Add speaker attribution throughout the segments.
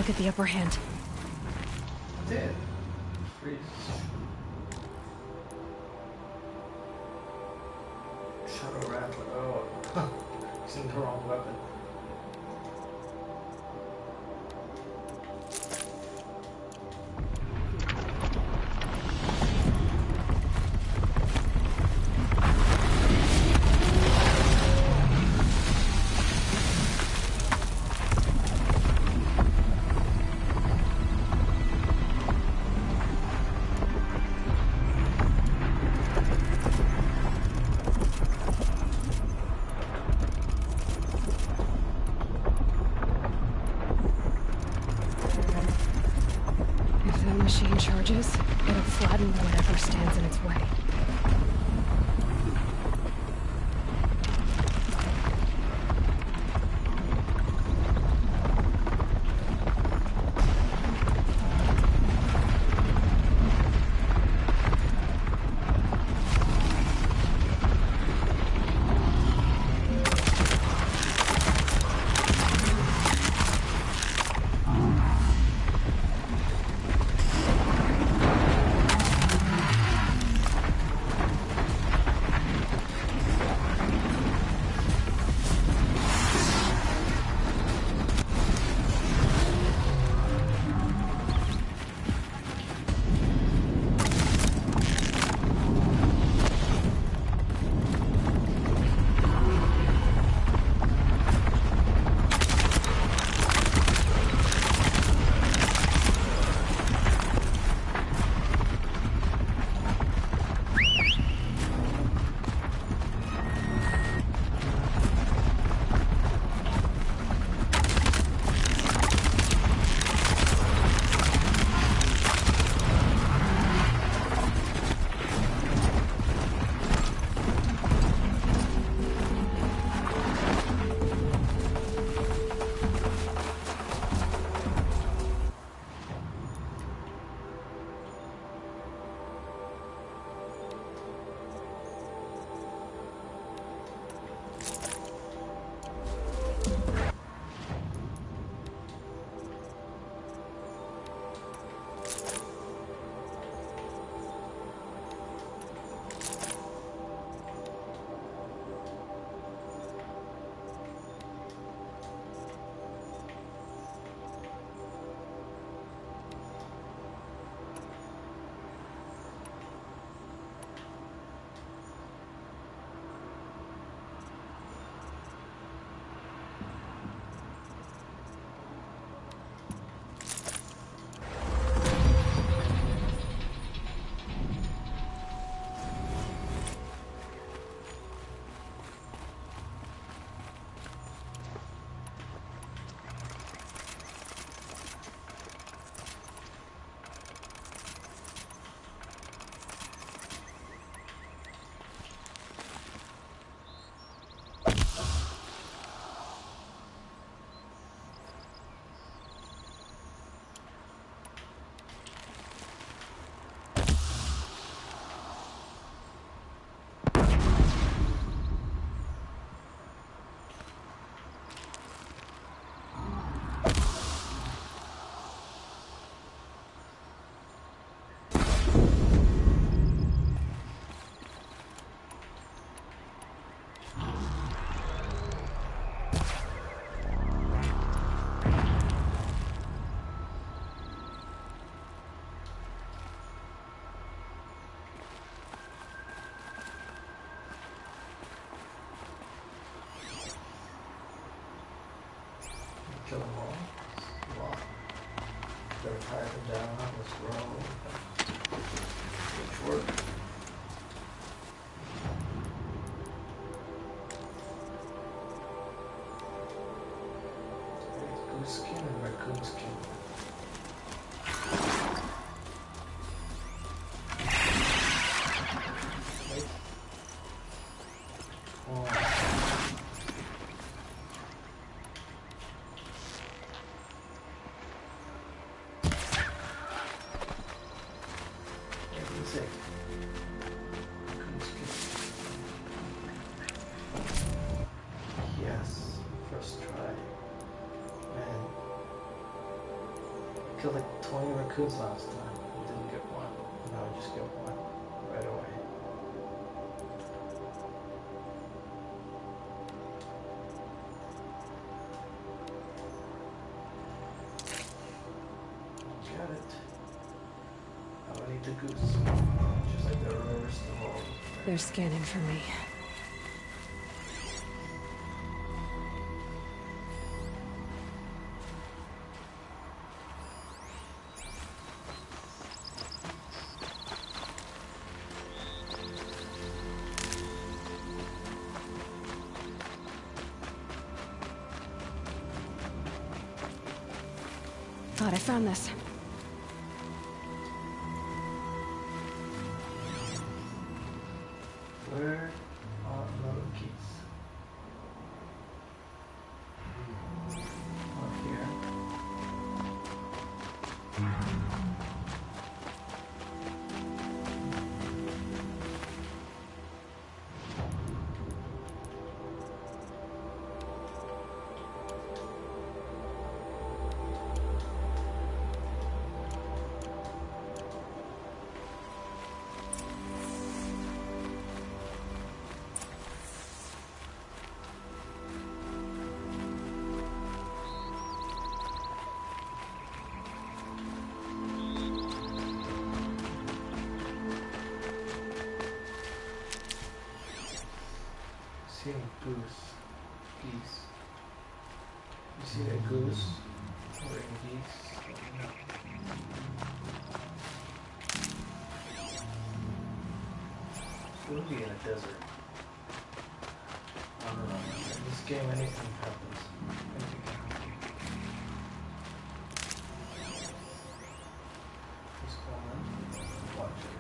Speaker 1: They'll get the upper hand.
Speaker 2: Dead. Freeze. Shadow Rattler. Oh. Using the wrong weapon.
Speaker 1: It'll flatten whatever stands in its way. Kill them all. Wow. Better tie them down. Let's roll. Which work. Goose skin and raccoon skin. Wait. Oh. Yes, first try. And
Speaker 2: 20 raccoons last time. We didn't get one. Now we just get one right away. Got it. Now I need the goose. Just like the reverse the whole.
Speaker 3: They're scanning for me. Thought I found this.
Speaker 2: Where are the keys? Up here. See a goose. Geese. You see a goose or a geese? We'll be in a desert. I don't know. In this game, anything happens. Anything can happen. This woman, watch her.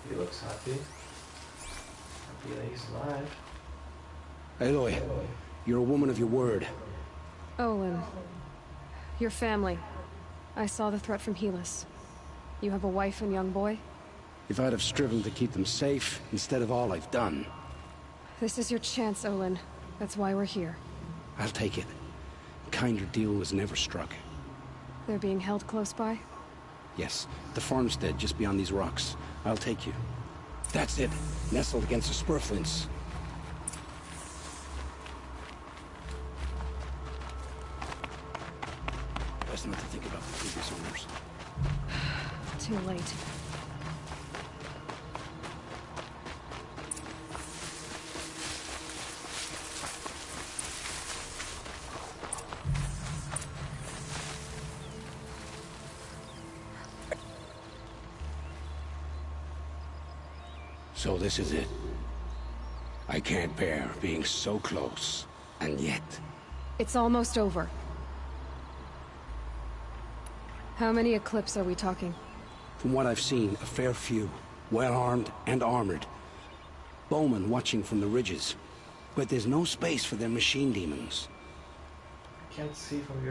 Speaker 2: He looks happy. Happy that he's alive.
Speaker 4: Aloy, you're a woman of your word.
Speaker 3: Olin. Your family. I saw the threat from Helis. You have a wife and young boy?
Speaker 4: If I'd have striven to keep them safe, instead of all I've done,
Speaker 3: This is your chance, Olin. That's why we're here.
Speaker 4: I'll take it. A kinder deal was never struck.
Speaker 3: They're being held close by?
Speaker 4: Yes, the farmstead just beyond these rocks. I'll take you. That's it. Nestled against the spurflints. Best not to think about the previous owners.
Speaker 3: Too late.
Speaker 4: So this is it. I can't bear being so close, and yet...
Speaker 3: It's almost over. How many Eclipse are we talking?
Speaker 4: From what I've seen, a fair few. Well-armed and armored. Bowmen watching from the ridges. But there's no space for their machine demons.
Speaker 2: I can't see from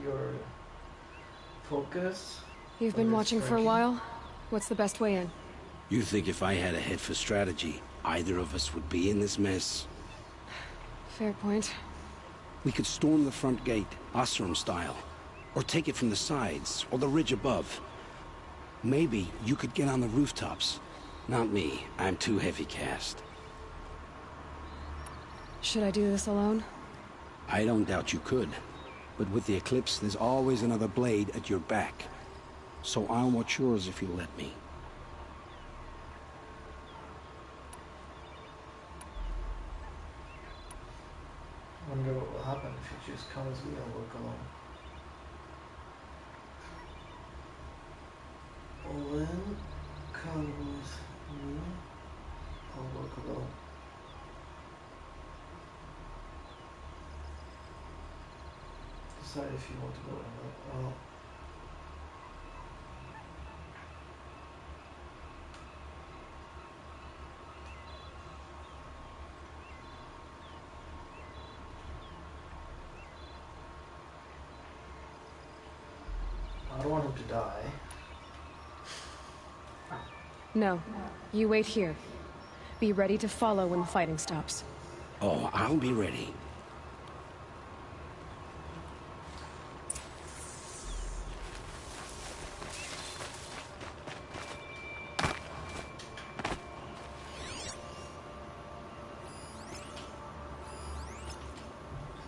Speaker 2: your focus.
Speaker 3: You've been watching for a while? What's the best way in?
Speaker 4: You think if I had a head for strategy, either of us would be in this mess?
Speaker 3: Fair point.
Speaker 4: We could storm the front gate, Osram style. Or take it from the sides, or the ridge above. Maybe you could get on the rooftops. Not me. I'm too heavy cast.
Speaker 3: Should I do this alone?
Speaker 4: I don't doubt you could. But with the Eclipse, there's always another blade at your back. So I'll watch yours if you let me.
Speaker 2: Wonder what will happen if you just come with me or work alone. Olin, come with me or work alone. Decide if you want to go or not. Oh. I don't want him to die.
Speaker 3: No. You wait here. Be ready to follow when the fighting stops.
Speaker 4: Oh, I'll be ready.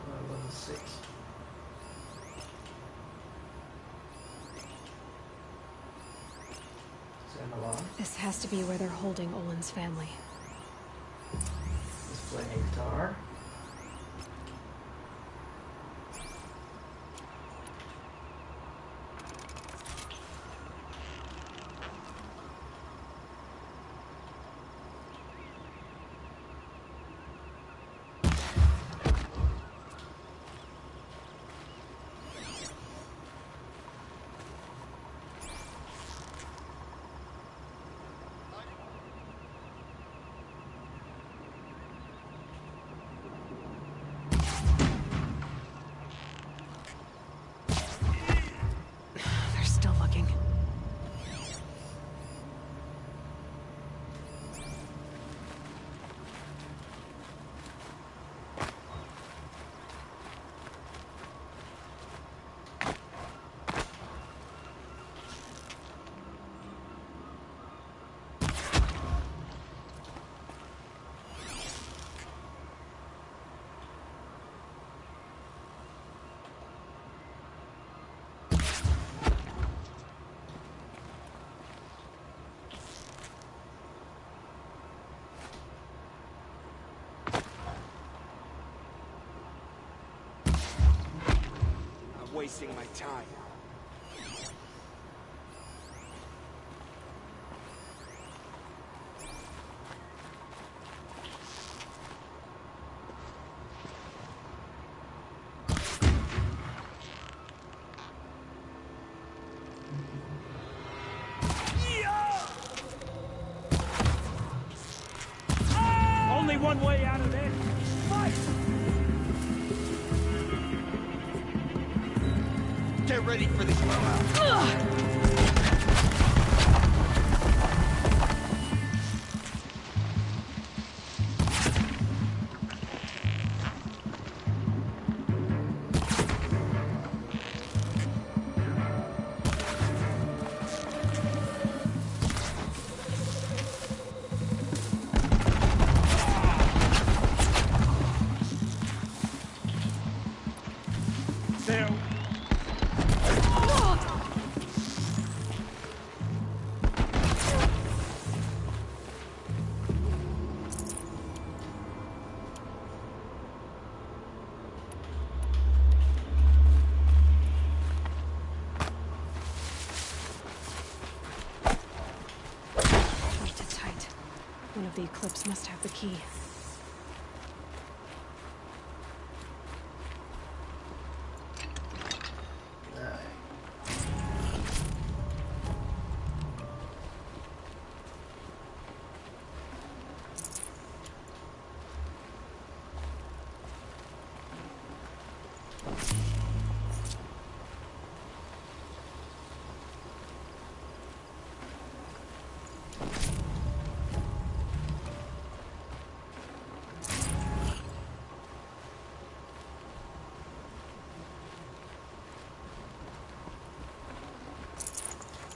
Speaker 2: Level 6.
Speaker 3: This has to be where they're holding Olin's family.
Speaker 2: He's playing a guitar.
Speaker 3: They're still looking.
Speaker 4: Wasting my time. Only one way out of this. Fight! Get ready for this blowout. There.
Speaker 3: One of the Eclipse must have the key.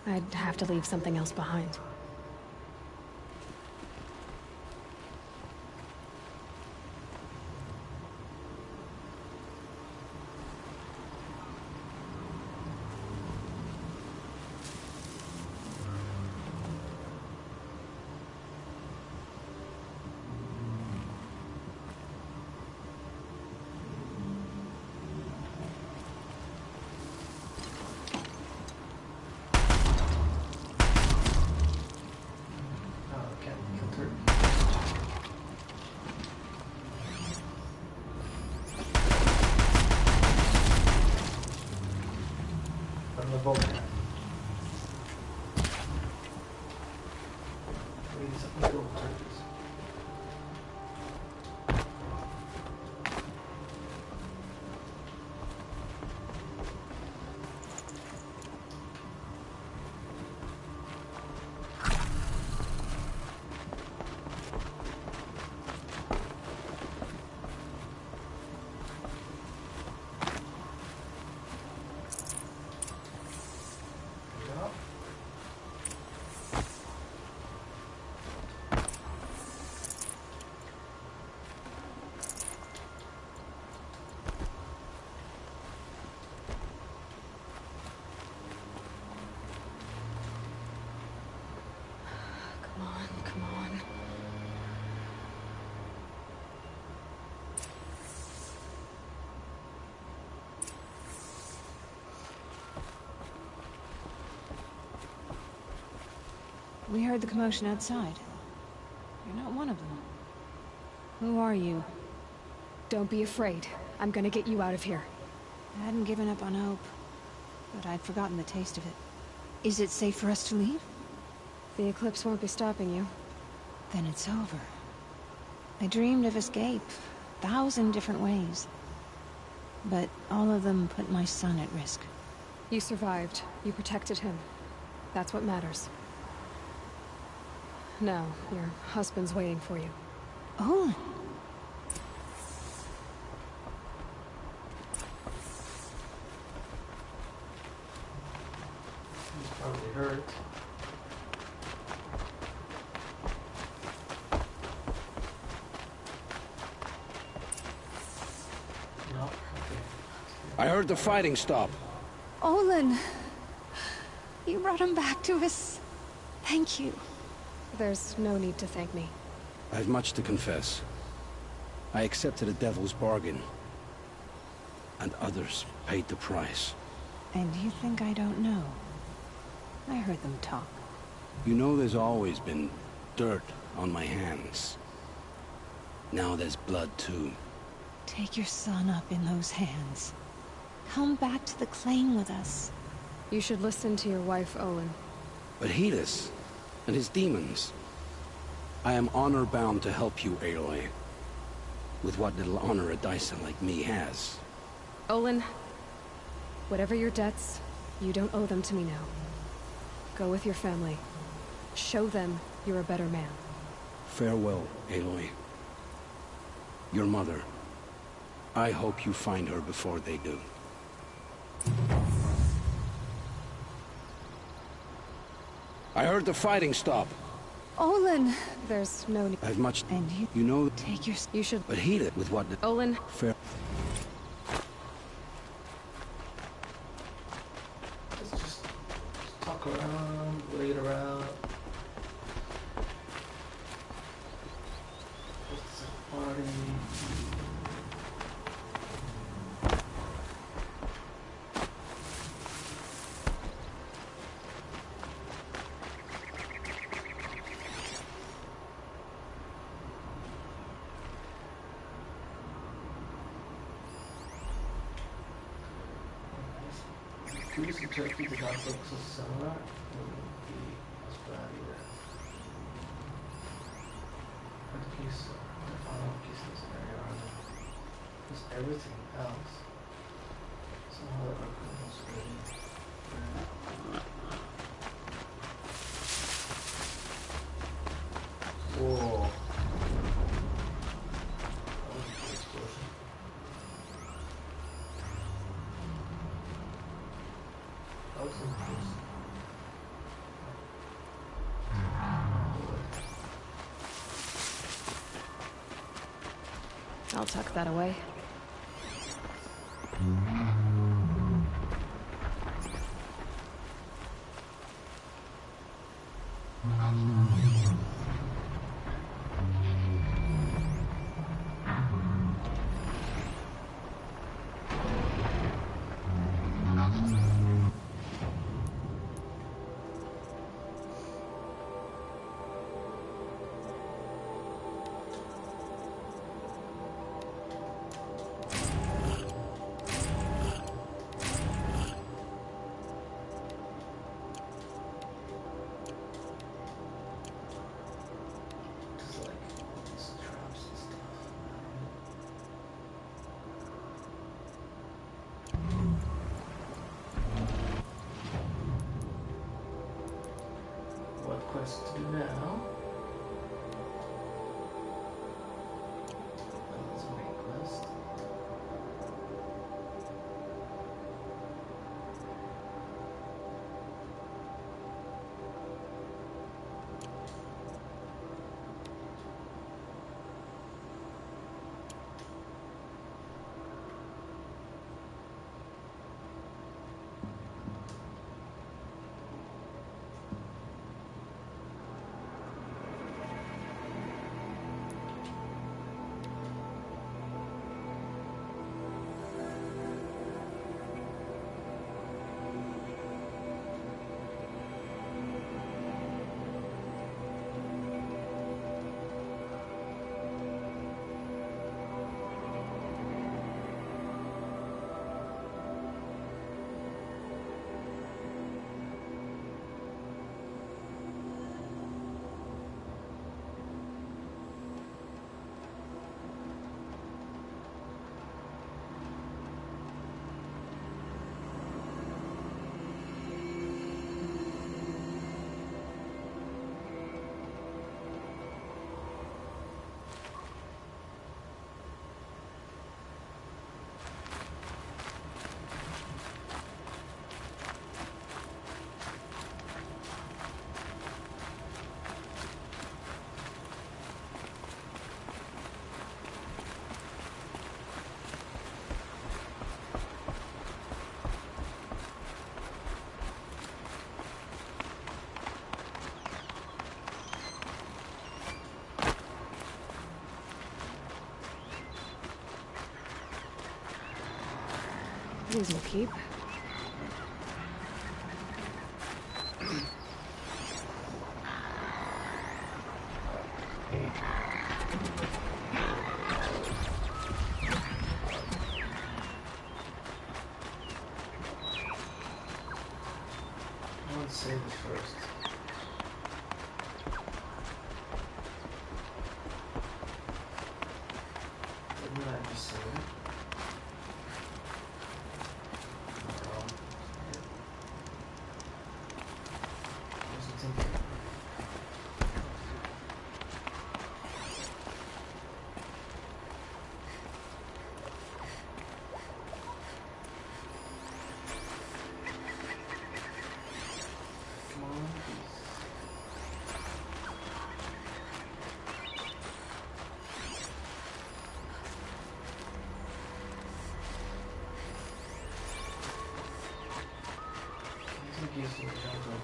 Speaker 3: I'd have to leave something else behind.
Speaker 1: vocab. These little turkeys.
Speaker 3: Come on.
Speaker 5: We heard the commotion outside. You're not one of them. Who are you?
Speaker 3: Don't be afraid. I'm gonna get you out of here.
Speaker 5: I hadn't given up on hope, but I'd forgotten the taste of it. Is it safe for us to leave?
Speaker 3: The eclipse won't be stopping you.
Speaker 5: Then it's over. I dreamed of escape, 1,000 different ways. But all of them put my son at risk.
Speaker 3: You survived. You protected him. That's what matters. Now, your husband's waiting for you.
Speaker 5: Oh.
Speaker 1: He's probably hurt. No? Okay.
Speaker 4: I heard the fighting stop.
Speaker 5: Olin! You brought him back to us. Thank you.
Speaker 3: There's no need to thank me.
Speaker 4: I have much to confess. I accepted a devil's bargain. And others paid the price.
Speaker 5: And you think I don't know? I heard them talk.
Speaker 4: You know there's always been dirt on my hands. Now there's blood too.
Speaker 5: Take your son up in those hands. Come back to the claim with us.
Speaker 3: You should listen to your wife, Olin.
Speaker 4: But Helis and his demons. I am honor-bound to help you, Aloy. With what little honor a Dyson like me has.
Speaker 3: Olin, whatever your debts, you don't owe them to me now. Go with your family. Show them you're a better man.
Speaker 4: Farewell, Aloy. Your mother. I hope you find her before they do. I heard the fighting stop.
Speaker 5: Olin!
Speaker 3: There's no need.
Speaker 4: I have much...
Speaker 5: And you...
Speaker 4: You know...
Speaker 5: Take your...
Speaker 3: You should...
Speaker 4: But heed it with what...
Speaker 3: Olin,
Speaker 4: Fair...
Speaker 1: Let's just talk around, wait around. It's a party. Goose and turkey did not look so similar. It wouldn't be as bad either. What piece? The final piece in this area are there? There's everything else. Somehow that look almost ready. Whoa. That was a good explosion. That was interesting.
Speaker 3: I'll tuck that away.
Speaker 1: quest to do now. That's a main quest.
Speaker 3: These will keep.
Speaker 1: Let's save this first. Didn't I just save it? Used in the jungle.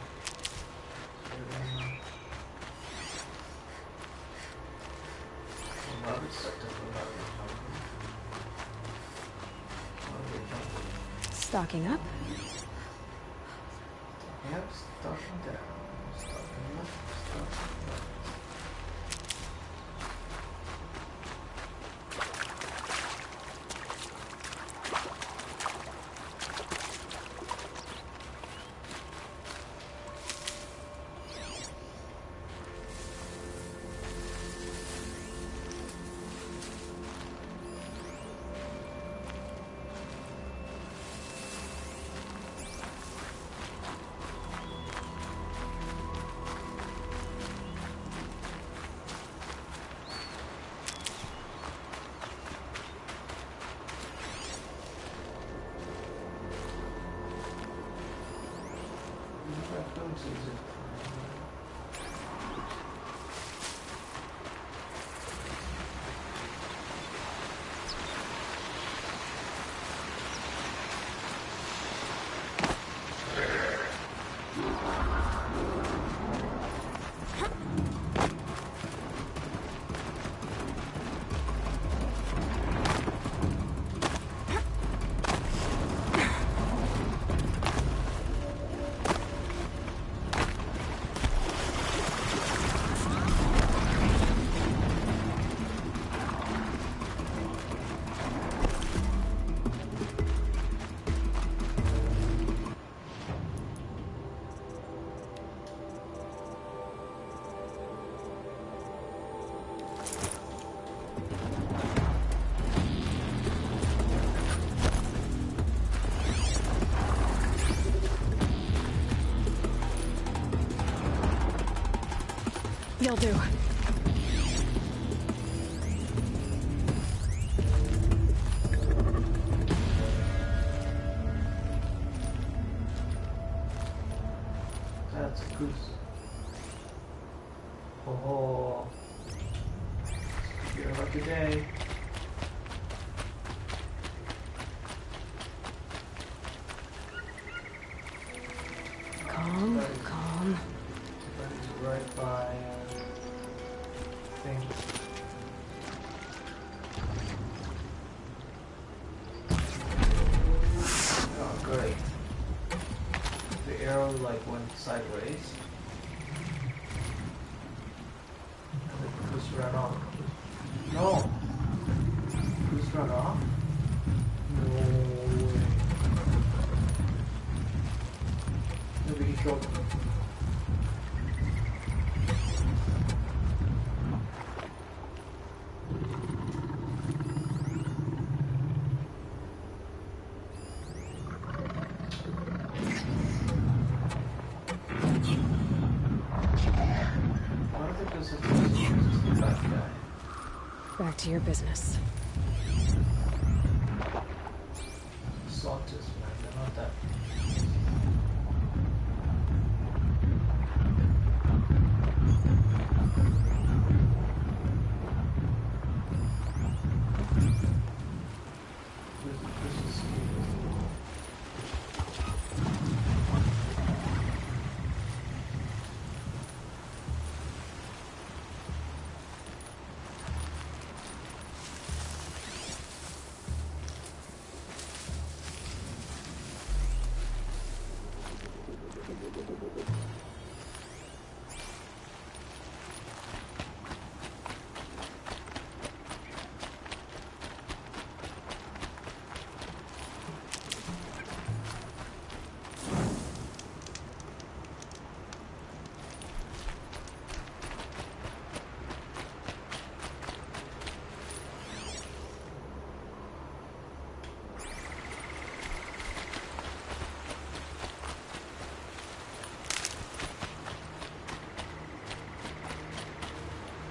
Speaker 1: Robert's sucked up about the jungle.
Speaker 3: Stocking up.
Speaker 1: Yep, stocking down. Stocking up. Stocking up.
Speaker 3: you'll do.
Speaker 1: That's a goose. Oh, you're a lucky day.
Speaker 3: Calm, calm.
Speaker 1: Everybody's right by thing. Oh, great. The arrow like went sideways. And the goose ran off. No! Goose ran off? No way. Maybe he killed him. Why do they just have to use the bad guy?
Speaker 3: Back to your business.
Speaker 1: Sawtooth, man, they're not that. This is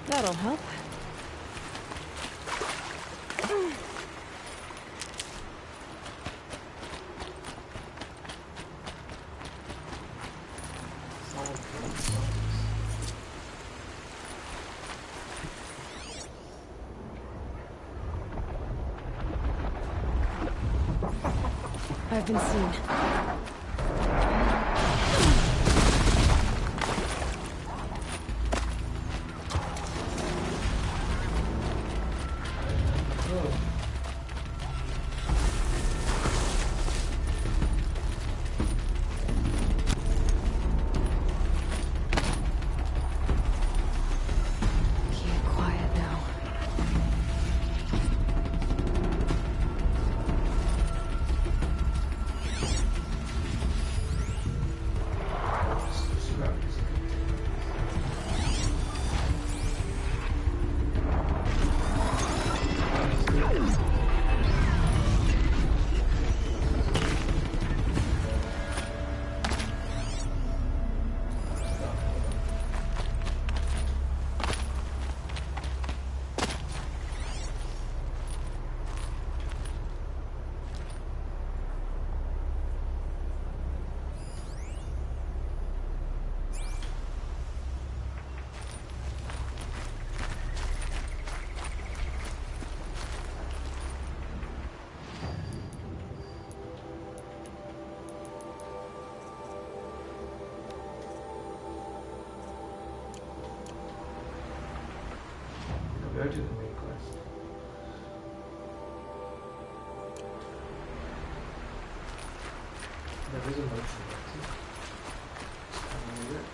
Speaker 3: That'll help.
Speaker 1: solid killing.
Speaker 3: I've been seen. Keep quiet now. Go to the main quest. There is a motion there too. Just kind of weird.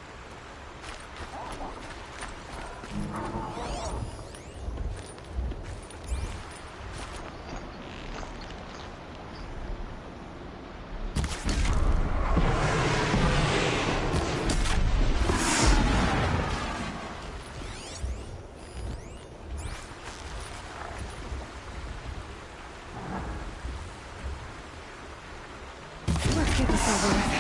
Speaker 3: Let's get this over with.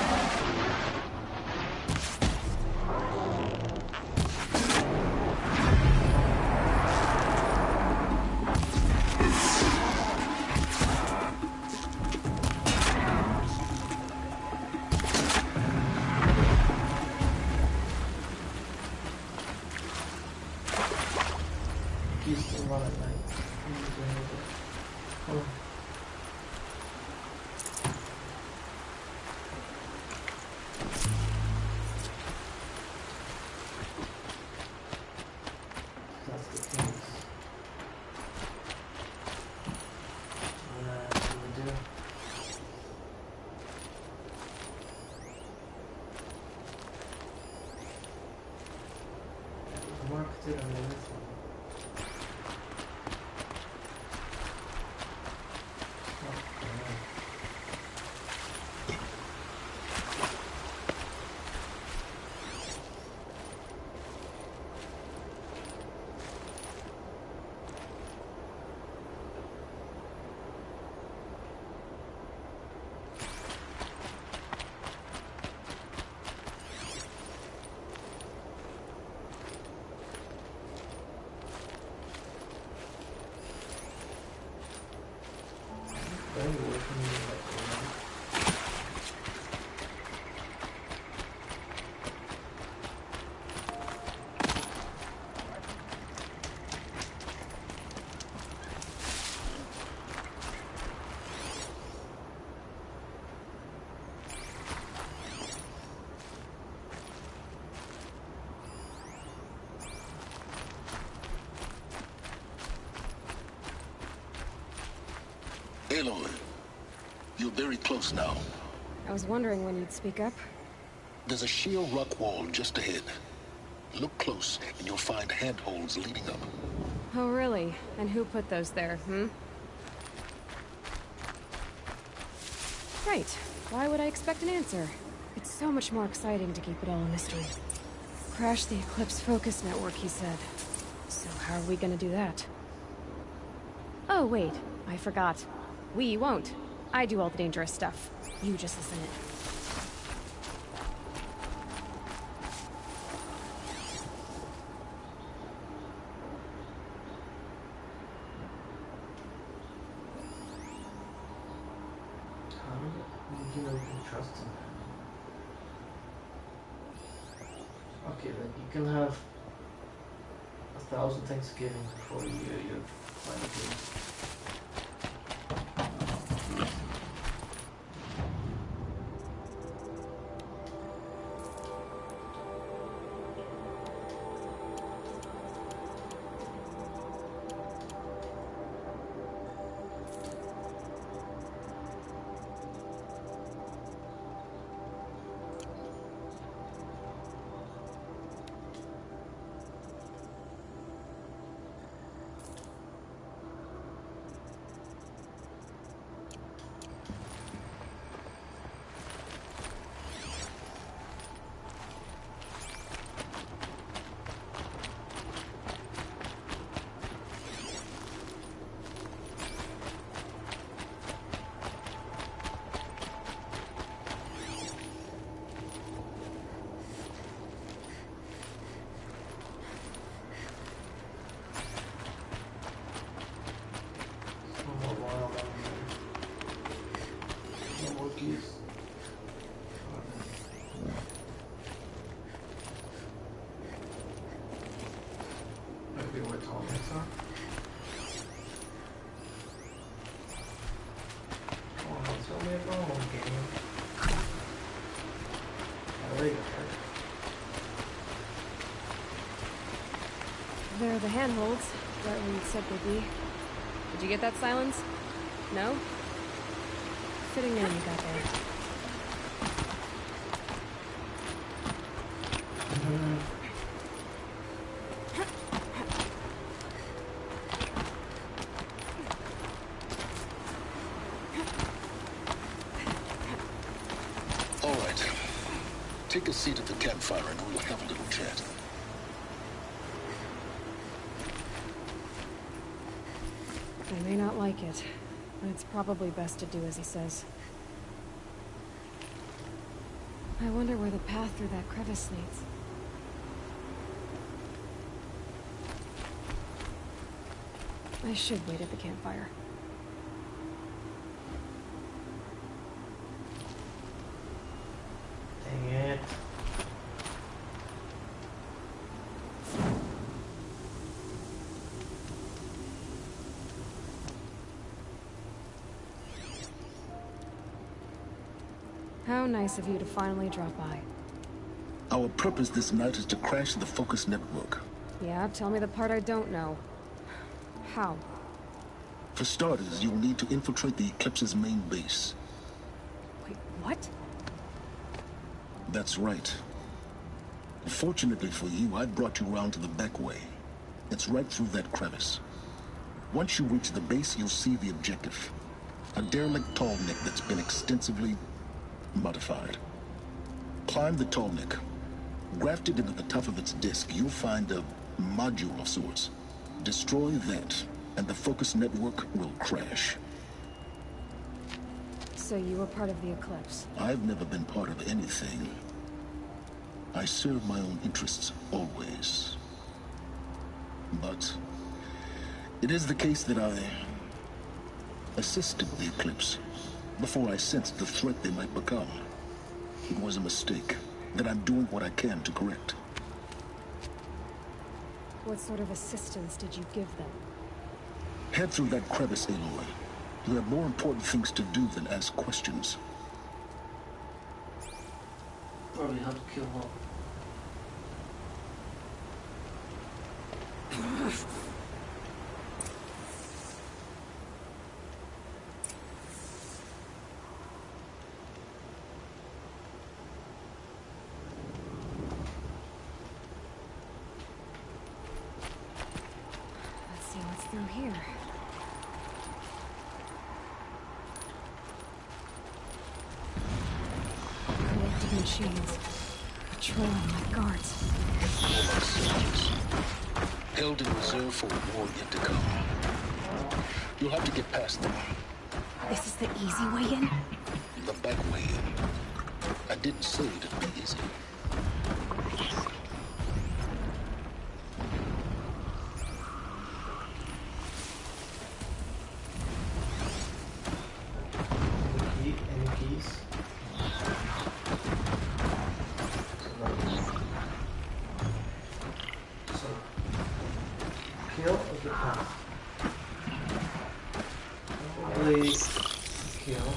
Speaker 6: Aloy, you're very close now.
Speaker 3: I was wondering when you'd speak up.
Speaker 6: There's a sheer rock wall just ahead. Look close, and you'll find handholds leading up.
Speaker 3: Oh, really? And who put those there, hmm? Right. Why would I expect an answer? It's so much more exciting to keep it all a mystery. Crash the Eclipse Focus Network, he said. So how are we gonna do that? Oh, wait. I forgot. We won't. I do all the dangerous stuff. You just listen in.
Speaker 1: You know, you can trust him. Okay, then you can have 1,000 Thanksgiving before you find a game.
Speaker 3: There are the handholds, right where you said they'd be. Did you get that, Silence? No? Fitting name you got there.
Speaker 6: All right. Take a seat at the campfire and we'll have a little chat.
Speaker 3: I may not like it, but it's probably best to do as he says. I wonder where the path through that crevice leads. I should wait at the campfire.
Speaker 1: Dang it.
Speaker 3: How nice of you to finally drop by.
Speaker 6: Our purpose this night is to crash the Focus Network.
Speaker 3: Yeah, tell me the part I don't know. How?
Speaker 6: For starters, you'll need to infiltrate the Eclipse's main base.
Speaker 3: Wait, what?
Speaker 6: That's right. Fortunately for you, I brought you round to the back way. It's right through that crevice. Once you reach the base, you'll see the objective. A derelict tall neck that's been extensively modified. Climb the tall neck. Grafted into the top of its disk, you'll find a module of sorts. Destroy that, and the Focus Network will crash.
Speaker 3: So you were part of the Eclipse?
Speaker 6: I've never been part of anything. I serve my own interests, always. But it is the case that I assisted the Eclipse before I sensed the threat they might become. It was a mistake that I'm doing what I can to correct.
Speaker 3: What sort of assistance did you give them?
Speaker 6: Head through that crevice, Aloy. You have more important things to do than ask questions.
Speaker 1: Probably have to kill him.
Speaker 3: of machines. Patrolling like guards.
Speaker 6: All our soldiers. Held in reserve for a war yet to come. You'll have to get past them.
Speaker 3: This is the easy way in?
Speaker 6: The back way in. I didn't say it'd be easy.
Speaker 1: Any keys? So, kill or get past? Probably kill.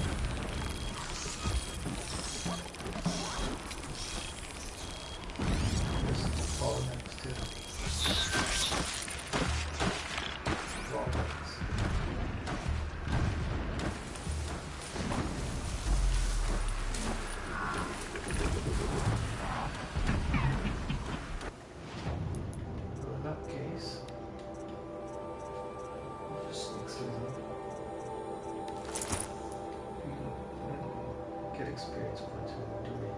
Speaker 1: Just fall next to wall next. So in that case, just sneak through them. You can get experience points when you do it.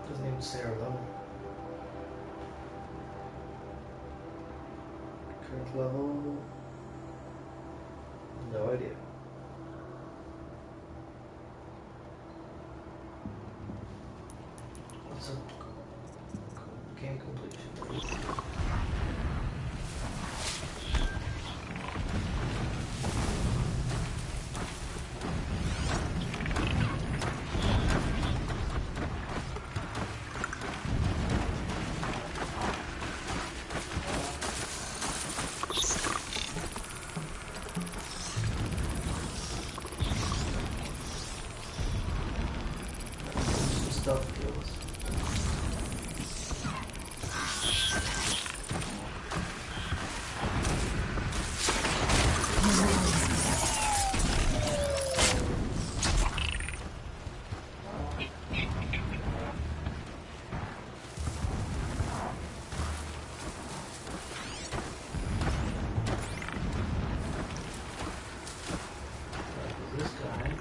Speaker 1: Doesn't even say our level. Current level, no idea. What's up? Game completion. Some stuff kills. This guy.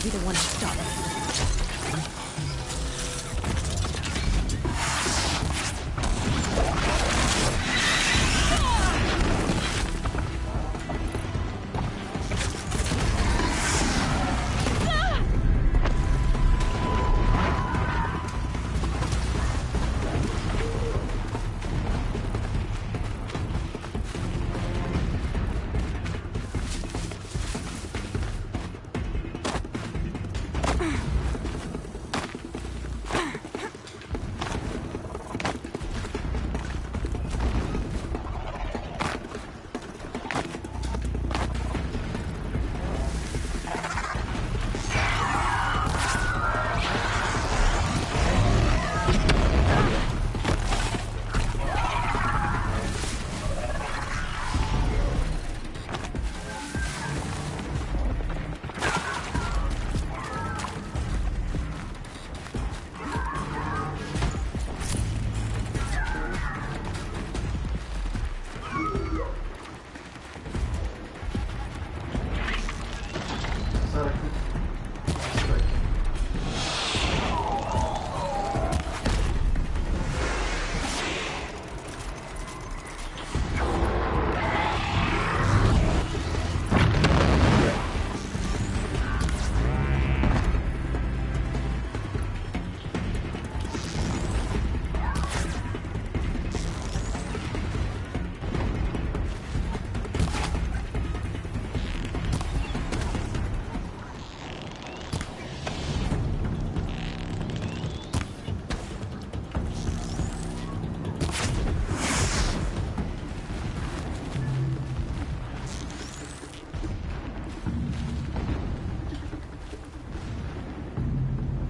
Speaker 3: Be the one to stop it.
Speaker 1: Is that a good strike?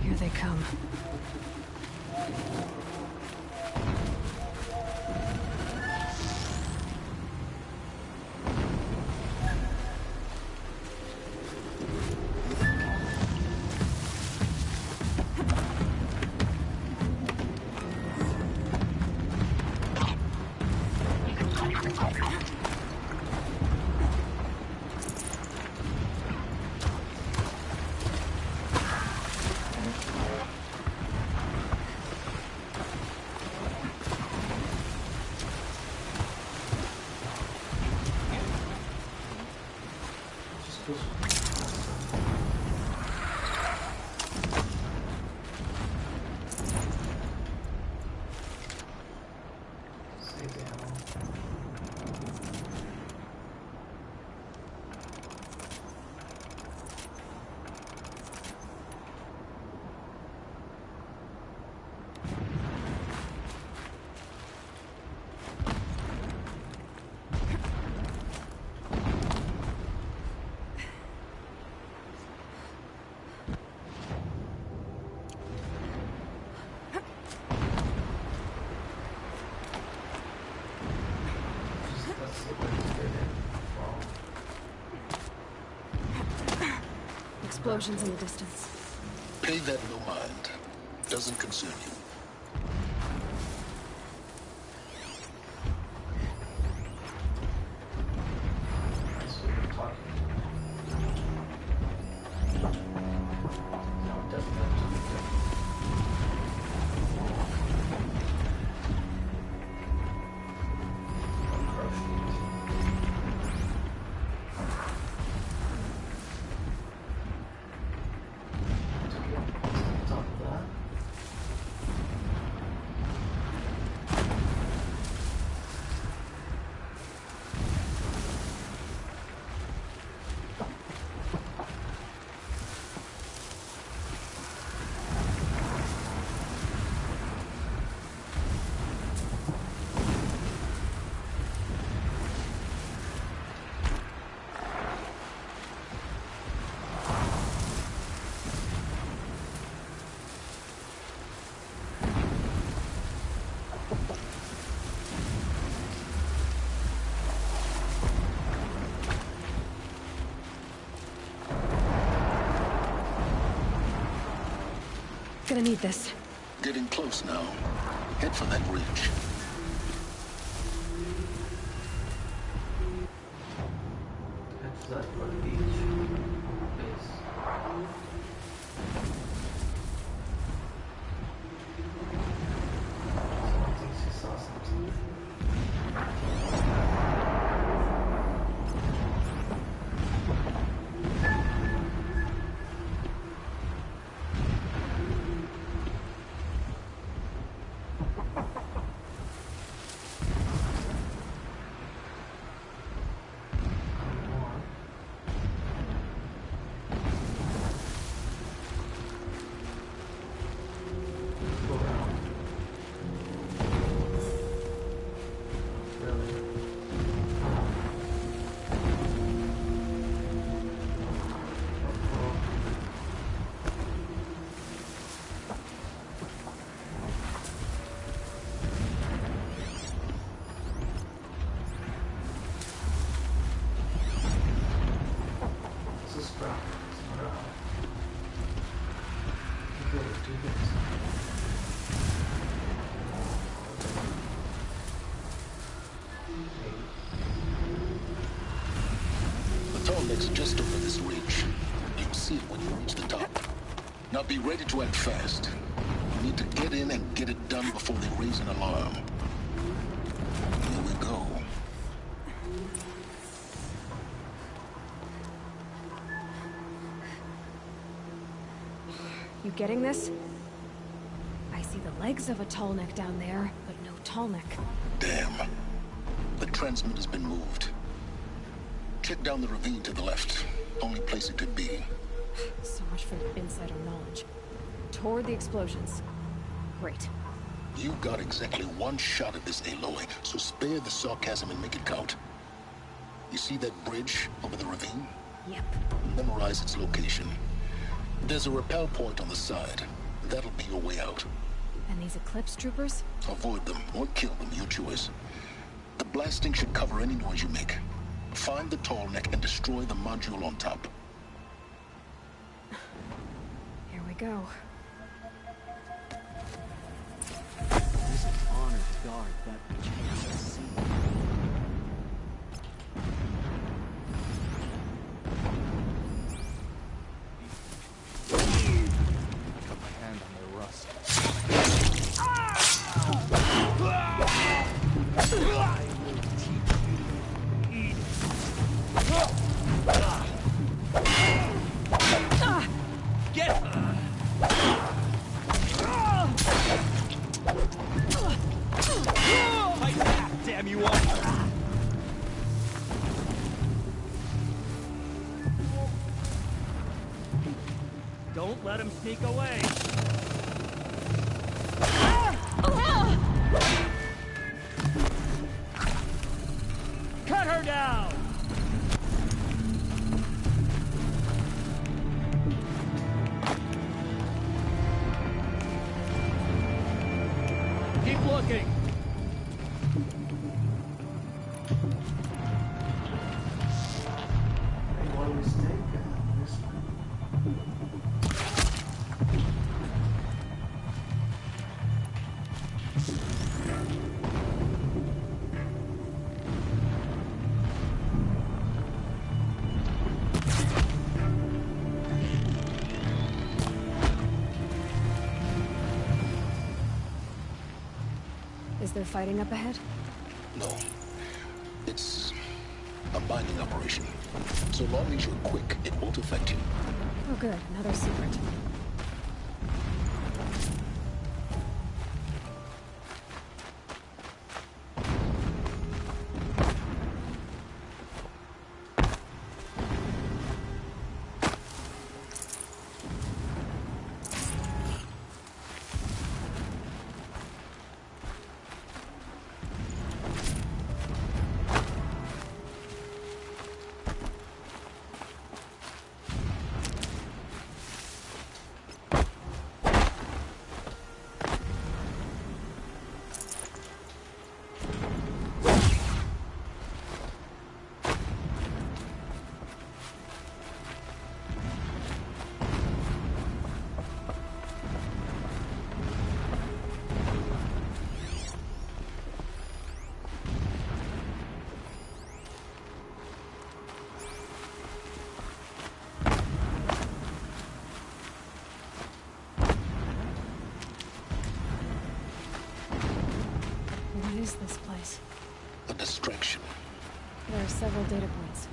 Speaker 3: Here they come.
Speaker 1: Just push. Save the ammo. Just that's the way to get in. Wow.
Speaker 3: Explosions in the distance.
Speaker 6: Pay that no mind. Doesn't concern you.
Speaker 1: That's what we're talking about. No, definitely. Top of that.
Speaker 3: Gonna need this.
Speaker 6: Getting close now. Head for that ridge.
Speaker 1: Head for that road beach base. Someone thinks he saw something. More.
Speaker 6: you reach the top. Now be ready to act fast. You need to get in and get it done before they raise an alarm. Here we go.
Speaker 3: You getting this? I see the legs of a tall neck down there, but no tall neck.
Speaker 6: Damn. The transmitter's been moved. Check down the ravine to the left. Only place it could be.
Speaker 3: So much for insider knowledge. Toward the explosions. Great.
Speaker 6: You got exactly one shot at this, Aloy, so spare the sarcasm and make it count. You see that bridge over the ravine?
Speaker 3: Yep.
Speaker 6: Memorize its location. There's a rappel point on the side. That'll be your way out.
Speaker 3: And these Eclipse troopers?
Speaker 6: Avoid them or kill them, your choice. The blasting should cover any noise you make. Find the tall neck and destroy the module on top.
Speaker 3: Here we go.
Speaker 2: It's an honor to guard that which cannot see. Got my hand on their rust. Damn you all! Don't let him sneak away! Cut her down! Keep looking!
Speaker 1: Hey, what a mistake this one.
Speaker 3: Is there fighting up ahead?
Speaker 6: No. It's a mining operation. So long as you're quick, it won't affect you.
Speaker 3: Oh good, another secret. What is this place?
Speaker 6: A distraction.
Speaker 3: There are several data points.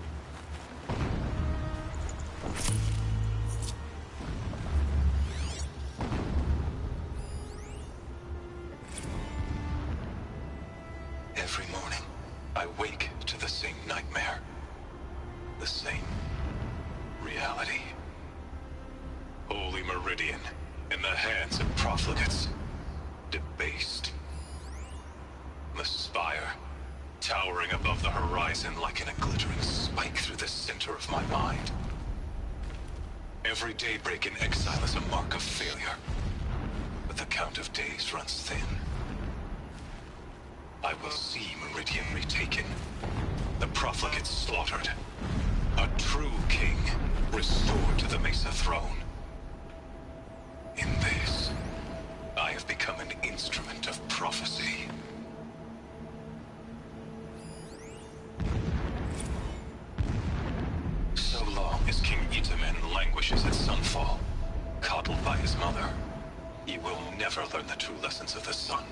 Speaker 7: Every morning, I wake to the same nightmare. The same reality. Holy Meridian, in the hands of profligates. Debased. The spire, towering above the horizon like a glittering spike through the center of my mind. Every daybreak in exile is a mark of failure, but the count of days runs thin. I will see Meridian retaken, the profligates slaughtered, a true king restored to the Mesa throne. In this, I have become an instrument of prophecy. So long as King Itamen languishes at Sunfall, coddled by his mother. He will never learn the true lessons of the sun.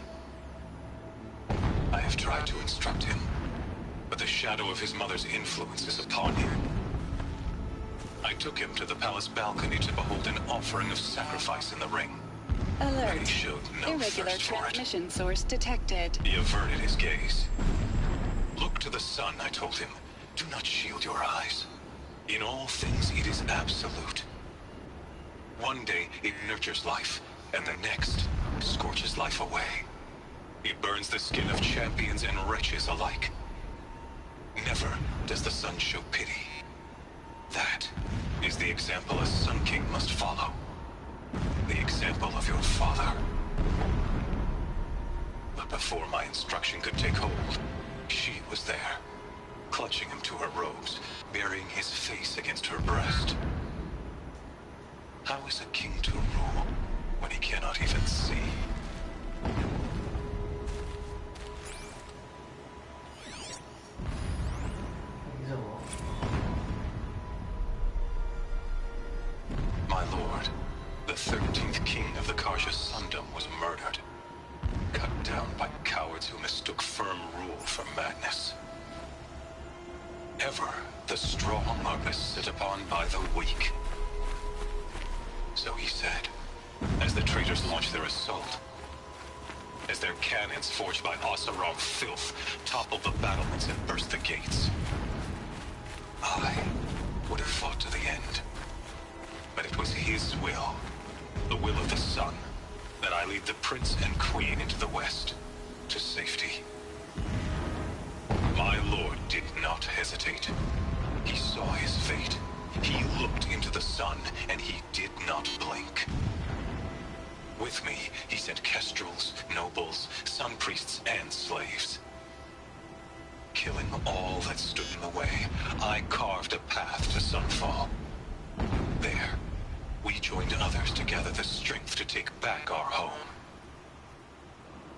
Speaker 7: I have tried to instruct him, but the shadow of his mother's influence is upon him. I took him to the palace balcony to behold an offering of sacrifice in the ring.
Speaker 8: Alert.
Speaker 7: He showed no
Speaker 8: Irregular
Speaker 7: thirst for it.
Speaker 8: transmission source detected.
Speaker 7: He averted his gaze. Look to the sun, I told him. Do not shield your eyes. In all things, it is absolute. One day, it nurtures life, and the next, scorches life away. It burns the skin of champions and wretches alike. Never does the sun show pity. That is the example a Sun King must follow. The example of your father. But before my instruction could take hold, she was there, clutching him to her robes, burying his face against her breast. How is a king to rule when he cannot even see?
Speaker 1: He's alone.
Speaker 7: My lord, the 13th king of the Karja Sundom was murdered. Cut down by cowards who mistook firm rule for madness. Ever the strong are beset upon by the weak. So he said, as the traitors launched their assault. As their cannons forged by Oseram filth toppled the battlements and burst the gates. I would have fought to the end. But it was his will, the will of the sun, that I lead the prince and queen into the west, to safety. My lord did not hesitate. He saw his fate. He looked into the sun, and he did not blink. With me, he sent kestrels, nobles, sun priests, and slaves. Killing all that stood in the way, I carved a path to Sunfall. There, we joined others to gather the strength to take back our home.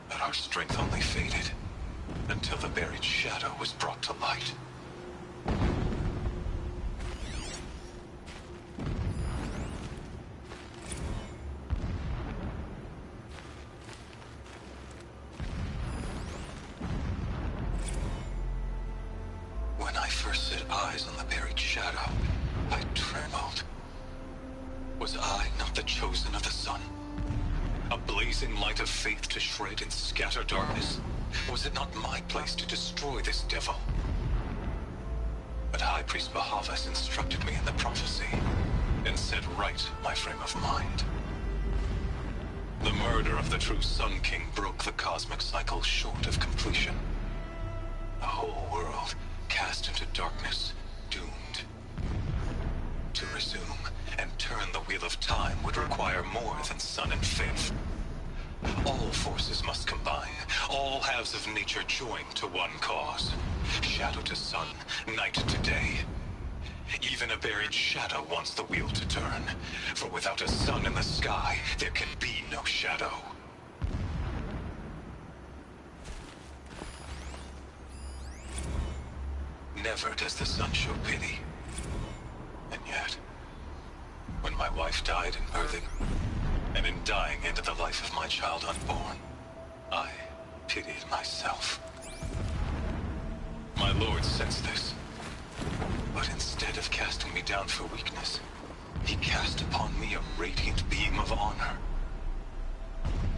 Speaker 7: But our strength only faded, until the buried shadow was brought to light. When I first set eyes on the buried shadow, I trembled. Was I not the chosen of the sun? A blazing light of faith to shred and scatter darkness? Was it not my place to destroy this devil? But High Priest Bahavas instructed me in the prophecy, and set right my frame of mind. The murder of the true Sun King broke the cosmic cycle short of completion. A whole world cast into darkness, doomed. To resume and turn the wheel of time would require more than sun and faith. All forces must combine, all halves of nature join to one cause. Shadow to sun, night to day. Even a buried shadow wants the wheel to turn, for without a sun in the sky, there can be no shadow. Never does the sun show pity. And yet, when my wife died in birthing, and in dying ended the life of my child unborn, I pitied myself. My lord sensed this, but instead of casting me down for weakness, he cast upon me a radiant beam of honor.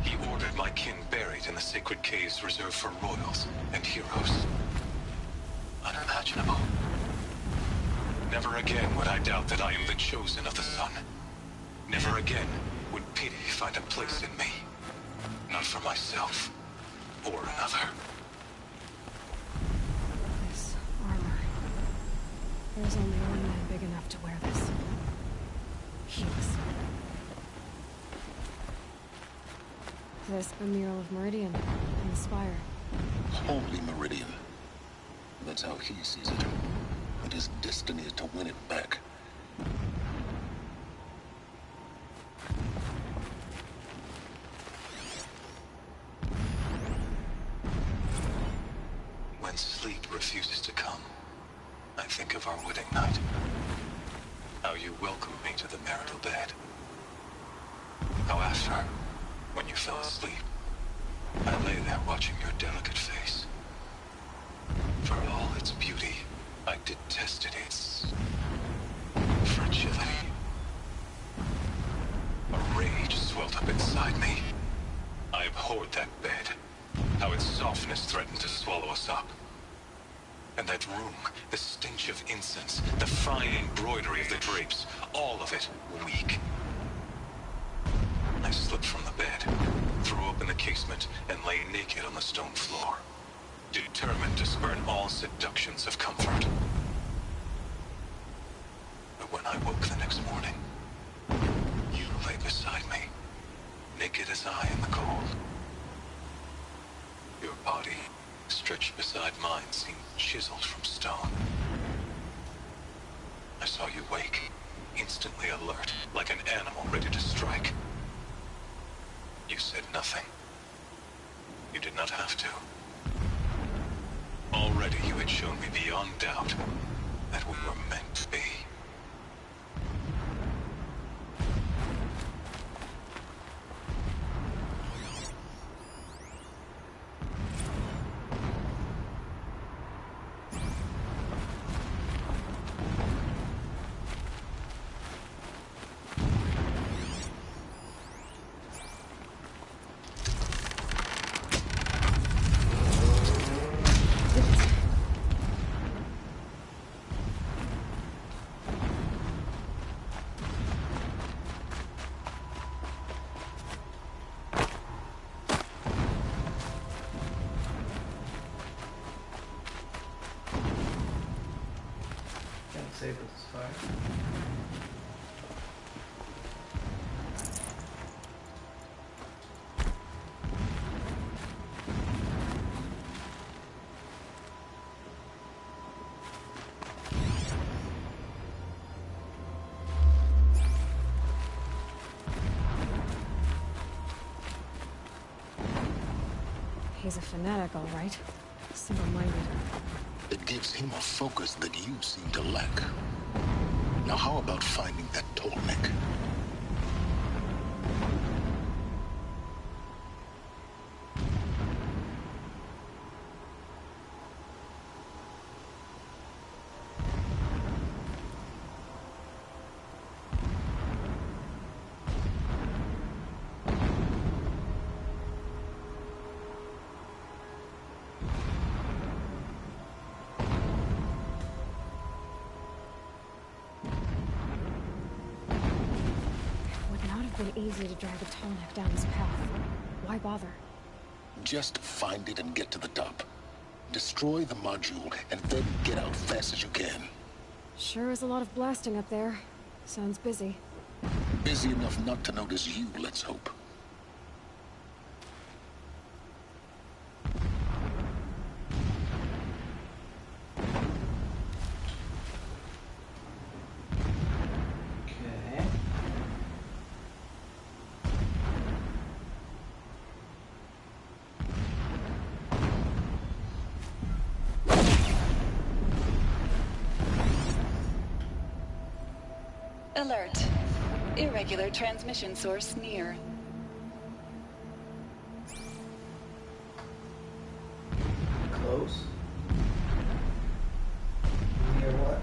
Speaker 7: He ordered my kin buried in the sacred caves reserved for royals and heroes. Unimaginable. Never again would I doubt that I am the chosen of the sun. Never again would pity find a place in me. Not for myself, or another.
Speaker 3: This armor. There's only one man big enough to wear this. He's... This a mural of Meridian in the spire.
Speaker 6: Holy Meridian. That's how he sees it. But his destiny is to win it back.
Speaker 7: When sleep refuses to come, I think of our wedding night. How you welcomed me to the marital bed. How after, when you fell asleep, I lay there watching your delicate face. For all its beauty, I detested its fragility. A rage swelled up inside me. I abhorred that bed, how its softness threatened to swallow us up. And that room, the stench of incense, the fine embroidery of the drapes, all of it weak. I slipped from the bed, threw open the casement, and lay naked on the stone floor, determined to spurn all seductions of comfort. But when I woke the next morning, you lay beside me, naked as I in the cold. Your body, stretched beside mine, seemed chiseled from stone. I saw you wake, instantly alert, like an animal ready to strike. You said nothing. You did not have to. Already you had shown me beyond doubt that we were meant to be.
Speaker 1: Save with this fire.
Speaker 3: He's a fanatic, all right. Single-minded.
Speaker 6: It gives him a focus that you seem to lack. Now how about finding that Tolmec?
Speaker 3: Easy to drag a Tolmec down this path. Why bother?
Speaker 6: Just find it and get to the top. Destroy the module, and then get out fast as you can.
Speaker 3: Sure is a lot of blasting up there. Sounds busy.
Speaker 6: Busy enough not to notice you, let's hope.
Speaker 8: Alert. Irregular transmission source near.
Speaker 1: Close. Near what?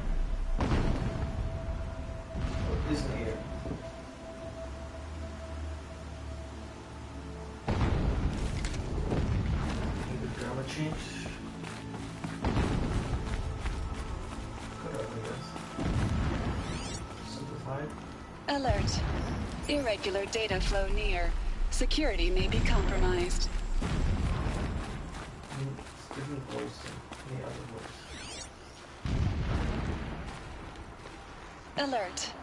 Speaker 1: What is near? Need the drama change? Could open this. Simplified.
Speaker 8: Alert. Irregular data flow near. Security may be compromised.
Speaker 1: Give me voice and any other voice.
Speaker 8: Alert.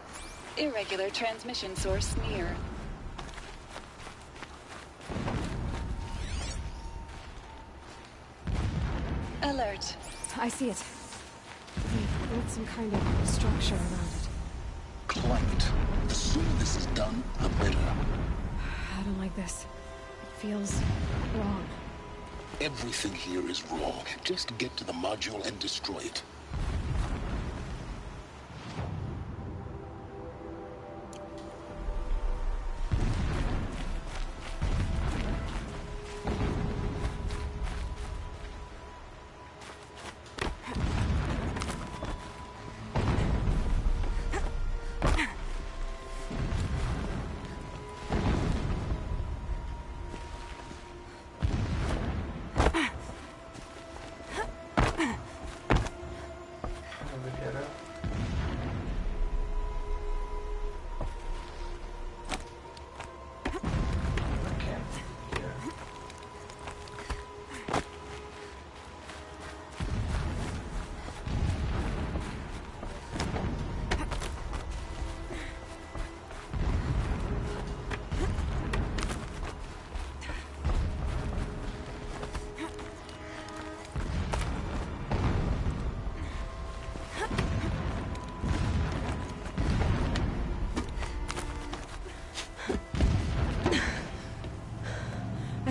Speaker 8: Irregular transmission source near. Alert.
Speaker 3: I see it. They've built some kind of structure around it.
Speaker 6: Climb it. The sooner this is done, the better.
Speaker 3: I don't like this. It feels wrong.
Speaker 6: Everything here is wrong. Just get to the module and destroy it.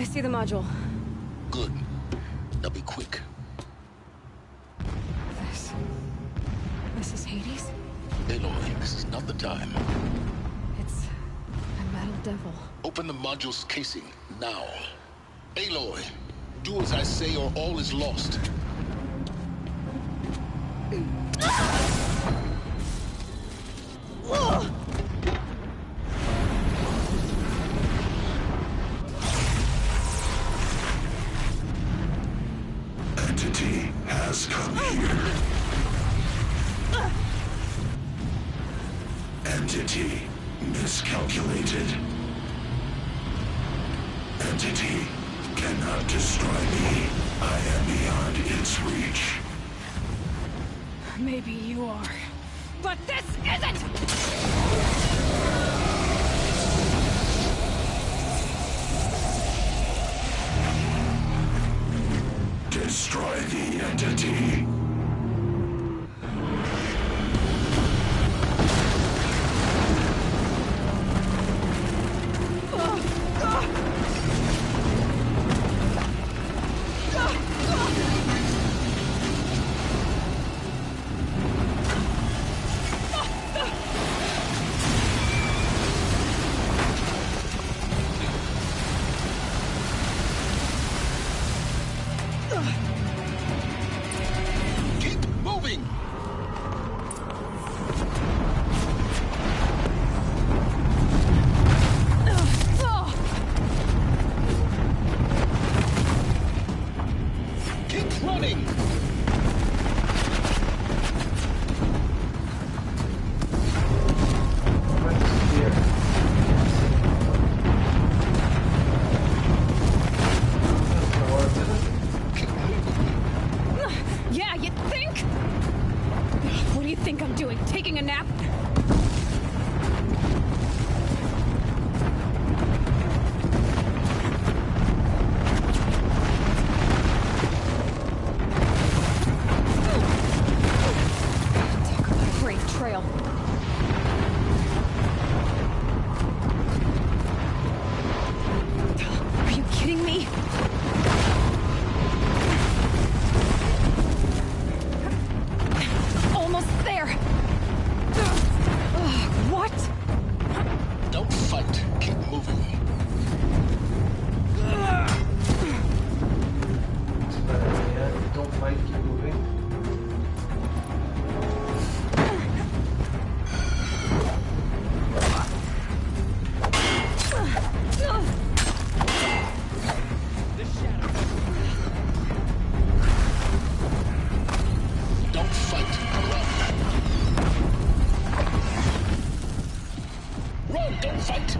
Speaker 3: see the module.
Speaker 6: Good. Now be quick.
Speaker 3: This is Hades?
Speaker 6: Aloy, this is not the time.
Speaker 3: It's a metal devil.
Speaker 6: Open the module's casing, now. Aloy, do as I say or all is lost.
Speaker 9: Entity has come here. Entity miscalculated. Entity cannot destroy me. I am beyond its reach.
Speaker 3: Maybe you are. But this isn't!
Speaker 9: Destroy the entity.
Speaker 6: Keep moving! Keep running!
Speaker 1: What's here?
Speaker 6: Keep moving.
Speaker 3: Yeah, you think? What do you think I'm doing? Taking a nap? Talk about a brave trail. Are you kidding me? Almost there. What?
Speaker 6: Don't fight. Keep moving.
Speaker 1: It's better, yeah. Don't fight, keep moving.
Speaker 6: Don't fight. Run. Run, don't fight.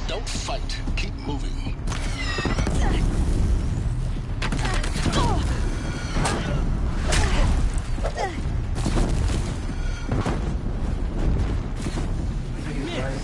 Speaker 6: Don't fight. Keep moving.
Speaker 1: I think it's right.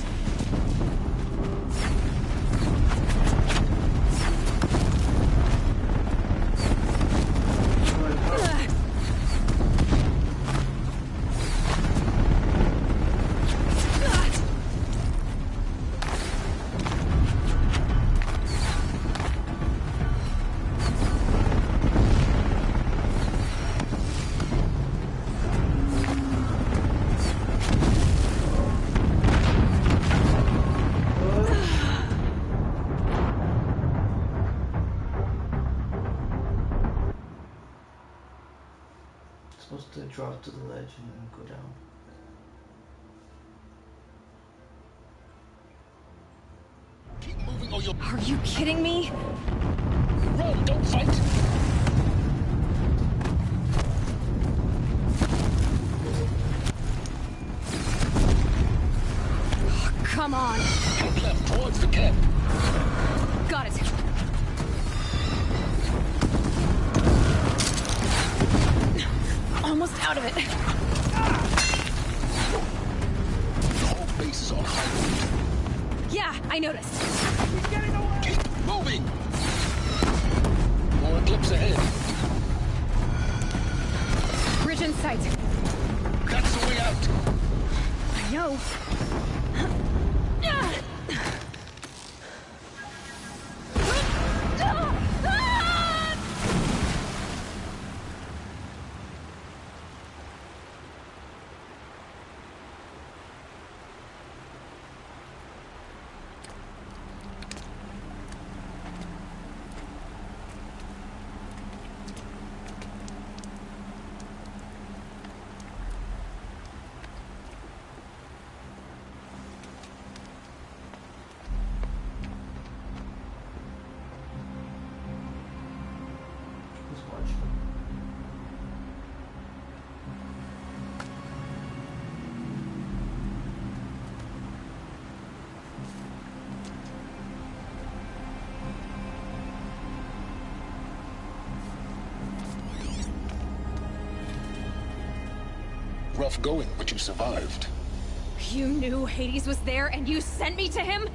Speaker 1: Supposed to drop to the ledge and then go down.
Speaker 6: Keep moving or you'll
Speaker 3: Are you kidding me?
Speaker 6: run, don't fight.
Speaker 3: Come on.
Speaker 6: Head left towards the camp.
Speaker 3: Got it. Almost out of it.
Speaker 6: The whole base is on high.
Speaker 3: Yeah, I noticed.
Speaker 6: Keep moving. More eclipse ahead.
Speaker 3: Bridge in sight.
Speaker 6: That's the way out.
Speaker 3: I know.
Speaker 6: Rough going, but you survived.
Speaker 3: You knew Hades was there and you sent me to him?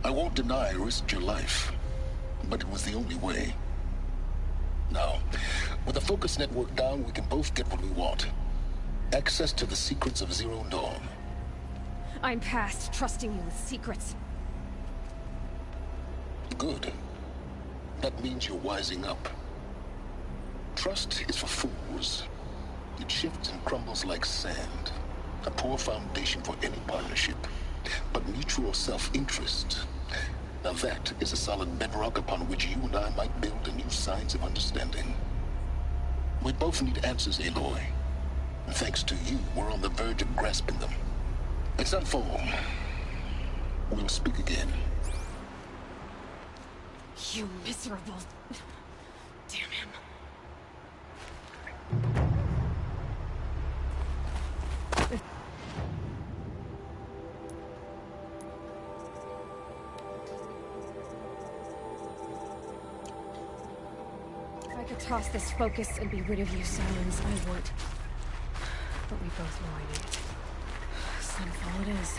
Speaker 6: I won't deny I risked your life, but it was the only way. Now, with the focus network down, we can both get what we want. Access to the secrets of Zero Dawn.
Speaker 3: I'm past trusting you with secrets.
Speaker 6: Good. That means you're wising up. Trust is for fools. It shifts and crumbles like sand. A poor foundation for any partnership. But mutual self-interest, now that is a solid bedrock upon which you and I might build a new science of understanding. We both need answers, Aloy. And thanks to you, we're on the verge of grasping them. It's unfold. We'll speak again.
Speaker 3: You miserable... Damn him. If I could toss this focus and be rid of you, Silence, I would. But we both know I need it. Sunfall it is.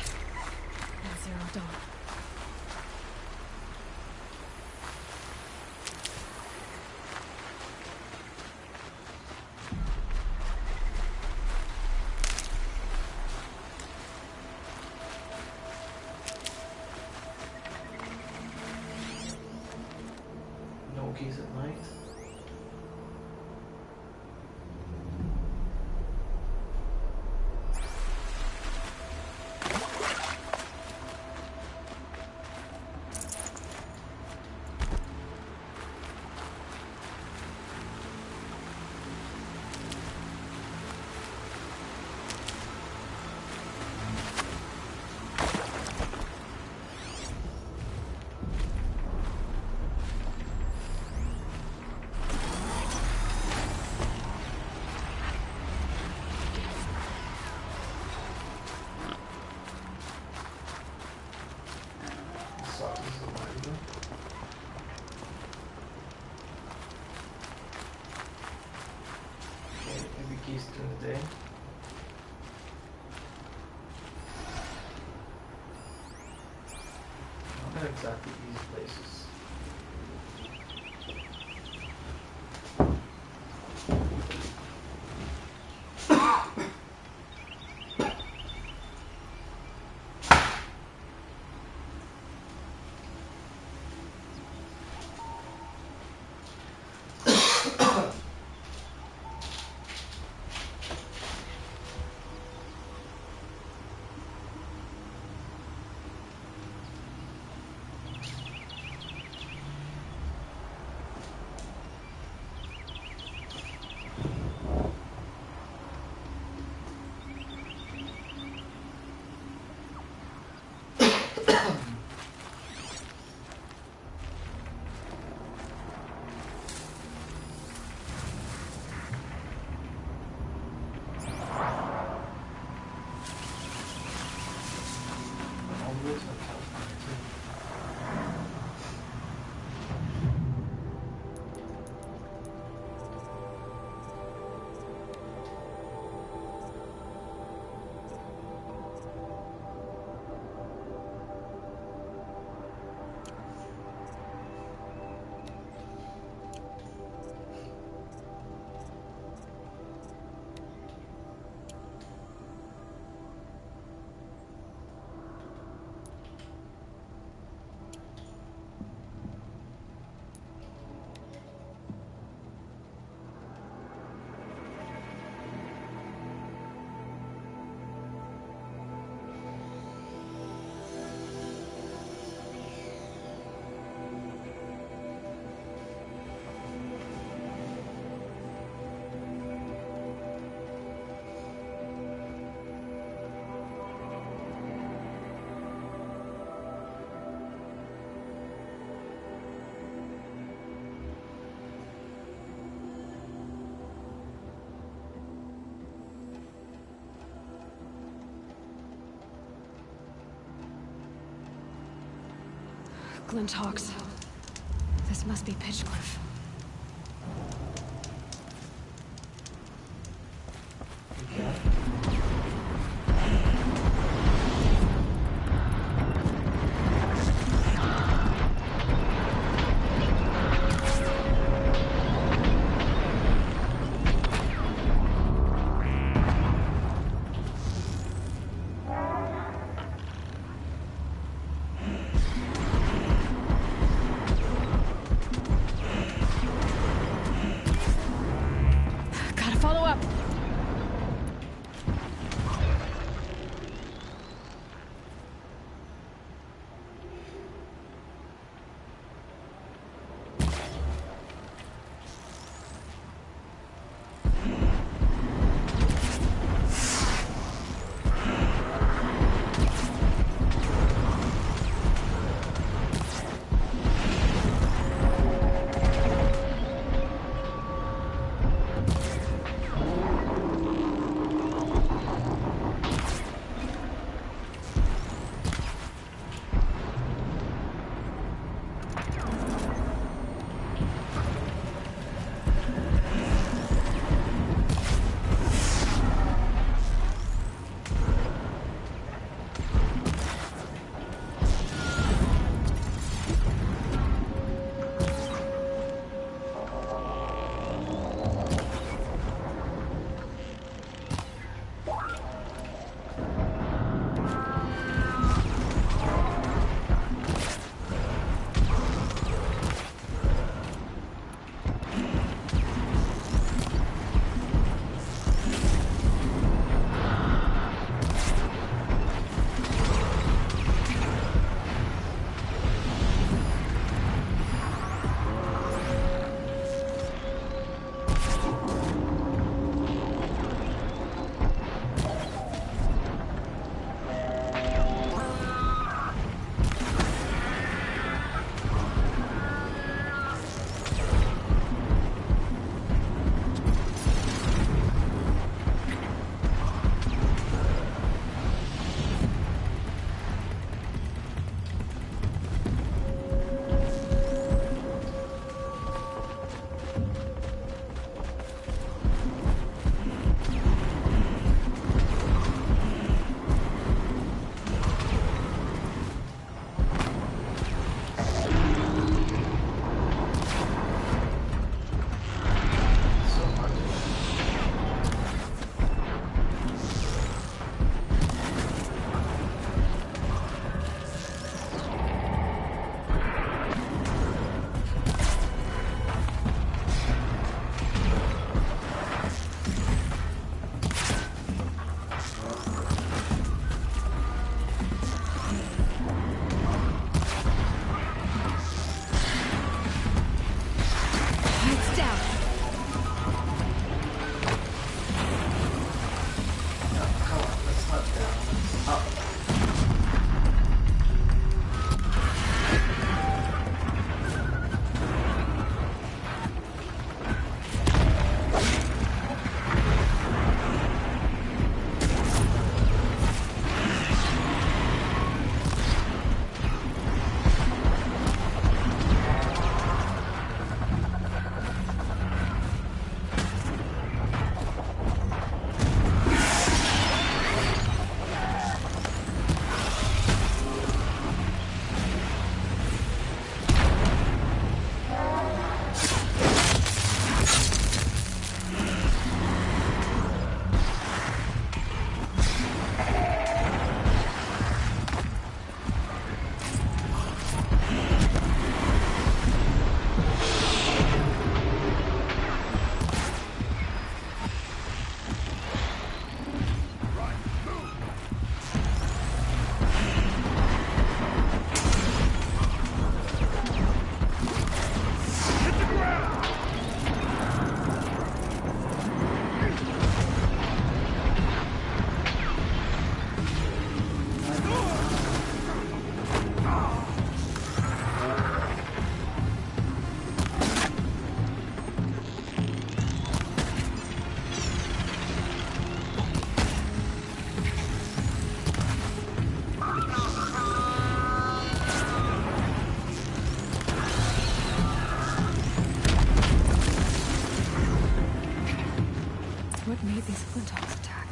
Speaker 3: And Zero Dawn.
Speaker 1: No keys at night. Keys during the day. Not exactly these places.
Speaker 3: Glynn talks. This must be Pitchcliff. Gotta follow up. What made these Flinthawks attack?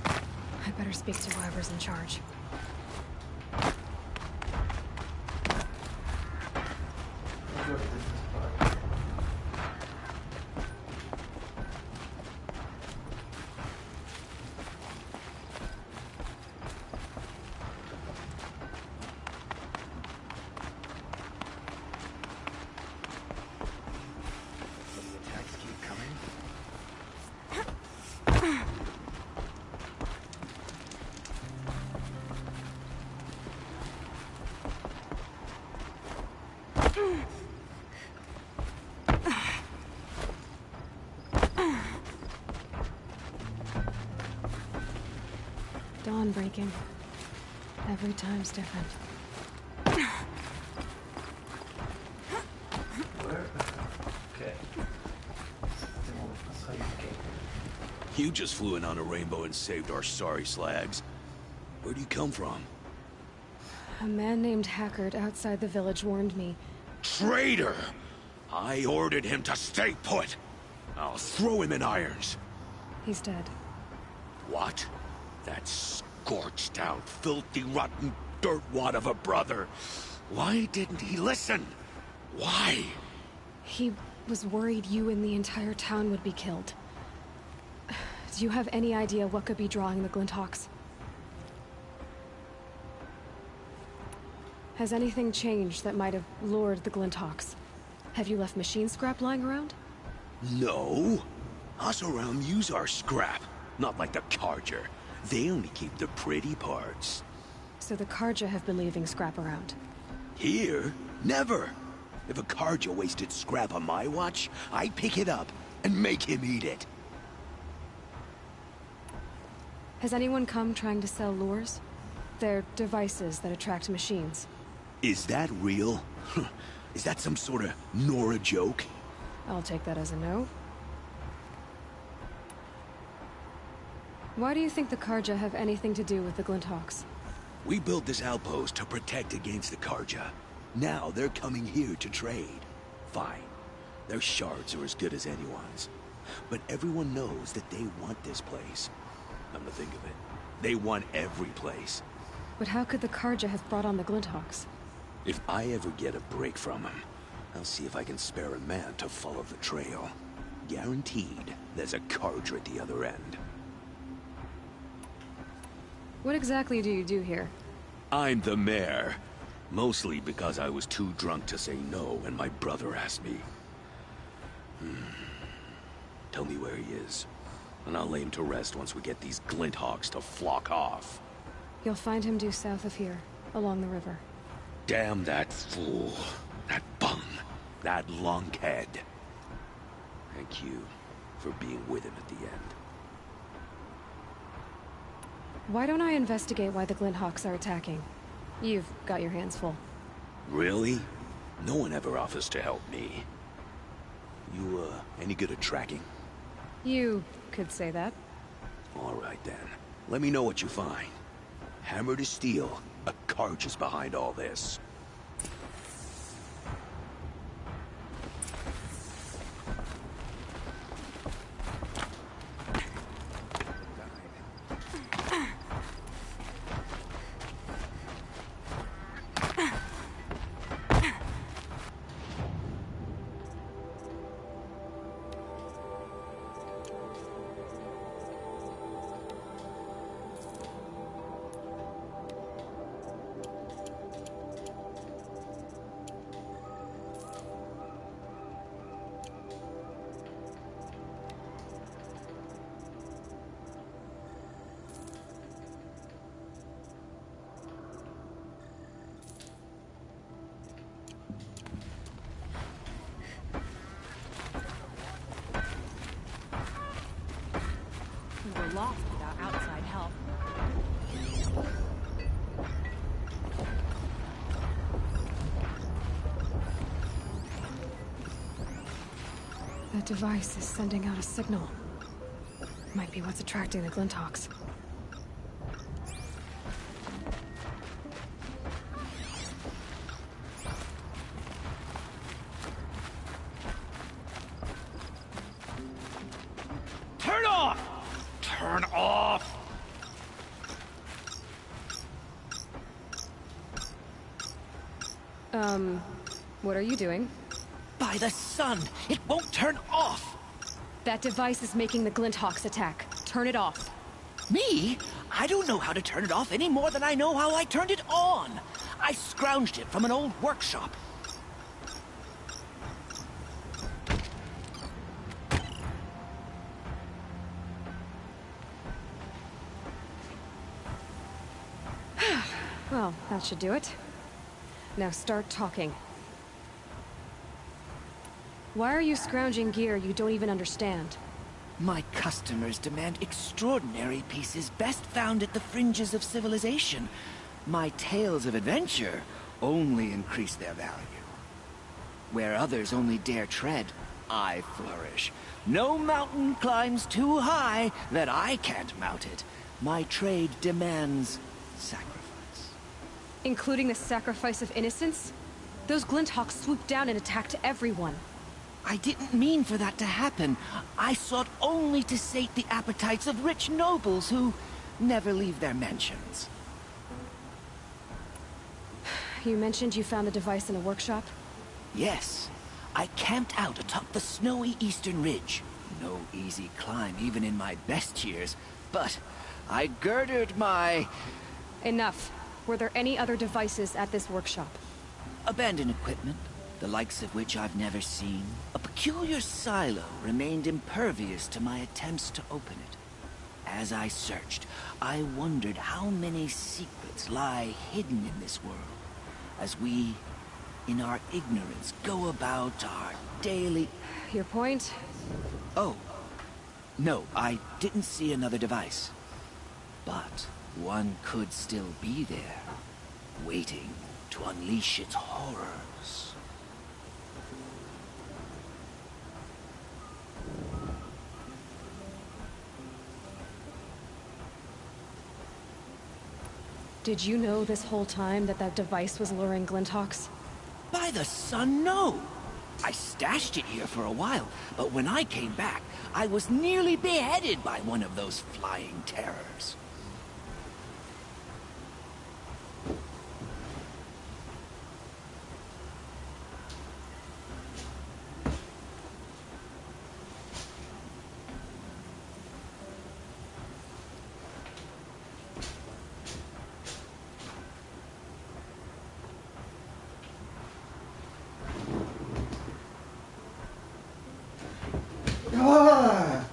Speaker 3: I better speak to whoever's in charge.
Speaker 1: Let's go to this part.
Speaker 4: The attacks keep coming.
Speaker 3: Dawn breaking. Every time's different.
Speaker 1: Where? Okay. That's how you get.
Speaker 9: You just flew in on a rainbow and saved our sorry slags. Where do you come from?
Speaker 3: A man named Hackard outside the village warned me.
Speaker 9: Traitor! I ordered him to stay put. I'll throw him in irons.
Speaker 3: He's dead.
Speaker 9: What? That scorched out, filthy, rotten dirtwad of a brother. Why didn't he listen? Why?
Speaker 3: He was worried you and the entire town would be killed. Do you have any idea what could be drawing the Glinthawks? Has anything changed that might have lured the Glinthawks? Have you left machine scrap lying around?
Speaker 9: No. Us around use our scrap. Not like the Carja. They only keep the pretty parts.
Speaker 3: So the Carja have been leaving scrap around.
Speaker 9: Here? Never. If a Carja wasted scrap on my watch, I'd pick it up and make him eat it.
Speaker 3: Has anyone come trying to sell lures? They're devices that attract machines.
Speaker 9: Is that real? Is that some sort of Nora joke?
Speaker 3: I'll take that as a no. Why do you think the Carja have anything to do with the Glinthawks?
Speaker 9: We built this outpost to protect against the Carja. Now they're coming here to trade. Fine. Their shards are as good as anyone's. But everyone knows that they want this place. Come to think of it, they want every place.
Speaker 3: But how could the Carja have brought on the Glinthawks?
Speaker 9: If I ever get a break from them, I'll see if I can spare a man to follow the trail. Guaranteed, there's a Carja at the other end.
Speaker 3: What exactly do you do here?
Speaker 9: I'm the mayor. Mostly because I was too drunk to say no when my brother asked me. Tell me where he is, and I'll lay him to rest once we get these Glinthawks to flock off.
Speaker 3: You'll find him due south of here, along the river.
Speaker 9: Damn that fool. That bum. That lunkhead. Thank you for being with him at the end.
Speaker 3: Why don't I investigate why the Glinthawks are attacking? You've got your hands full.
Speaker 9: Really? No one ever offers to help me. You, any good at tracking?
Speaker 3: You could say that.
Speaker 9: All right, then. Let me know what you find. Hammer to steel, a Carja is behind all this.
Speaker 10: We were lost without outside help.
Speaker 3: That device is sending out a signal. Might be what's attracting the Glinthawks.
Speaker 9: Turn off!
Speaker 11: turn off!
Speaker 3: What are you doing?
Speaker 11: By the sun! It won't turn off!
Speaker 3: That device is making the Glinthawks attack. Turn it off.
Speaker 11: Me? I don't know how to turn it off any more than I know how I turned it on. I scrounged it from an old workshop.
Speaker 3: Well, that should do it. Now start talking. Why are you scrounging gear you don't even understand?
Speaker 11: My customers demand extraordinary pieces best found at the fringes of civilization. My tales of adventure only increase their value. Where others only dare tread, I flourish. No mountain climbs too high that I can't mount it. My trade demands sacrifice.
Speaker 3: Including the sacrifice of innocence? Those Glinthawks swooped down and attacked everyone.
Speaker 11: I didn't mean for that to happen. I sought only to sate the appetites of rich nobles who never leave their mansions.
Speaker 3: You mentioned you found the device in a workshop?
Speaker 11: Yes. I camped out atop the snowy eastern ridge. No easy climb even in my best years, but I girded my...
Speaker 3: Enough. Were there any other devices at this workshop?
Speaker 11: Abandoned equipment, the likes of which I've never seen. A peculiar silo remained impervious to my attempts to open it. As I searched, I wondered how many secrets lie hidden in this world, as we, in our ignorance, go about our daily...
Speaker 3: Your point?
Speaker 11: Oh. No, I didn't see another device. But one could still be there, waiting to unleash its horrors.
Speaker 3: Did you know this whole time that that device was luring Glinthawks?
Speaker 11: By the sun, no! I stashed it here for a while, but when I came back, I was nearly beheaded by one of those flying terrors.
Speaker 1: Ah!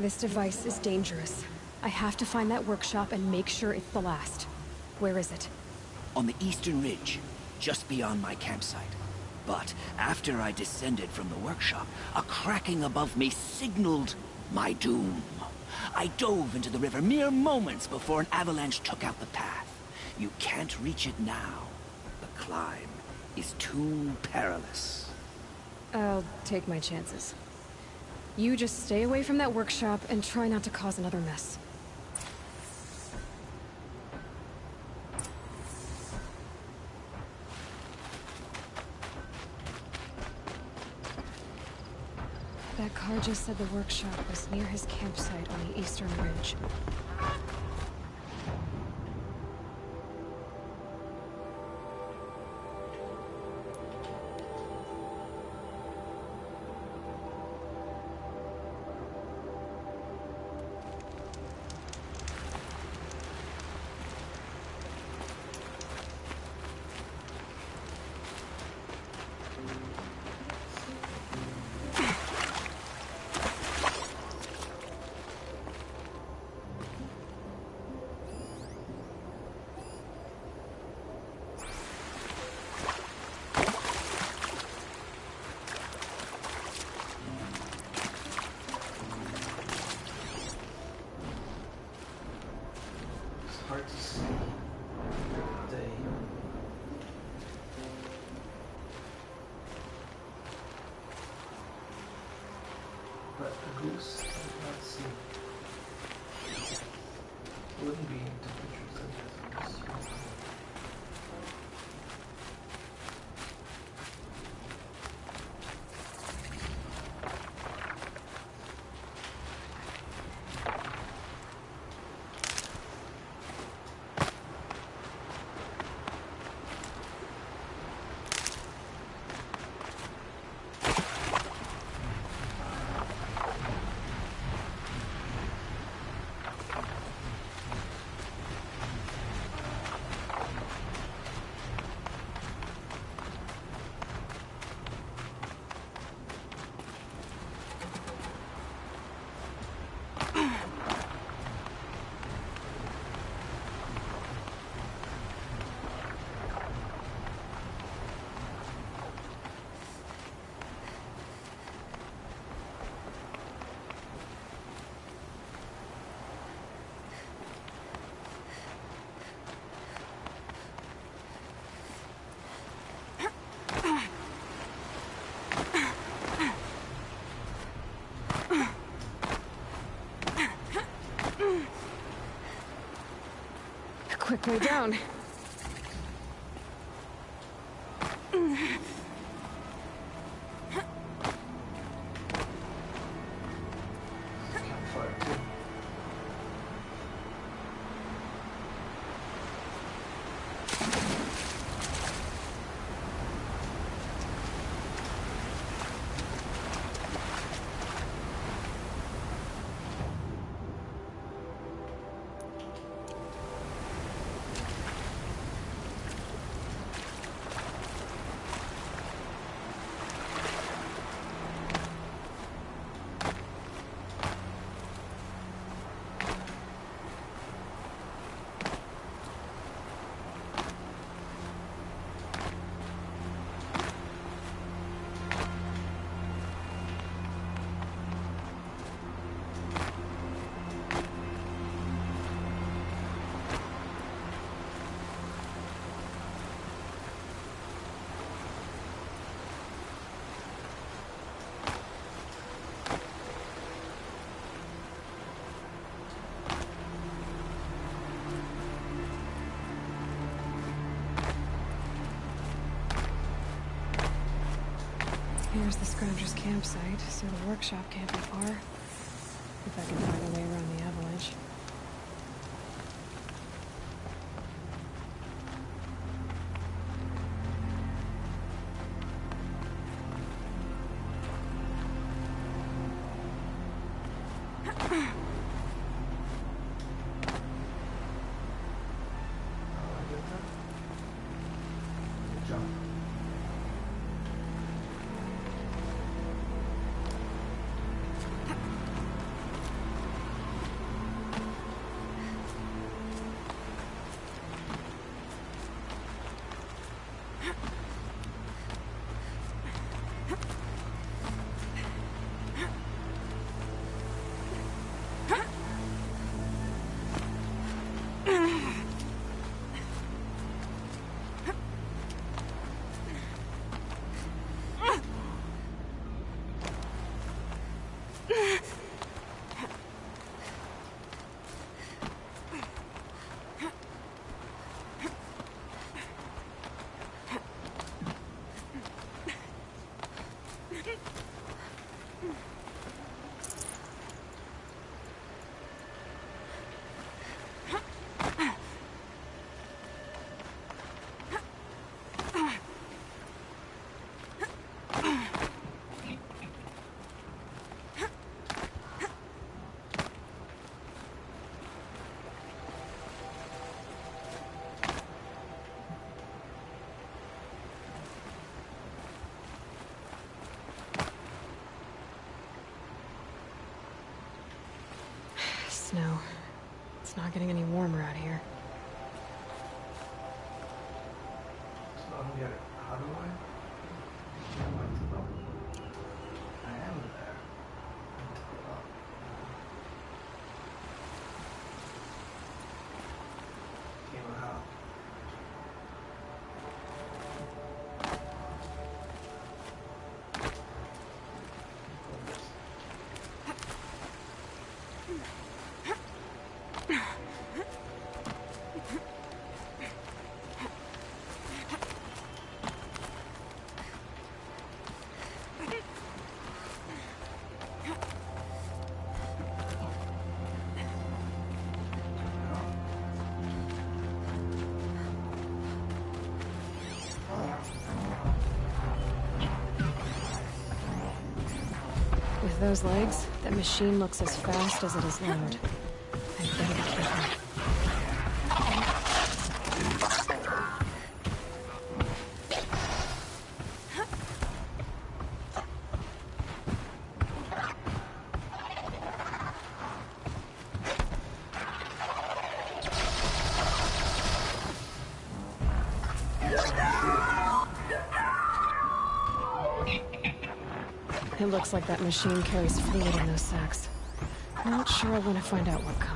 Speaker 3: This device is dangerous. I have to find that workshop and make sure it's the last. Where is it?
Speaker 11: On the eastern ridge, just beyond my campsite. But after I descended from the workshop, a cracking above me signaled my doom. I dove into the river mere moments before an avalanche took out the path. You can't reach it now. The climb is too perilous.
Speaker 3: I'll take my chances. You just stay away from that workshop and try not to cause another mess. That car just said the workshop was near his campsite on the eastern ridge.
Speaker 1: Hard to see the day. But a goose I did not see. Wouldn't be into pictures of this goose. Quick way down. Campfire too.
Speaker 3: Here's the Scrounger's campsite, so the workshop can't be far. If I can find a way around the avalanche.
Speaker 1: Good job.
Speaker 3: snow. It's not getting any warmer out here.
Speaker 1: So I'm getting, how do I? I am there. Came out.
Speaker 3: With those legs, that machine looks as fast as it is loud. I'd better be careful. It looks like that machine carries fluid in those sacks. Not sure I want to find out what kind.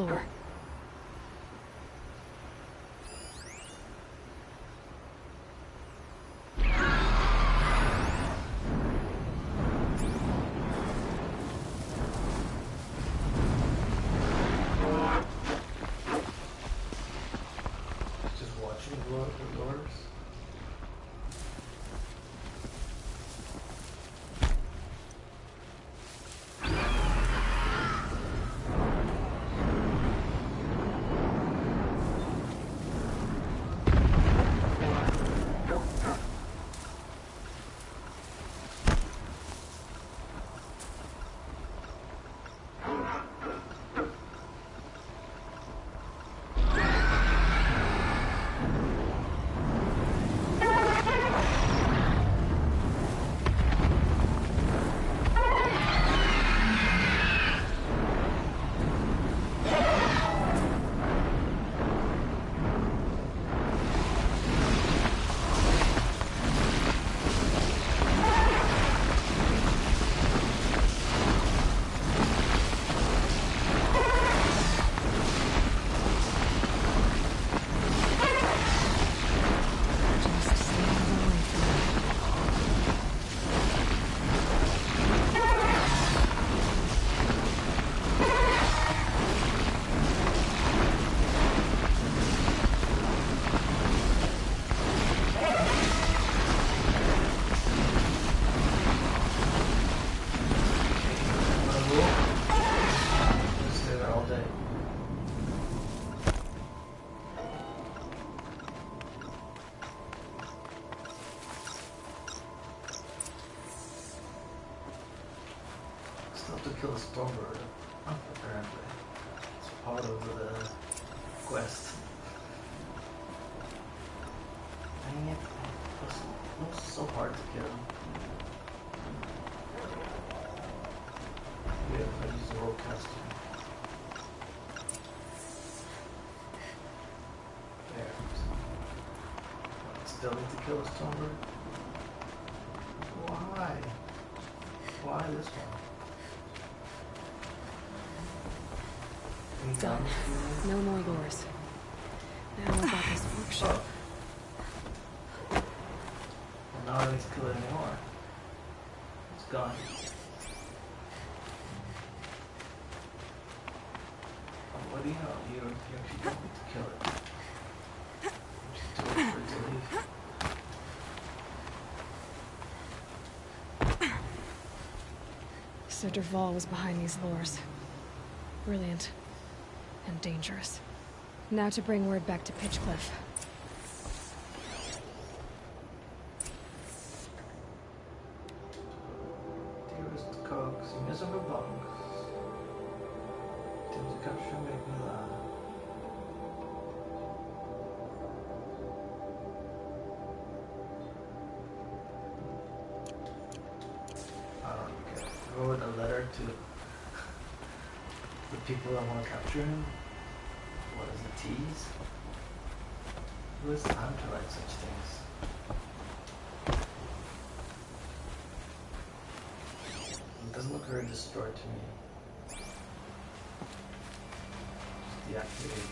Speaker 3: lure.
Speaker 1: Just watching the lures. Stay there all day. Still have to kill a Stormbird, apparently. It's part of the quest. Dang it, it was so hard to kill. Yeah, if I use the roll caster. There. Still need to kill a Stormbird? Why? Why this one? Any
Speaker 3: Done.
Speaker 1: guns for me?
Speaker 3: No more lures. Now I got this workshop.
Speaker 1: Well, now I don't need to kill it anymore. It's gone. What do you know? You actually don't need to kill it. Just do it for it to leave.
Speaker 3: So Dervahl was behind these lures. Brilliant. And dangerous. Now to bring word back to Pitchcliff.
Speaker 1: Dearest cogs, miserable bunks. Tim's capture make me laugh. I don't care. I wrote a letter to the people that want to capture him. What is it, tease? Who has time to write such things? It doesn't look very destroyed to me. Just deactivated.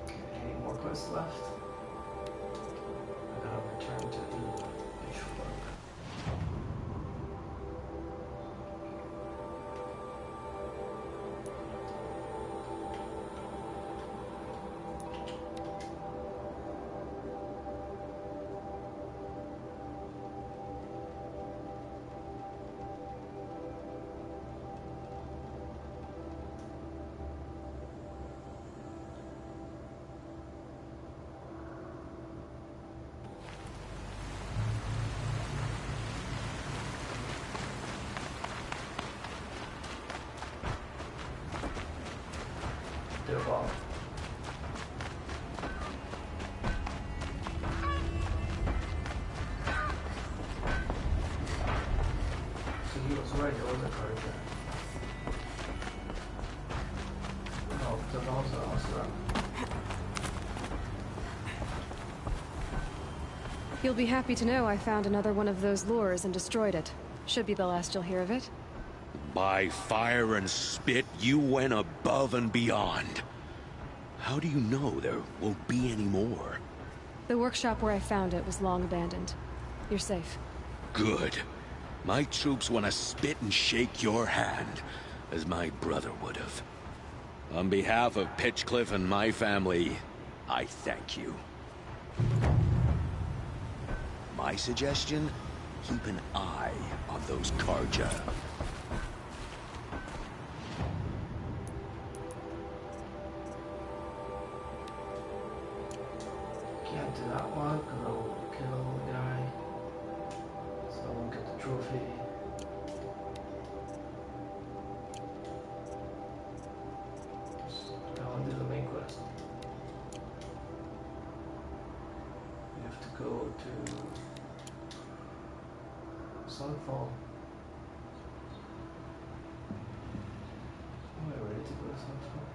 Speaker 1: Okay, any more quests left? I gotta return to the Pitchfork. Dervahl. So he was right, there was a card there. No, Dervahl's also around.
Speaker 3: You'll be happy to know I found another one of those lures and destroyed it. Should be the last you'll hear of it.
Speaker 9: By fire and spit, you went above and beyond. How do you know there won't be any more?
Speaker 3: The workshop where I found it was long abandoned. You're safe.
Speaker 9: Good. My troops want to spit and shake your hand, as my brother would have. On behalf of Pitchcliff and my family, I thank you. My suggestion? Keep an eye on those Carja.
Speaker 1: Can't do that one, because I will kill the guy. So I won't get the trophy. I want to do the main quest. We have to go to Sunfall. Am I ready to go to Sunfall?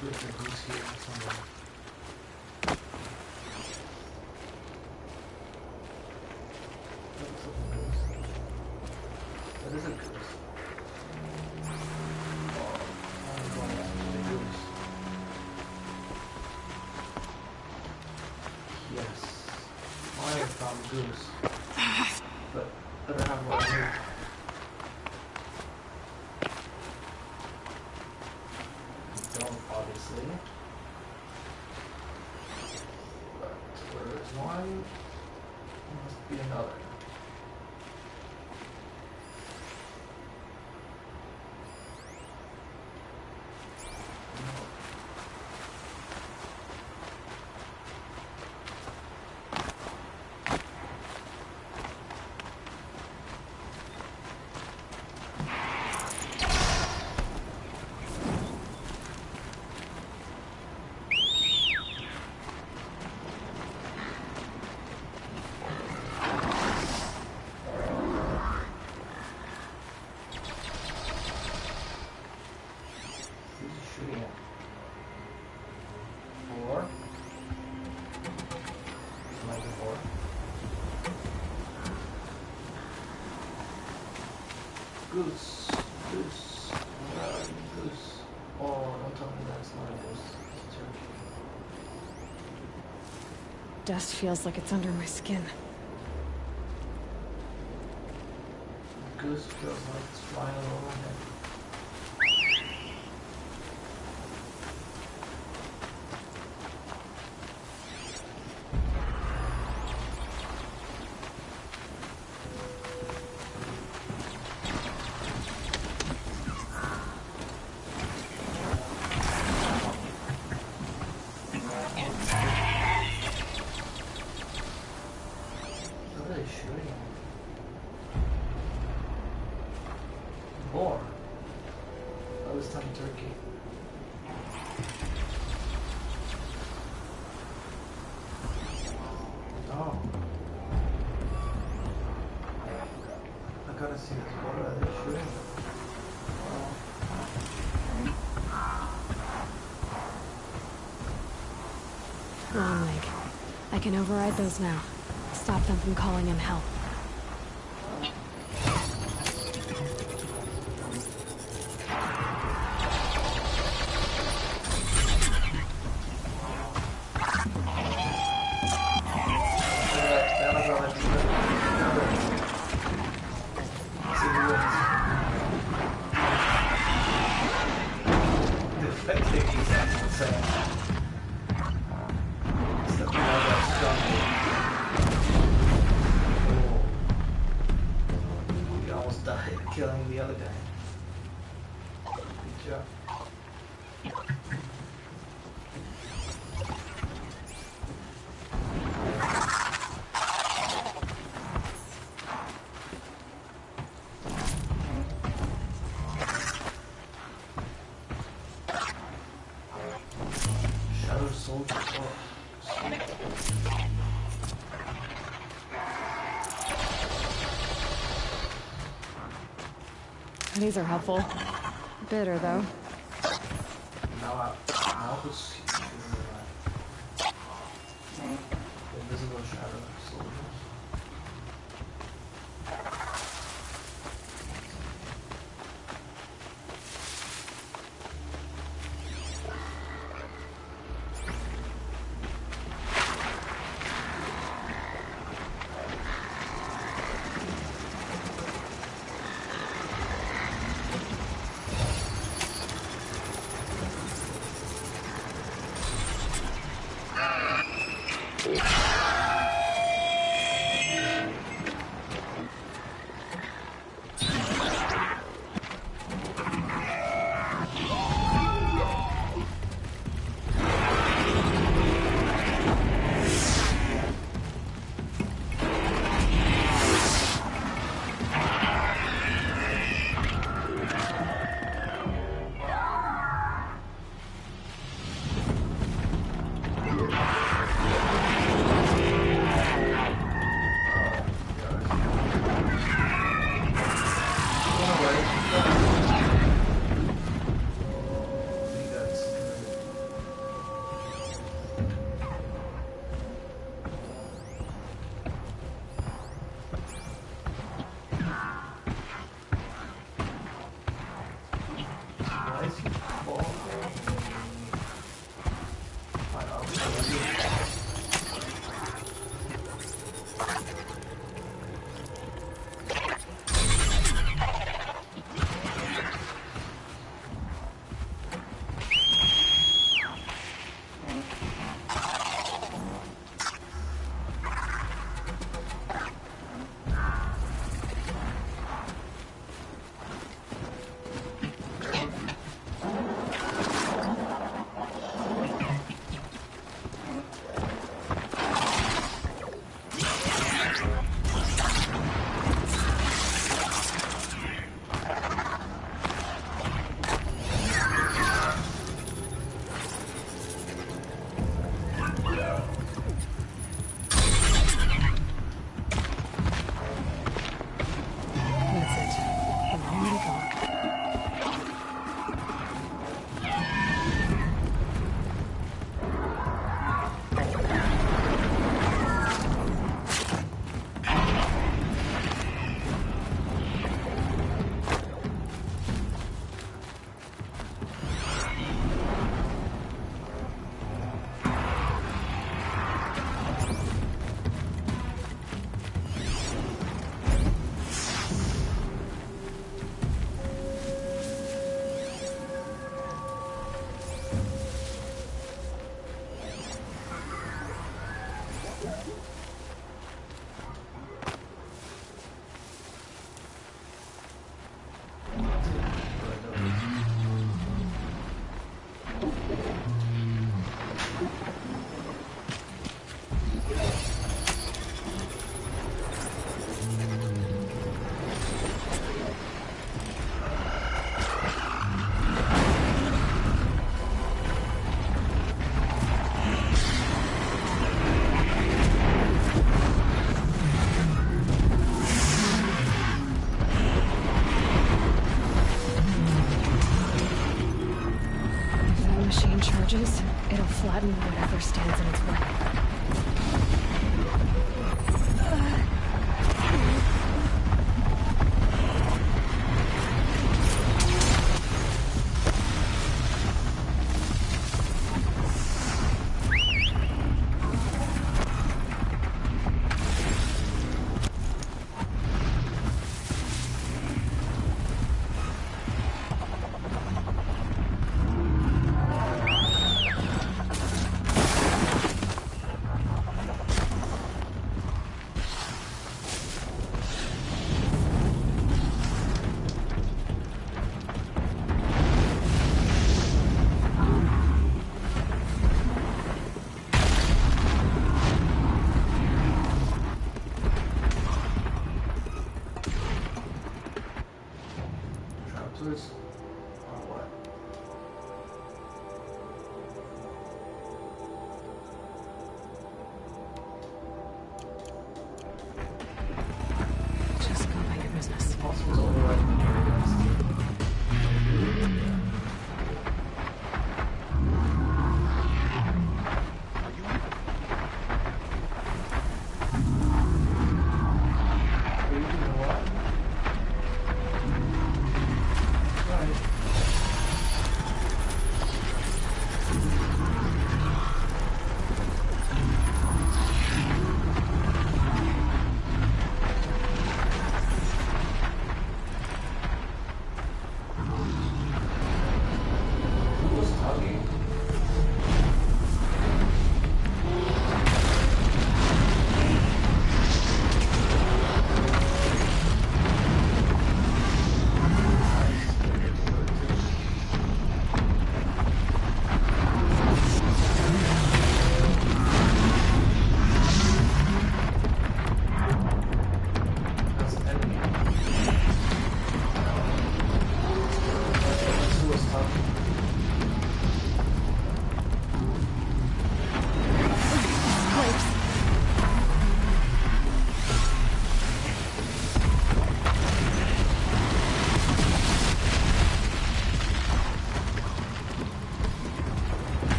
Speaker 1: There's a goose here somewhere. Looks like a goose. That is a goose. Oh, I'm going after the goose. Yes. I found goose. But I don't have what I need. Obviously. But where is one? There must be another. Goose, goose, goose. Oh, don't tell me that's not a goose. It's a turkey.
Speaker 3: Dust feels like it's under my skin.
Speaker 1: The goose feels like it's flying over my head. More. Oh, this time turkey. Oh. I gotta see this. What are they shooting?
Speaker 3: Long leg. I can override those now. Stop them from calling in help.
Speaker 1: the other guy. Good job. Shadow Soldier. Oh, sweet.
Speaker 3: These are helpful. Bitter, though.
Speaker 1: Now who's invisible shadow soldiers.
Speaker 3: It'll flatten whatever stands in its way.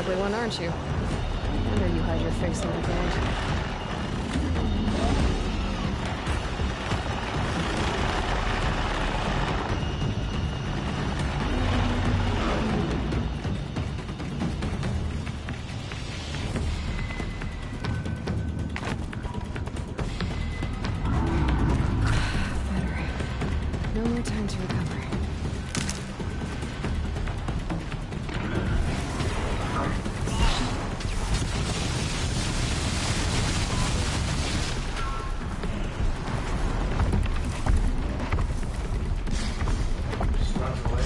Speaker 3: ugly one, aren't you? No wonder you hide your face in the ground. No more time to recover.
Speaker 1: Just runs away.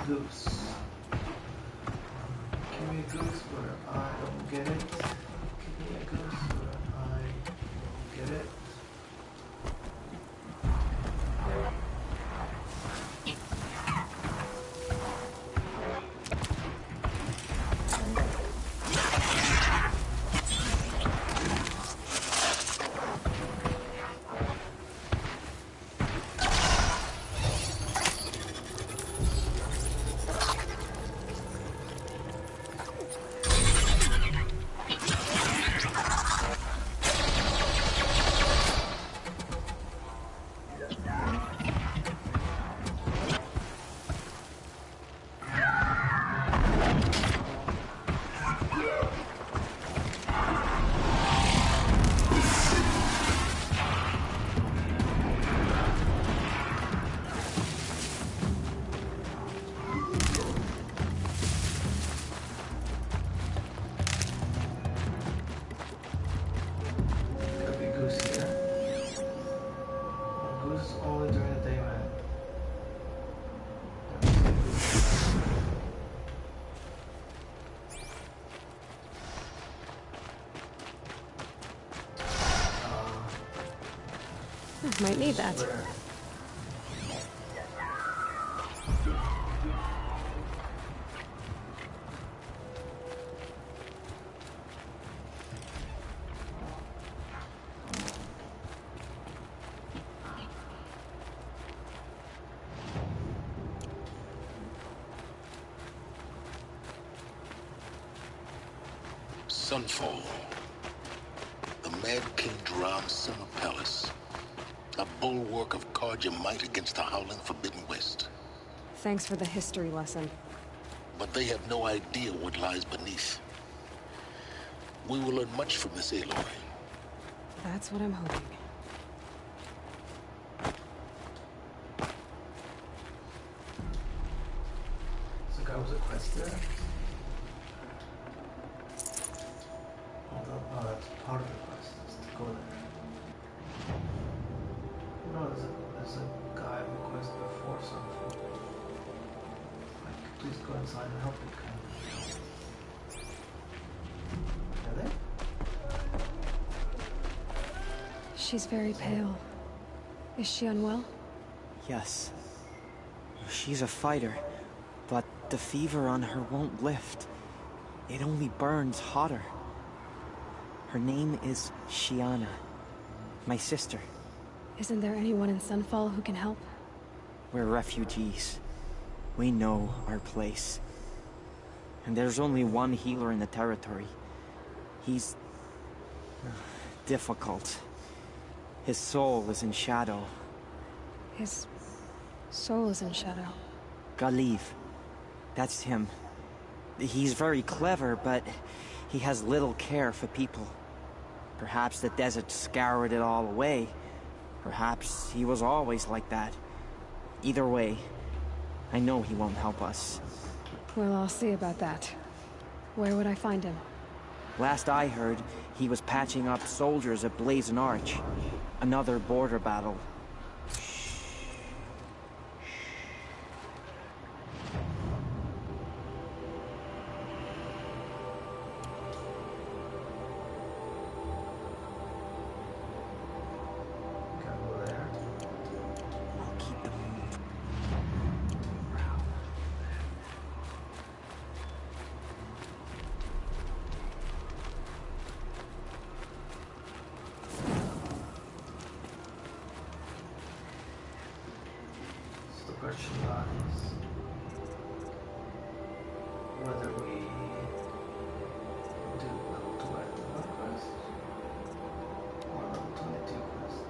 Speaker 1: Goose. Give me a goose where I don't get it. Give me a goose where I don't get it. Could be goose here. Goose is only during the day, man.
Speaker 3: Might need that.
Speaker 1: Where?
Speaker 6: Sunfall. The Mad King Jiram's summer palace. A bulwark of Carja might against the howling Forbidden West.
Speaker 3: Thanks for the history lesson.
Speaker 6: But they have no idea what lies beneath. We will learn much from this Aloy.
Speaker 3: That's what I'm hoping.
Speaker 1: So guy was a quest there. Hold up, that's part of the quest, is to go there. No, there's a guy request before something. Like, please go inside and help me, kind of. Really?
Speaker 3: She's very pale. Is she unwell?
Speaker 12: Yes. She's a fighter, but the fever on her won't lift. It only burns hotter. Her name is Shiana, my sister.
Speaker 3: Isn't there anyone in Sunfall who can help?
Speaker 12: We're refugees. We know our place. And there's only one healer in the territory. He's difficult. His soul is in shadow.
Speaker 3: His soul is in shadow.
Speaker 12: Galiv. That's him. He's very clever, but he has little care for people. Perhaps the desert scoured it all away. Perhaps he was always like that. Either way, I know he won't help us.
Speaker 3: Well, I'll see about that. Where would I find him?
Speaker 12: Last I heard, he was patching up soldiers at Blazon Arch. Another border battle.
Speaker 1: Question lies whether we do level 21 quest or level 22 quest.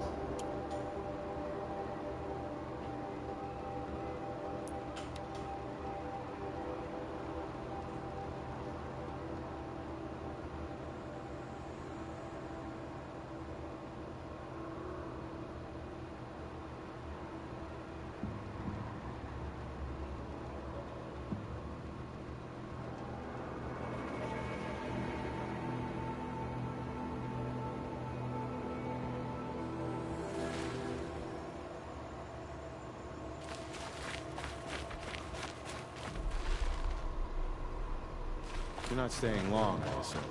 Speaker 13: You're not staying long, I assume.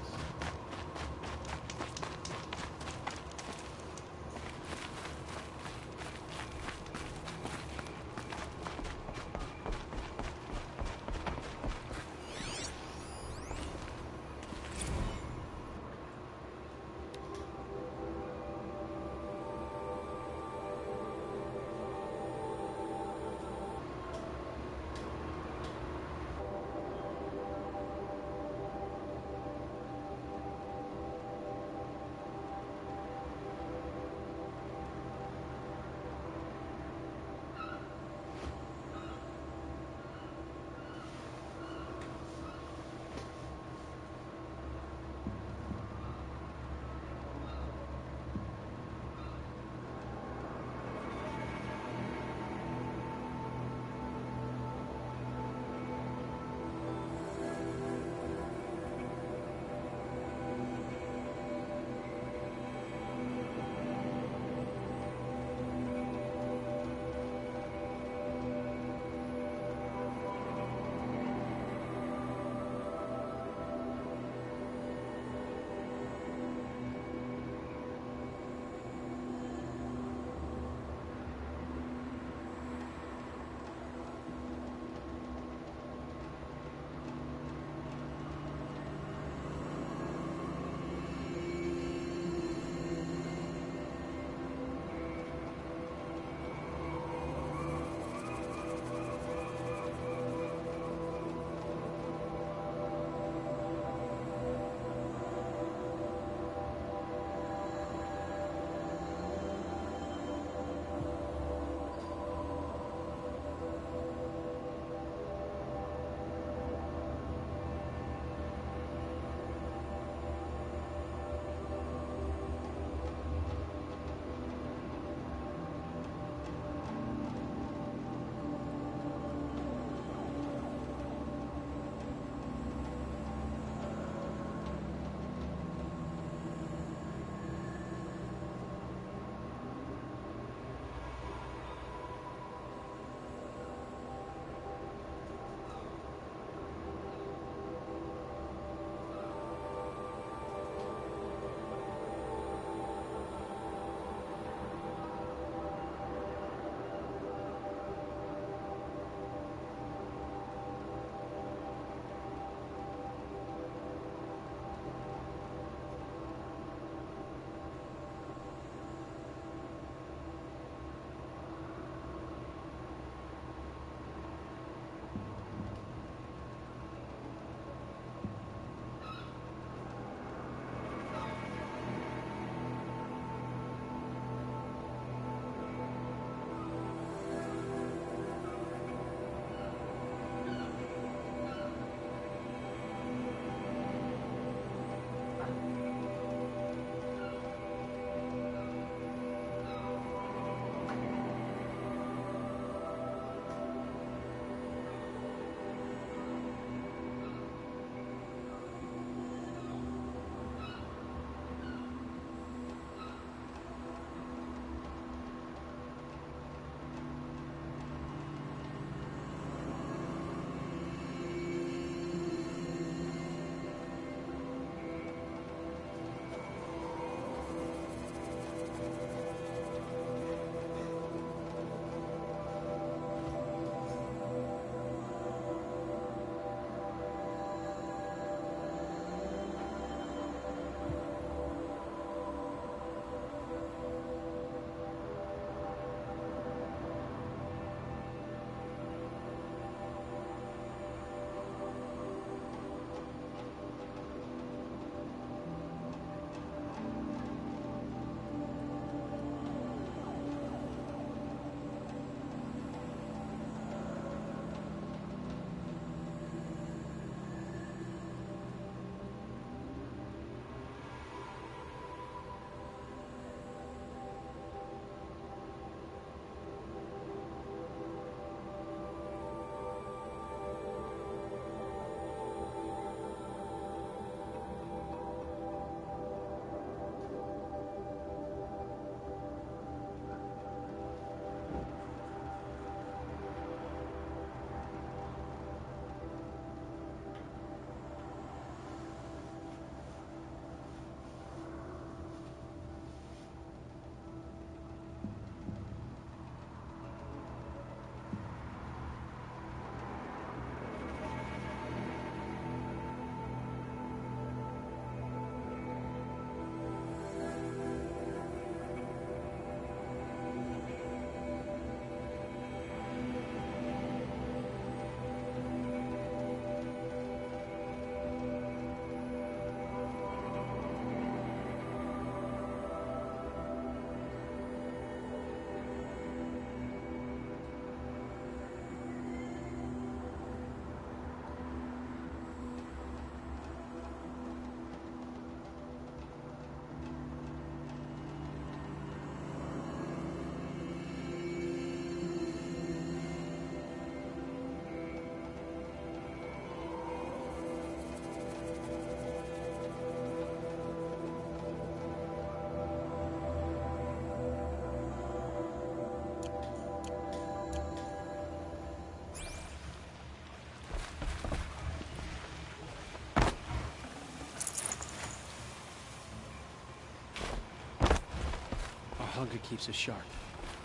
Speaker 12: hunger keeps us sharp.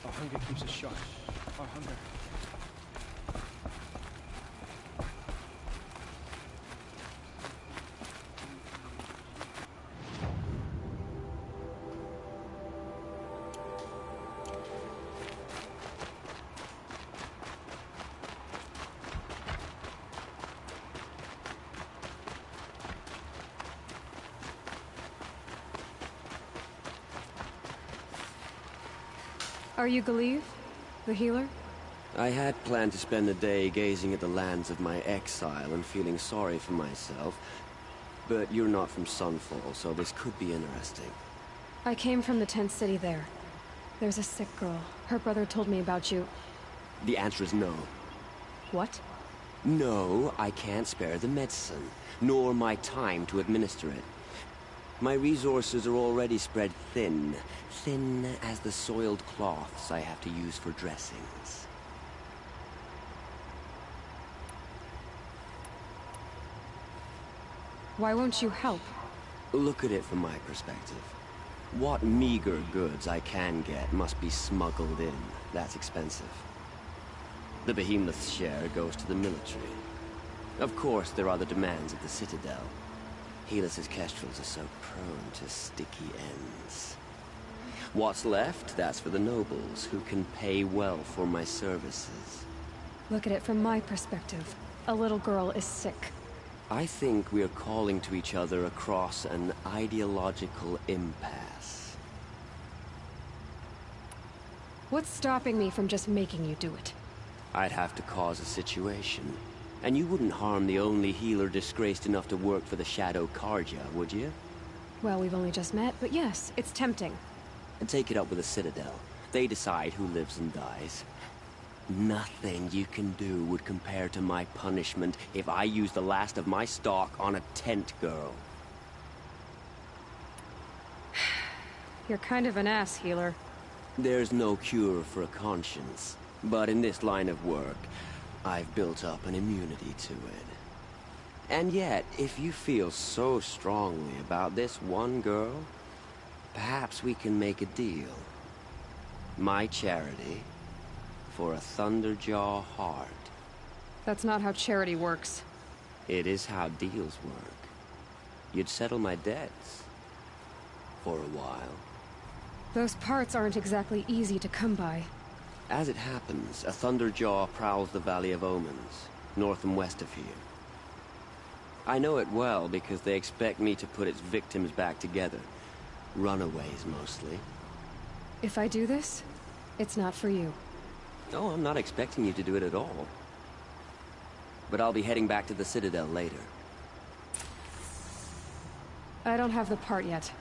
Speaker 12: Our hunger keeps us sharp. Our hunger.
Speaker 3: Are you Galeev? The healer?
Speaker 14: I had planned to spend the day gazing at the lands of my exile and feeling sorry for myself. But you're not from Sunfall, so this could be interesting.
Speaker 3: I came from the tent city there. There's a sick girl. Her brother told me about you.
Speaker 14: The answer is no.
Speaker 3: What?
Speaker 14: No, I can't spare the medicine, nor my time to administer it. My resources are already spread thin. Thin as the soiled cloths I have to use for dressings.
Speaker 3: Why won't you help?
Speaker 14: Look at it from my perspective. What meager goods I can get must be smuggled in. That's expensive. The behemoth's share goes to the military. Of course, there are the demands of the Citadel. Helis's kestrels are so prone to sticky ends. What's left, that's for the nobles, who can pay well for my services.
Speaker 3: Look at it from my perspective. A little girl is sick.
Speaker 14: I think we're calling to each other across an ideological impasse.
Speaker 3: What's stopping me from just making you do it?
Speaker 14: I'd have to cause a situation. And you wouldn't harm the only healer disgraced enough to work for the Shadow Carja, would you?
Speaker 3: Well, we've only just met, but yes, it's tempting.
Speaker 14: And take it up with the Citadel. They decide who lives and dies. Nothing you can do would compare to my punishment if I use the last of my stock on a tent girl.
Speaker 3: You're kind of an ass, healer.
Speaker 14: There's no cure for a conscience. But in this line of work, I've built up an immunity to it. And yet, if you feel so strongly about this one girl, perhaps we can make a deal. My charity for a Thunderjaw heart.
Speaker 3: That's not how charity works.
Speaker 14: It is how deals work. You'd settle my debts. For a while.
Speaker 3: Those parts aren't exactly easy to come by.
Speaker 14: As it happens, a Thunderjaw prowls the Valley of Omens, north and west of here. I know it well because they expect me to put its victims back together. Runaways, mostly.
Speaker 3: If I do this, it's not for you.
Speaker 14: No, I'm not expecting you to do it at all. But I'll be heading back to the Citadel later.
Speaker 3: I don't have the part yet.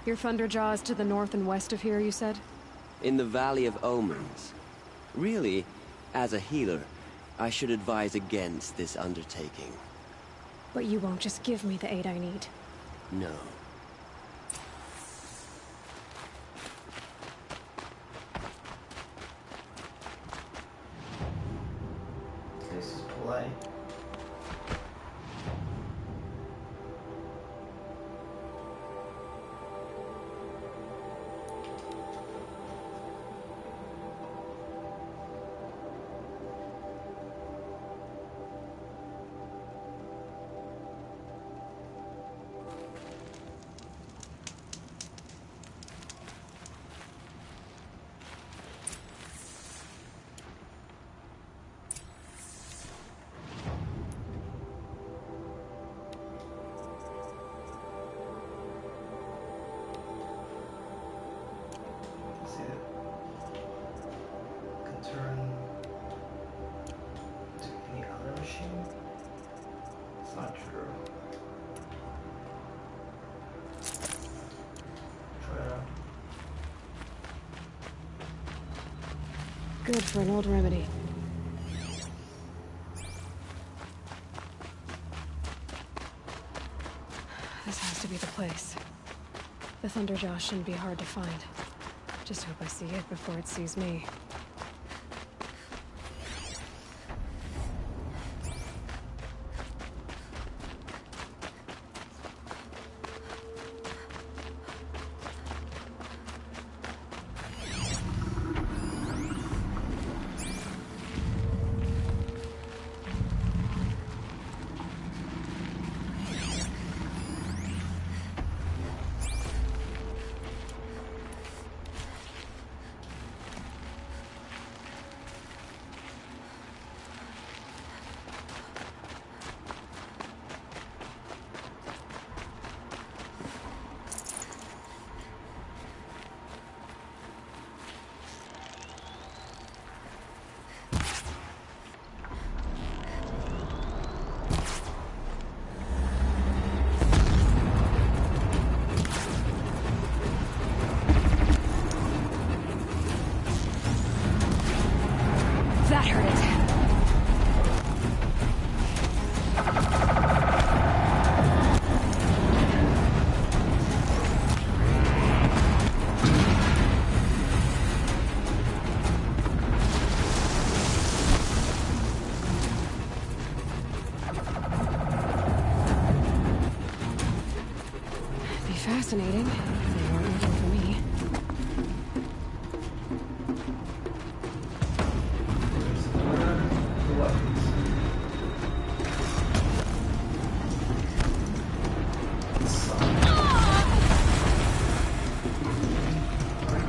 Speaker 3: Your Thunderjaw is to the north and west of here, you said?
Speaker 14: In the Valley of Omens. Really, as a healer, I should advise against this undertaking.
Speaker 3: But you won't just give me the aid I need.
Speaker 14: No.
Speaker 1: This is polite.
Speaker 3: Good for an old remedy. This has to be the place. The Thunderjaw shouldn't be hard to find. Just hope I see it before it sees me. fascinating. They weren't looking for me.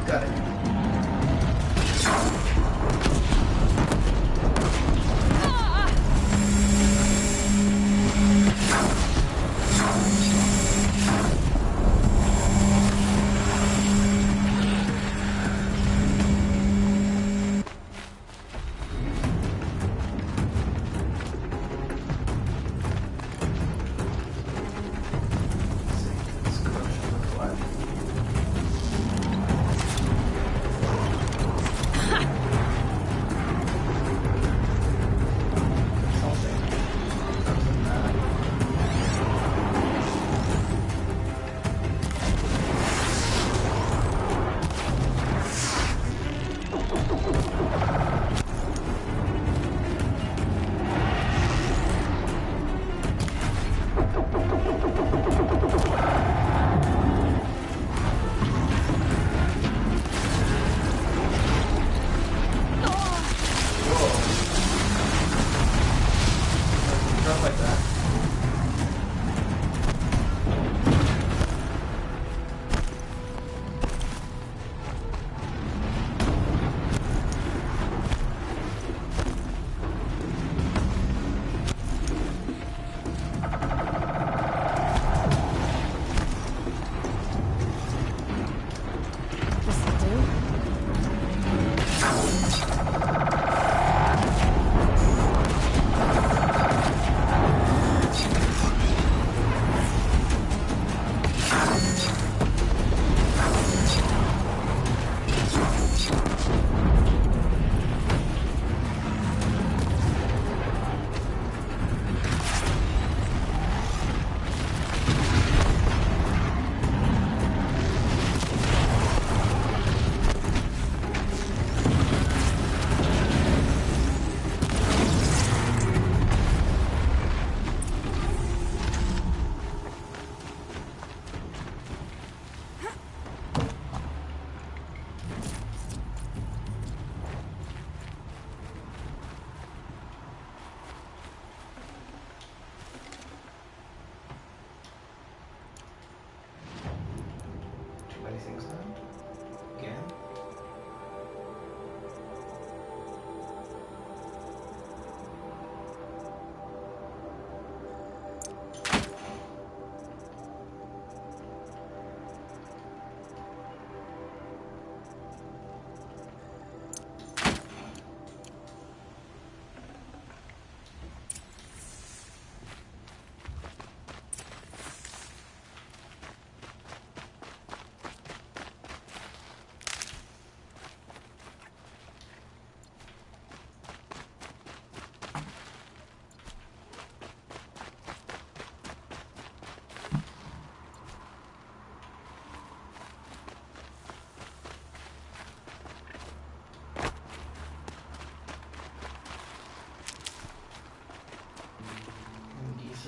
Speaker 1: Got it. Things done? Again?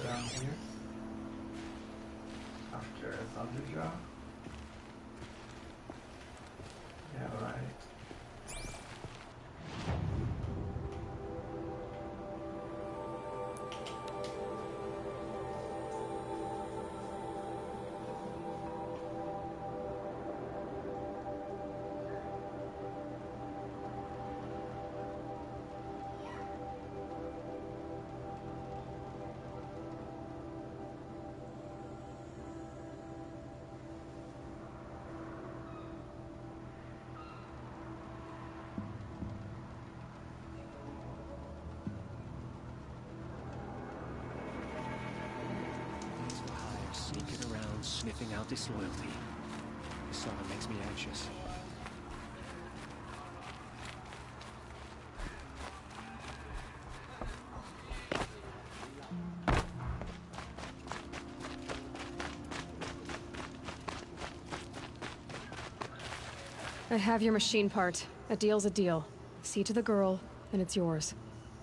Speaker 1: Around here after a thunder drop. Yeah, right.
Speaker 15: Sneaking around, sniffing out disloyalty. This sort of makes me anxious.
Speaker 3: I have your machine part. A deal's a deal. See to the girl, and it's yours.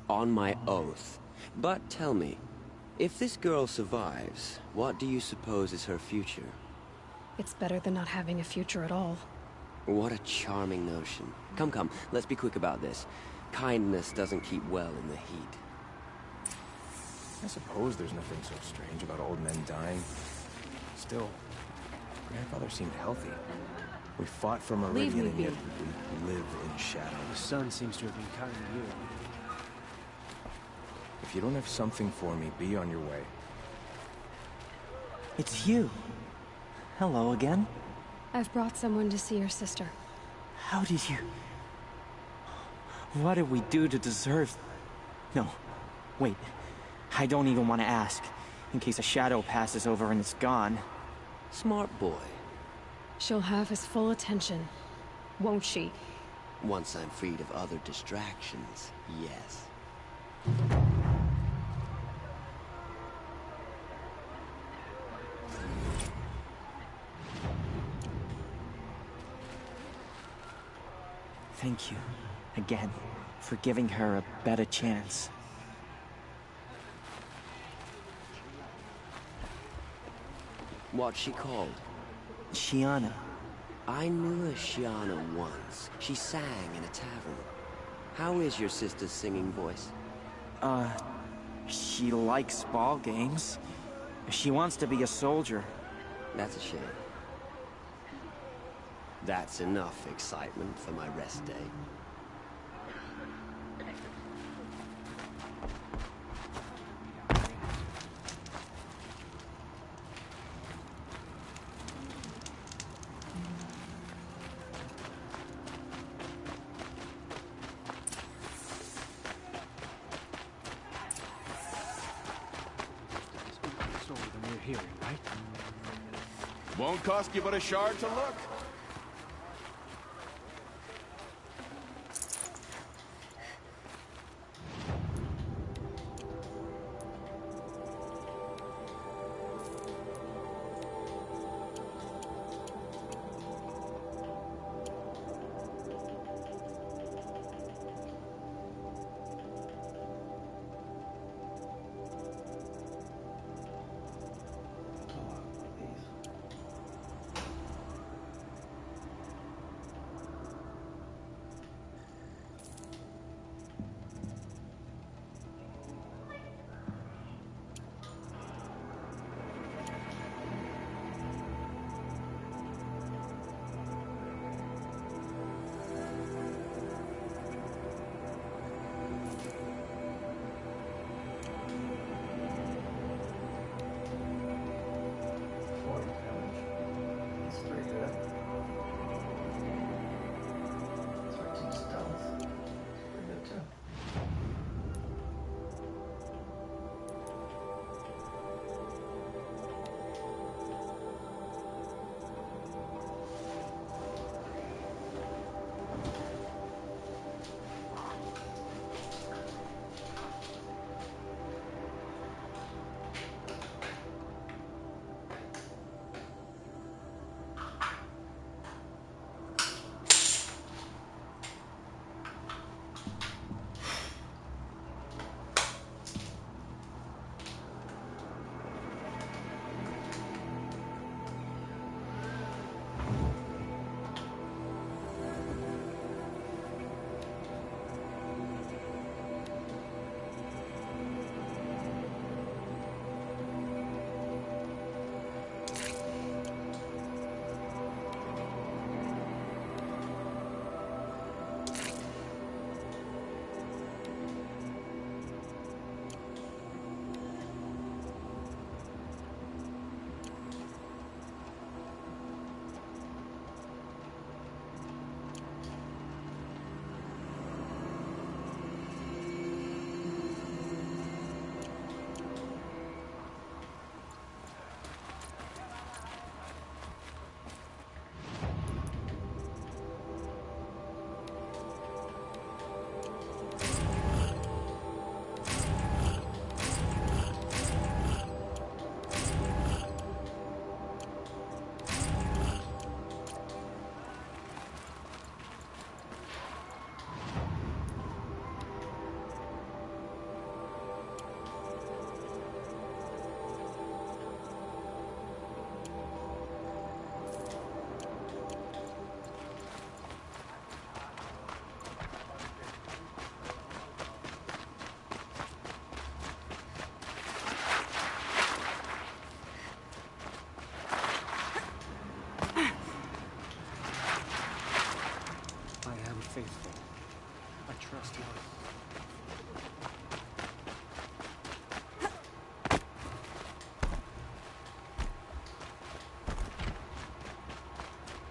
Speaker 14: On my oath. But tell me, if this girl survives, what do you suppose is her future?
Speaker 3: It's better than not having a future at all.
Speaker 14: What a charming notion. Come, come, let's be quick about this. Kindness doesn't keep well in the heat.
Speaker 13: I suppose there's nothing so strange about old men dying. Still, grandfather seemed healthy. We fought for Meridian and yet we live in shadow.
Speaker 15: The sun seems to have been kind to you.
Speaker 13: If you don't have something for me, be on your way.
Speaker 12: It's you. Hello again.
Speaker 3: I've brought someone to see your sister.
Speaker 12: How did you... What did we do to deserve... No, wait. I don't even want to ask, in case a shadow passes over and it's gone.
Speaker 14: Smart boy.
Speaker 3: She'll have his full attention, won't she?
Speaker 14: Once I'm freed of other distractions, yes.
Speaker 12: Thank you, again, for giving her a better chance.
Speaker 14: What's she called?
Speaker 12: Shiana.
Speaker 14: I knew a Shiana once. She sang in a tavern. How is your sister's singing voice?
Speaker 12: She likes ball games. She wants to be a soldier.
Speaker 14: That's a shame. That's enough excitement for my rest day.
Speaker 13: Won't cost you but a shard to look.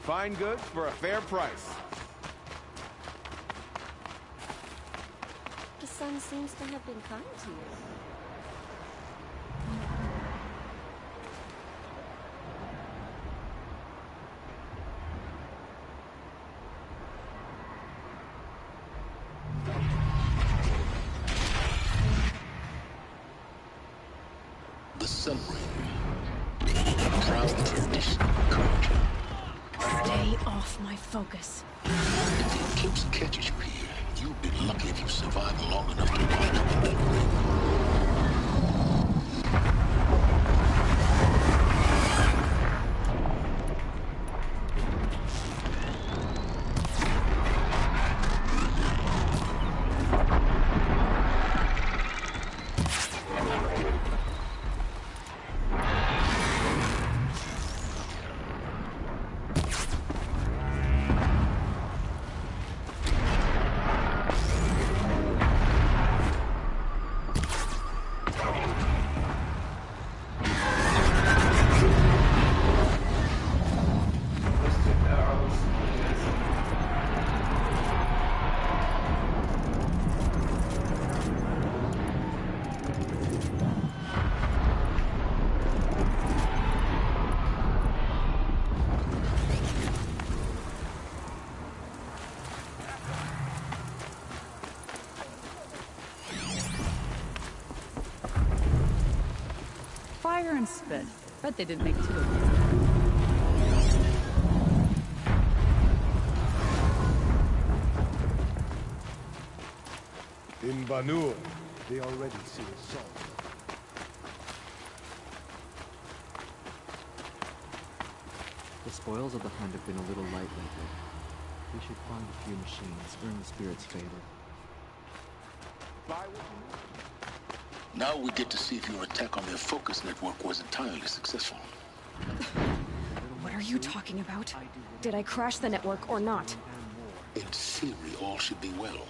Speaker 13: Fine goods for a fair price.
Speaker 16: The sun seems to have been kind to you.
Speaker 6: The Sun Ring. Proud tradition of courage.
Speaker 3: Stay off my focus.
Speaker 6: If the eclipse catches you here, you've been lucky if you survived long enough to wind up in that ring.
Speaker 17: Fire and spit. Bet they didn't make two of them.
Speaker 18: In Banur, they already see assault.
Speaker 19: The spoils of the hunt have been a little light lately. We should find a few machines, earn the spirit's favor.
Speaker 6: Now we get to see if your attack on their focus network was entirely successful.
Speaker 3: What are you talking about? Did I crash the network or not?
Speaker 6: In theory, all should be well.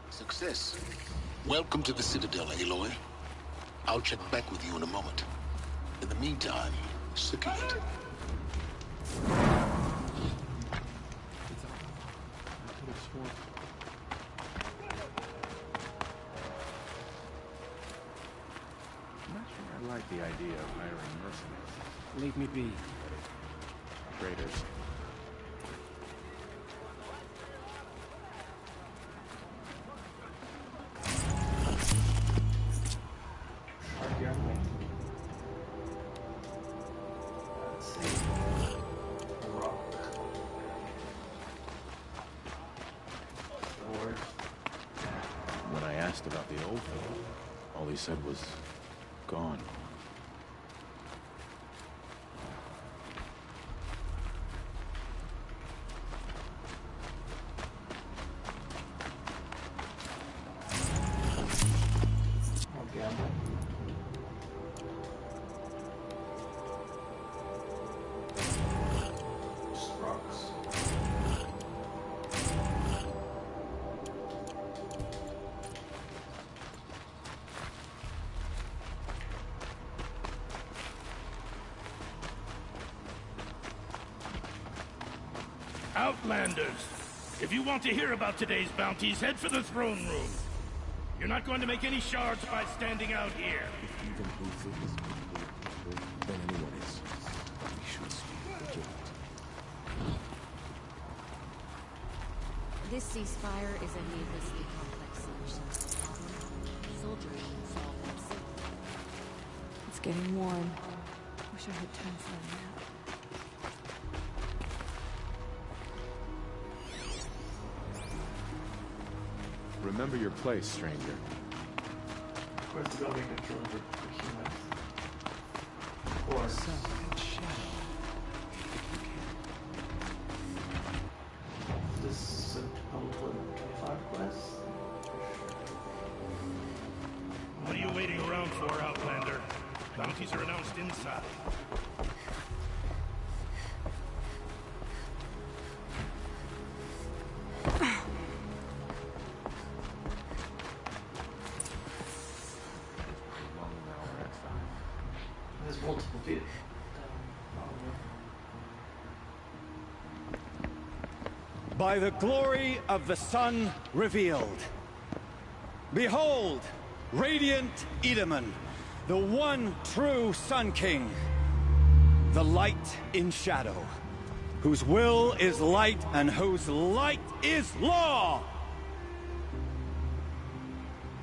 Speaker 6: Success. Welcome to the Citadel, Aloy. I'll check back with you in a moment. In the meantime, circulate.
Speaker 13: I'm not sure I like the idea of hiring mercenaries.
Speaker 15: Leave me be.
Speaker 13: Traitors. When I asked about the old fellow, all he said was, gone.
Speaker 20: Outlanders! If you want to hear about today's bounties, head for the throne room. You're not going to make any shards by standing out here.
Speaker 13: Even Luther is more than anyone is. We should speak vigilant.
Speaker 10: This ceasefire is a needlessly complex solution. Soldiers can solve them simply.
Speaker 3: It's getting warm. Wish I had time for a nap.
Speaker 13: Remember your place, stranger.
Speaker 1: Of course, the building controls the humans. Of course. This is a public 25 quest.
Speaker 20: What are you waiting around for, Outlander? Bounties are announced inside.
Speaker 1: multiple feet.
Speaker 21: By the glory of the sun revealed. Behold, radiant Edaman, the one true Sun King. The light in shadow, whose will is light and whose light is law!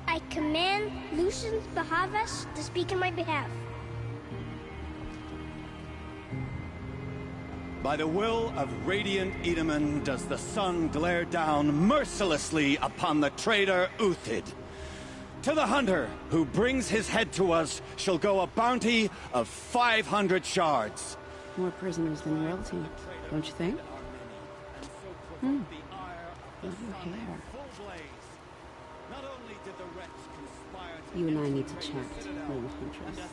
Speaker 22: I command Lucian Bahavas to speak in my behalf.
Speaker 21: By the will of radiant Edaman does the sun glare down mercilessly upon the traitor Uthid. To the hunter who brings his head to us shall go a bounty of 500 shards.
Speaker 23: More prisoners than royalty, don't you think? Love your hair. You and I need to chat, little huntress.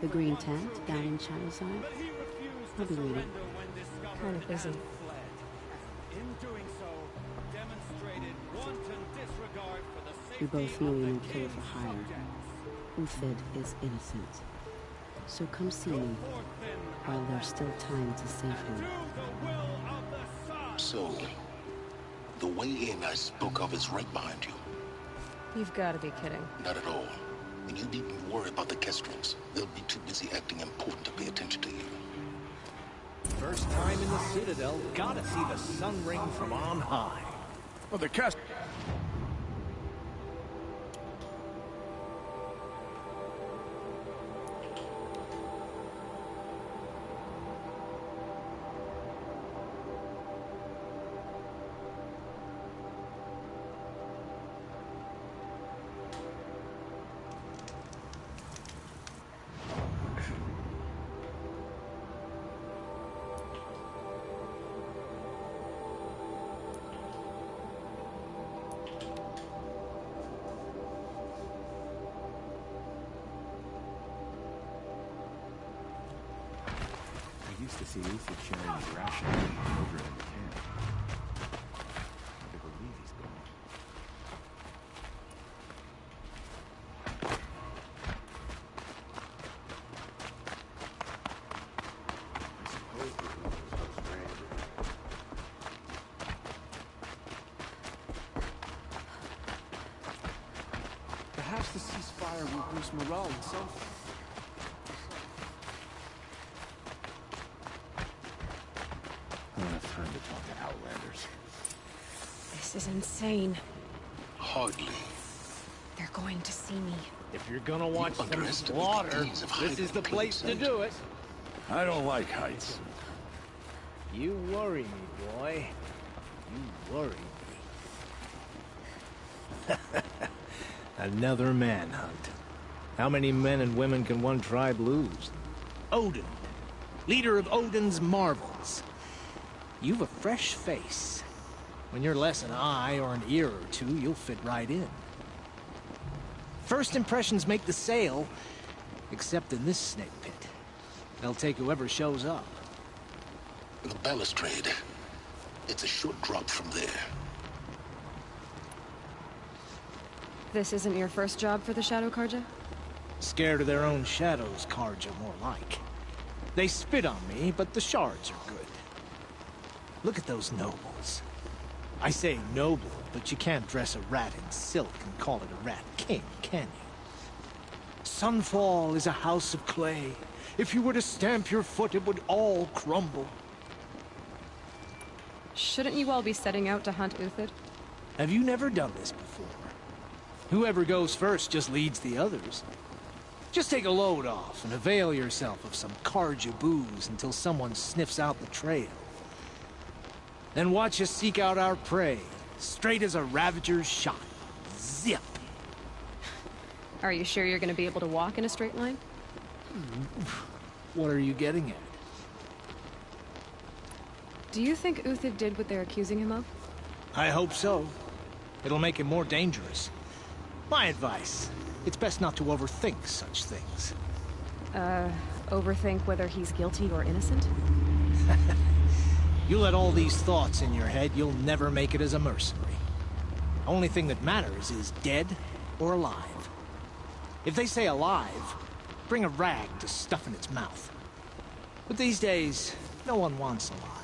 Speaker 23: The green tent down in Shadowside? I'll be waiting.
Speaker 3: Kind of busy.
Speaker 23: We both know you're no killer for hire. Uthid is innocent. So come see me, while there's still time to save him.
Speaker 6: So, the way in I spoke of is right behind you.
Speaker 3: You've got to be kidding.
Speaker 6: Not at all. And you needn't worry about the Kestrels. They'll be too busy acting important to pay attention to you.
Speaker 24: First time in the Citadel, gotta see the sun ring from on high.
Speaker 13: Well, the cast... I used to see Uthid sharing his ration with the children in the camp. Hard to believe he's gone. I suppose the rules are so strange.
Speaker 15: Perhaps the ceasefire will boost morale in some form.
Speaker 13: I don't have time to talk to Outlanders.
Speaker 3: This is insane.
Speaker 6: Hardly.
Speaker 3: They're going to see me.
Speaker 24: If you're gonna watch some slaughter, this is the place to do it.
Speaker 13: I don't like heights.
Speaker 24: You worry me, boy. You worry me. Another manhunt. How many men and women can one tribe lose? Odin, leader of Odin's marvels. You've a fresh face. When you're less an eye or an ear or two, you'll fit right in. First impressions make the sale, except in this snake pit. They'll take whoever shows up.
Speaker 6: The balustrade. It's a short drop from there.
Speaker 3: This isn't your first job for the Shadow Karja?
Speaker 24: Scared of their own shadows, Karja, more like. They spit on me, but the shards are good. Look at those nobles. I say noble, but you can't dress a rat in silk and call it a rat king, can you? Sunfall is a house of clay. If you were to stamp your foot, it would all crumble.
Speaker 3: Shouldn't you all be setting out to hunt Uthid?
Speaker 24: Have you never done this before? Whoever goes first just leads the others. Just take a load off and avail yourself of some Karja booze until someone sniffs out the trail. Then watch us seek out our prey, straight as a Ravager's shot. Zip!
Speaker 3: Are you sure you're going to be able to walk in a straight line?
Speaker 24: What are you getting at?
Speaker 3: Do you think Uthid did what they're accusing him of?
Speaker 24: I hope so. It'll make him more dangerous. My advice, it's best not to overthink such things.
Speaker 3: Overthink whether he's guilty or innocent?
Speaker 24: You let all these thoughts in your head, you'll never make it as a mercenary. Only thing that matters is dead or alive. If they say alive, bring a rag to stuff in its mouth. But these days, no one wants alive.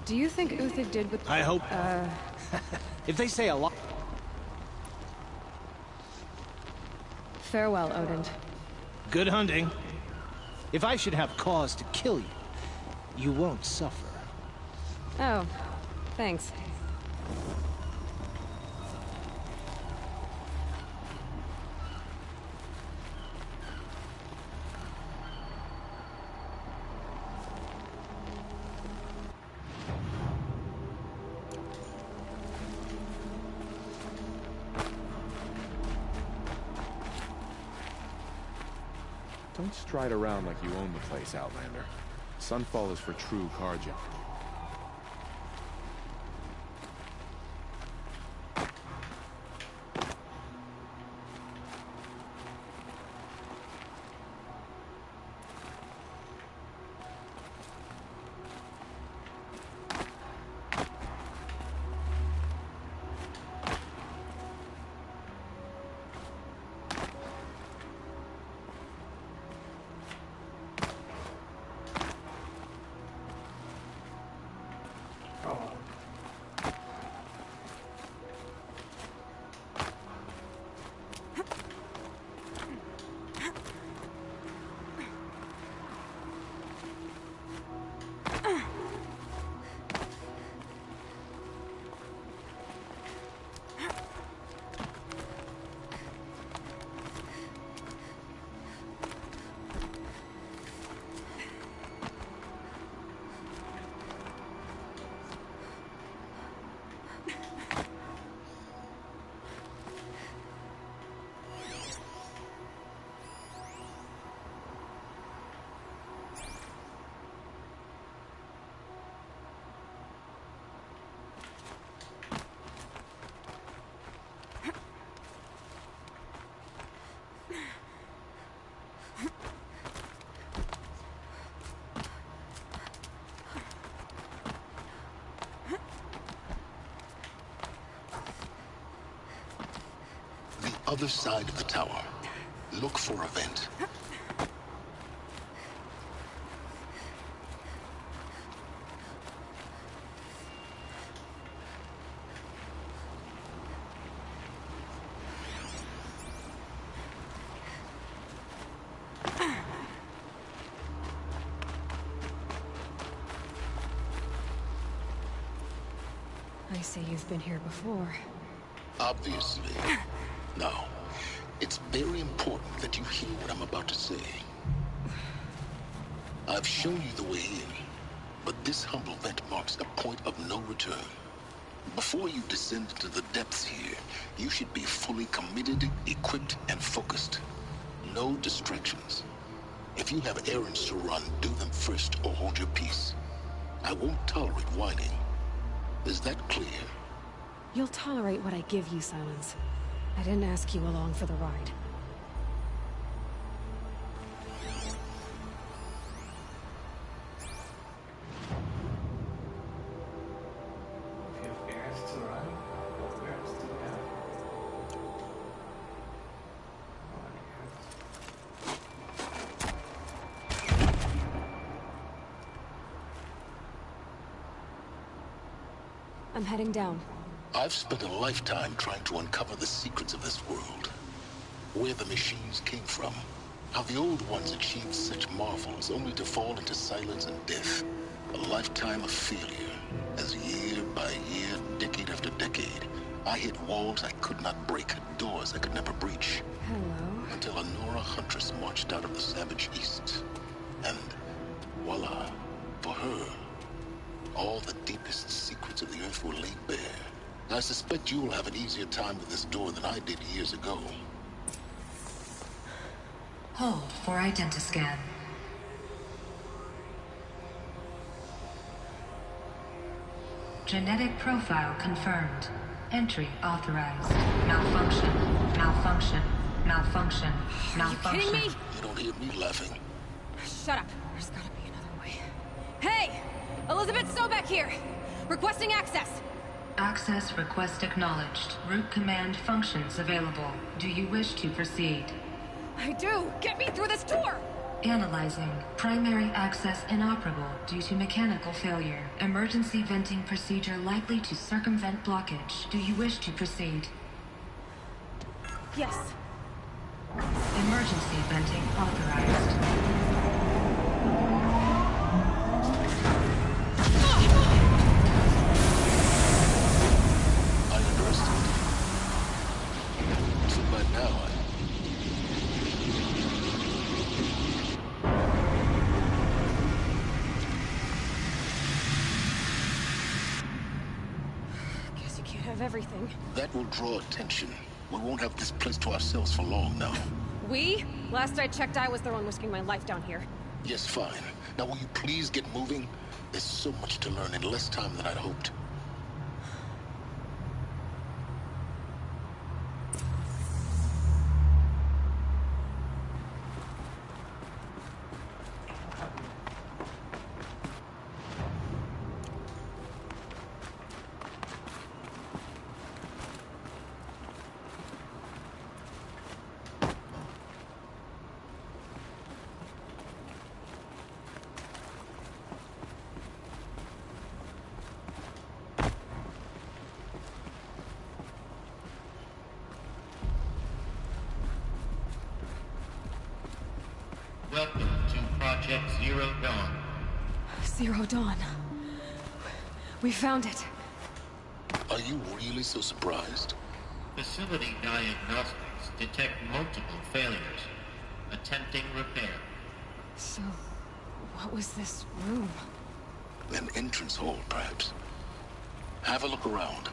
Speaker 3: Do you think Uthid did what...
Speaker 24: I hope... if they say a lot...
Speaker 3: Farewell, Odin.
Speaker 24: Good hunting. If I should have cause to kill you, you won't suffer.
Speaker 3: Oh, thanks.
Speaker 13: Don't stride around like you own the place, Outlander. Sunfall is for true Karja.
Speaker 6: Other side of the tower. Look for a vent.
Speaker 3: I say you've been here before.
Speaker 6: Obviously. Now, it's very important that you hear what I'm about to say. I've shown you the way in, but this humble vent marks a point of no return. Before you descend into the depths here, you should be fully committed, equipped, and focused. No distractions. If you have errands to run, do them first or hold your peace. I won't tolerate whining. Is that clear?
Speaker 3: You'll tolerate what I give you, Silence. I didn't ask you along for the ride.
Speaker 1: If you have errands to run, what errands do you have?
Speaker 3: I'm heading down.
Speaker 6: I've spent a lifetime trying to uncover the secrets of this world. Where the machines came from. How the old ones achieved such marvels only to fall into silence and death. A lifetime of failure. As year by year, decade after decade, I hit walls I could not break, doors I could never breach.
Speaker 3: Hello.
Speaker 6: Until a Nora huntress marched out of the savage east. And voila, for her, all the deepest secrets of the earth were laid bare. I suspect you'll have an easier time with this door than I did years ago.
Speaker 2: Hold for identiscan. Genetic profile confirmed. Entry authorized. Malfunction. Malfunction. Malfunction. Malfunction.
Speaker 3: Are you kidding me?
Speaker 6: You don't hear me laughing.
Speaker 3: Shut up. There's gotta be another way. Hey! Elizabeth Sobek here! Requesting access!
Speaker 2: Access request acknowledged. Root command functions available. Do you wish to proceed?
Speaker 3: I do! Get me through this door!
Speaker 2: Analyzing. Primary access inoperable due to mechanical failure. Emergency venting procedure likely to circumvent blockage. Do you wish to proceed?
Speaker 3: Yes.
Speaker 2: Emergency venting authorized.
Speaker 6: I understand. Too bad now.
Speaker 3: Guess you can't have everything.
Speaker 6: That will draw attention. We won't have this place to ourselves for long now.
Speaker 3: We? Last I checked, I was the one risking my life down here.
Speaker 6: Yes, fine. Now will you please get moving? There's so much to learn in less time than I'd hoped.
Speaker 4: Welcome to Project Zero Dawn.
Speaker 3: Zero Dawn. We found it.
Speaker 6: Are you really so surprised?
Speaker 4: Facility diagnostics detect multiple failures. Attempting repair.
Speaker 3: So, what was this room?
Speaker 6: An entrance hall, perhaps. Have a look around.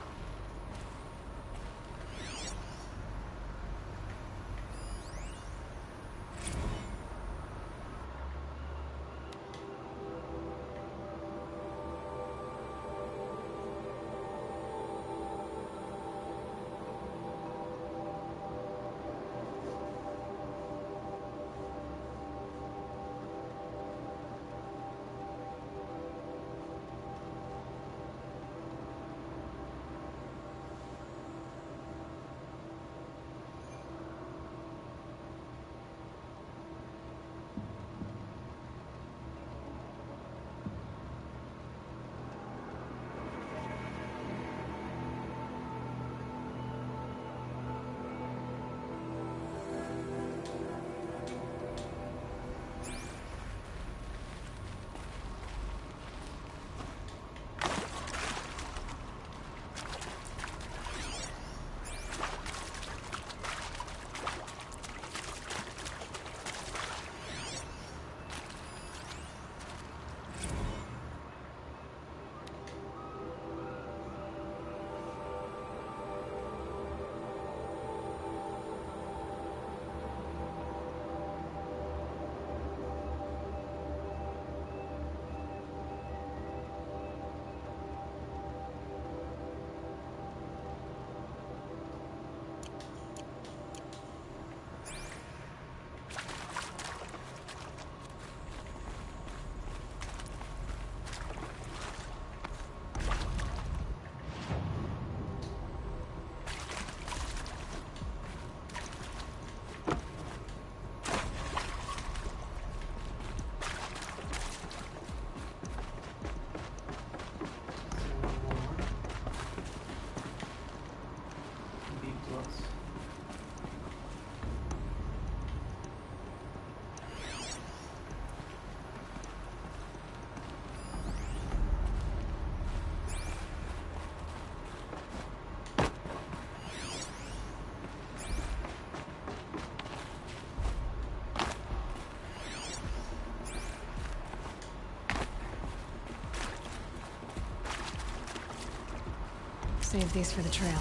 Speaker 3: Save these for the trail.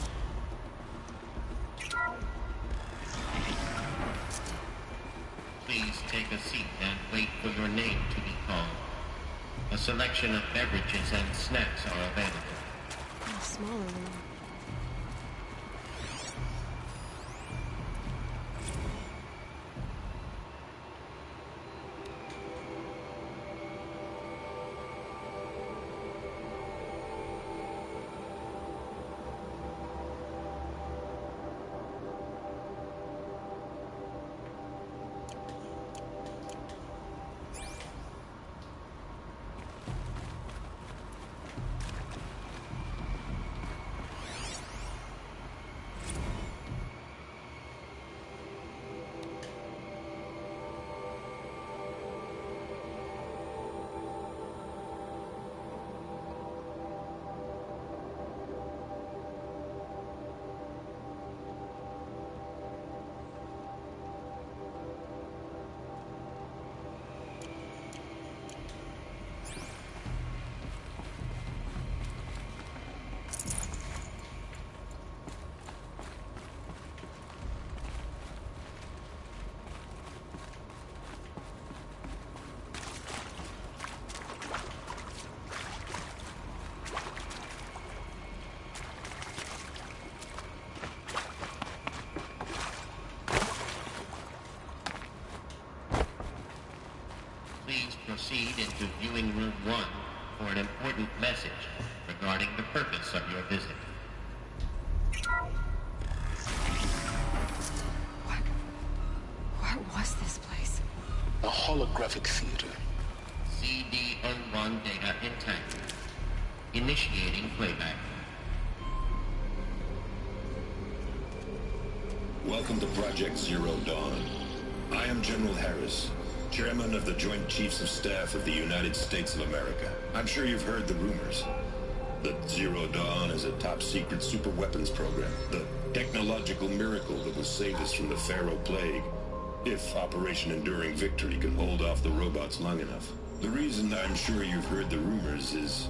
Speaker 4: Please take a seat and wait for your name to be called. A selection of beverages and snacks are available.
Speaker 3: A smaller room.
Speaker 4: to Viewing Room 1 for an important message regarding the purpose of your visit.
Speaker 3: What was this place?
Speaker 6: A holographic theater.
Speaker 4: CD-01 data intact. Initiating playback.
Speaker 5: Welcome to Project Zero Dawn. I am General Harris, Chairman of the Joint Chiefs of Staff of the United States of America. I'm sure you've heard the rumors that Zero Dawn is a top-secret super-weapons program, the technological miracle that will save us from the Pharaoh Plague, if Operation Enduring Victory can hold off the robots long enough. The reason I'm sure you've heard the rumors is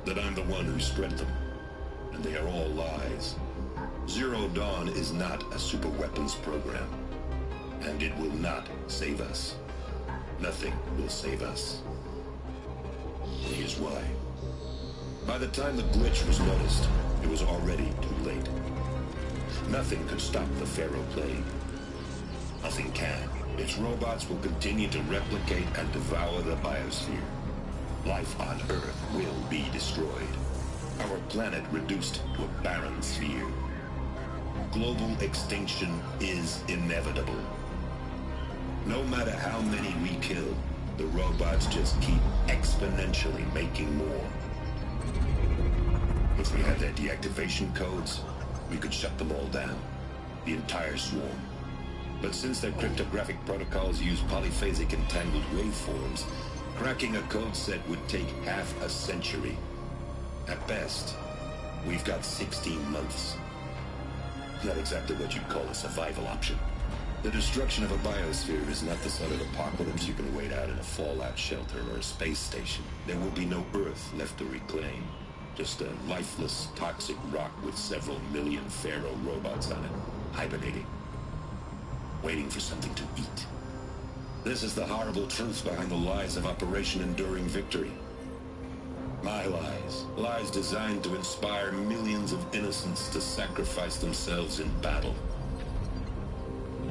Speaker 5: that I'm the one who spread them, and they are all lies. Zero Dawn is not a super-weapons program, and it will not save us. Nothing will save us. Here's why. By the time the glitch was noticed, it was already too late. Nothing could stop the Pharaoh Plague. Nothing can. Its robots will continue to replicate and devour the biosphere. Life on Earth will be destroyed. Our planet reduced to a barren sphere. Global extinction is inevitable. No matter how many we kill, the robots just keep exponentially making more. If we had their deactivation codes, we could shut them all down. The entire swarm. But since their cryptographic protocols use polyphasic entangled waveforms, cracking a code set would take half a century. At best, we've got 16 months. Not exactly what you'd call a survival option. The destruction of a biosphere is not the sort of apocalypse you can wait out in a fallout shelter or a space station. There will be no Earth left to reclaim. Just a lifeless, toxic rock with several million Pharaoh robots on it, hibernating, waiting for something to eat. This is the horrible truth behind the lies of Operation Enduring Victory. My lies. Lies designed to inspire millions of innocents to sacrifice themselves in battle.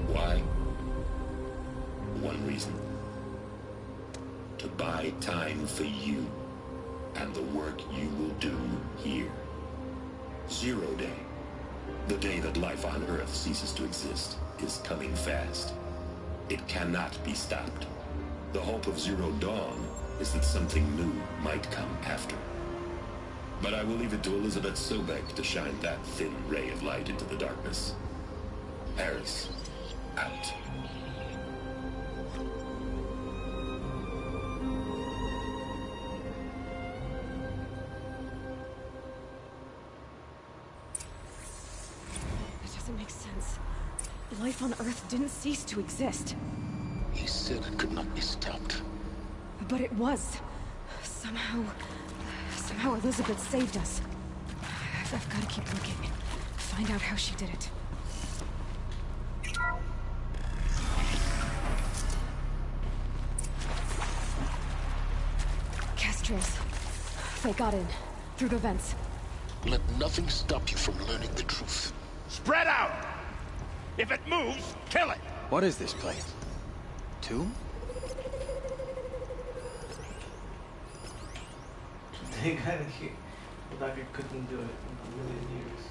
Speaker 5: Why? One reason. To buy time for you and the work you will do here. Zero Day, the day that life on Earth ceases to exist, is coming fast. It cannot be stopped. The hope of Zero Dawn is that something new might come after. But I will leave it to Elizabeth Sobek to shine that thin ray of light into the darkness. Harris, out.
Speaker 3: That doesn't make sense. Life on Earth didn't cease to exist.
Speaker 6: He said it could not be stopped.
Speaker 3: But it was. Somehow Elizabeth saved us. I've got to keep looking. Find out how she did it. Castres. They got in. Through the vents.
Speaker 6: Let nothing stop you from learning the truth.
Speaker 20: Spread out! If it moves, kill it!
Speaker 13: What is this place? Tomb?
Speaker 1: They got in here. But I couldn't do it in a million years.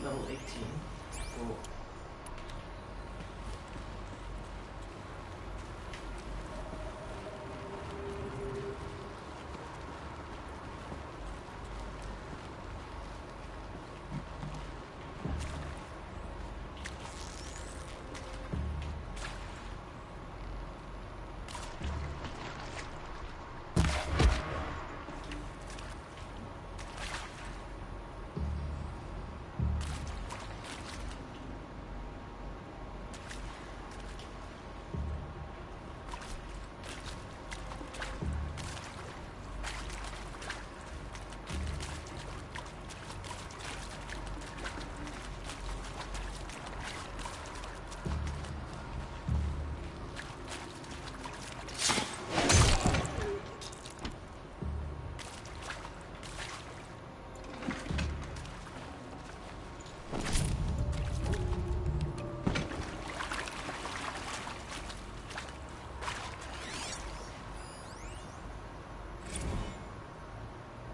Speaker 1: Level 18. Cool.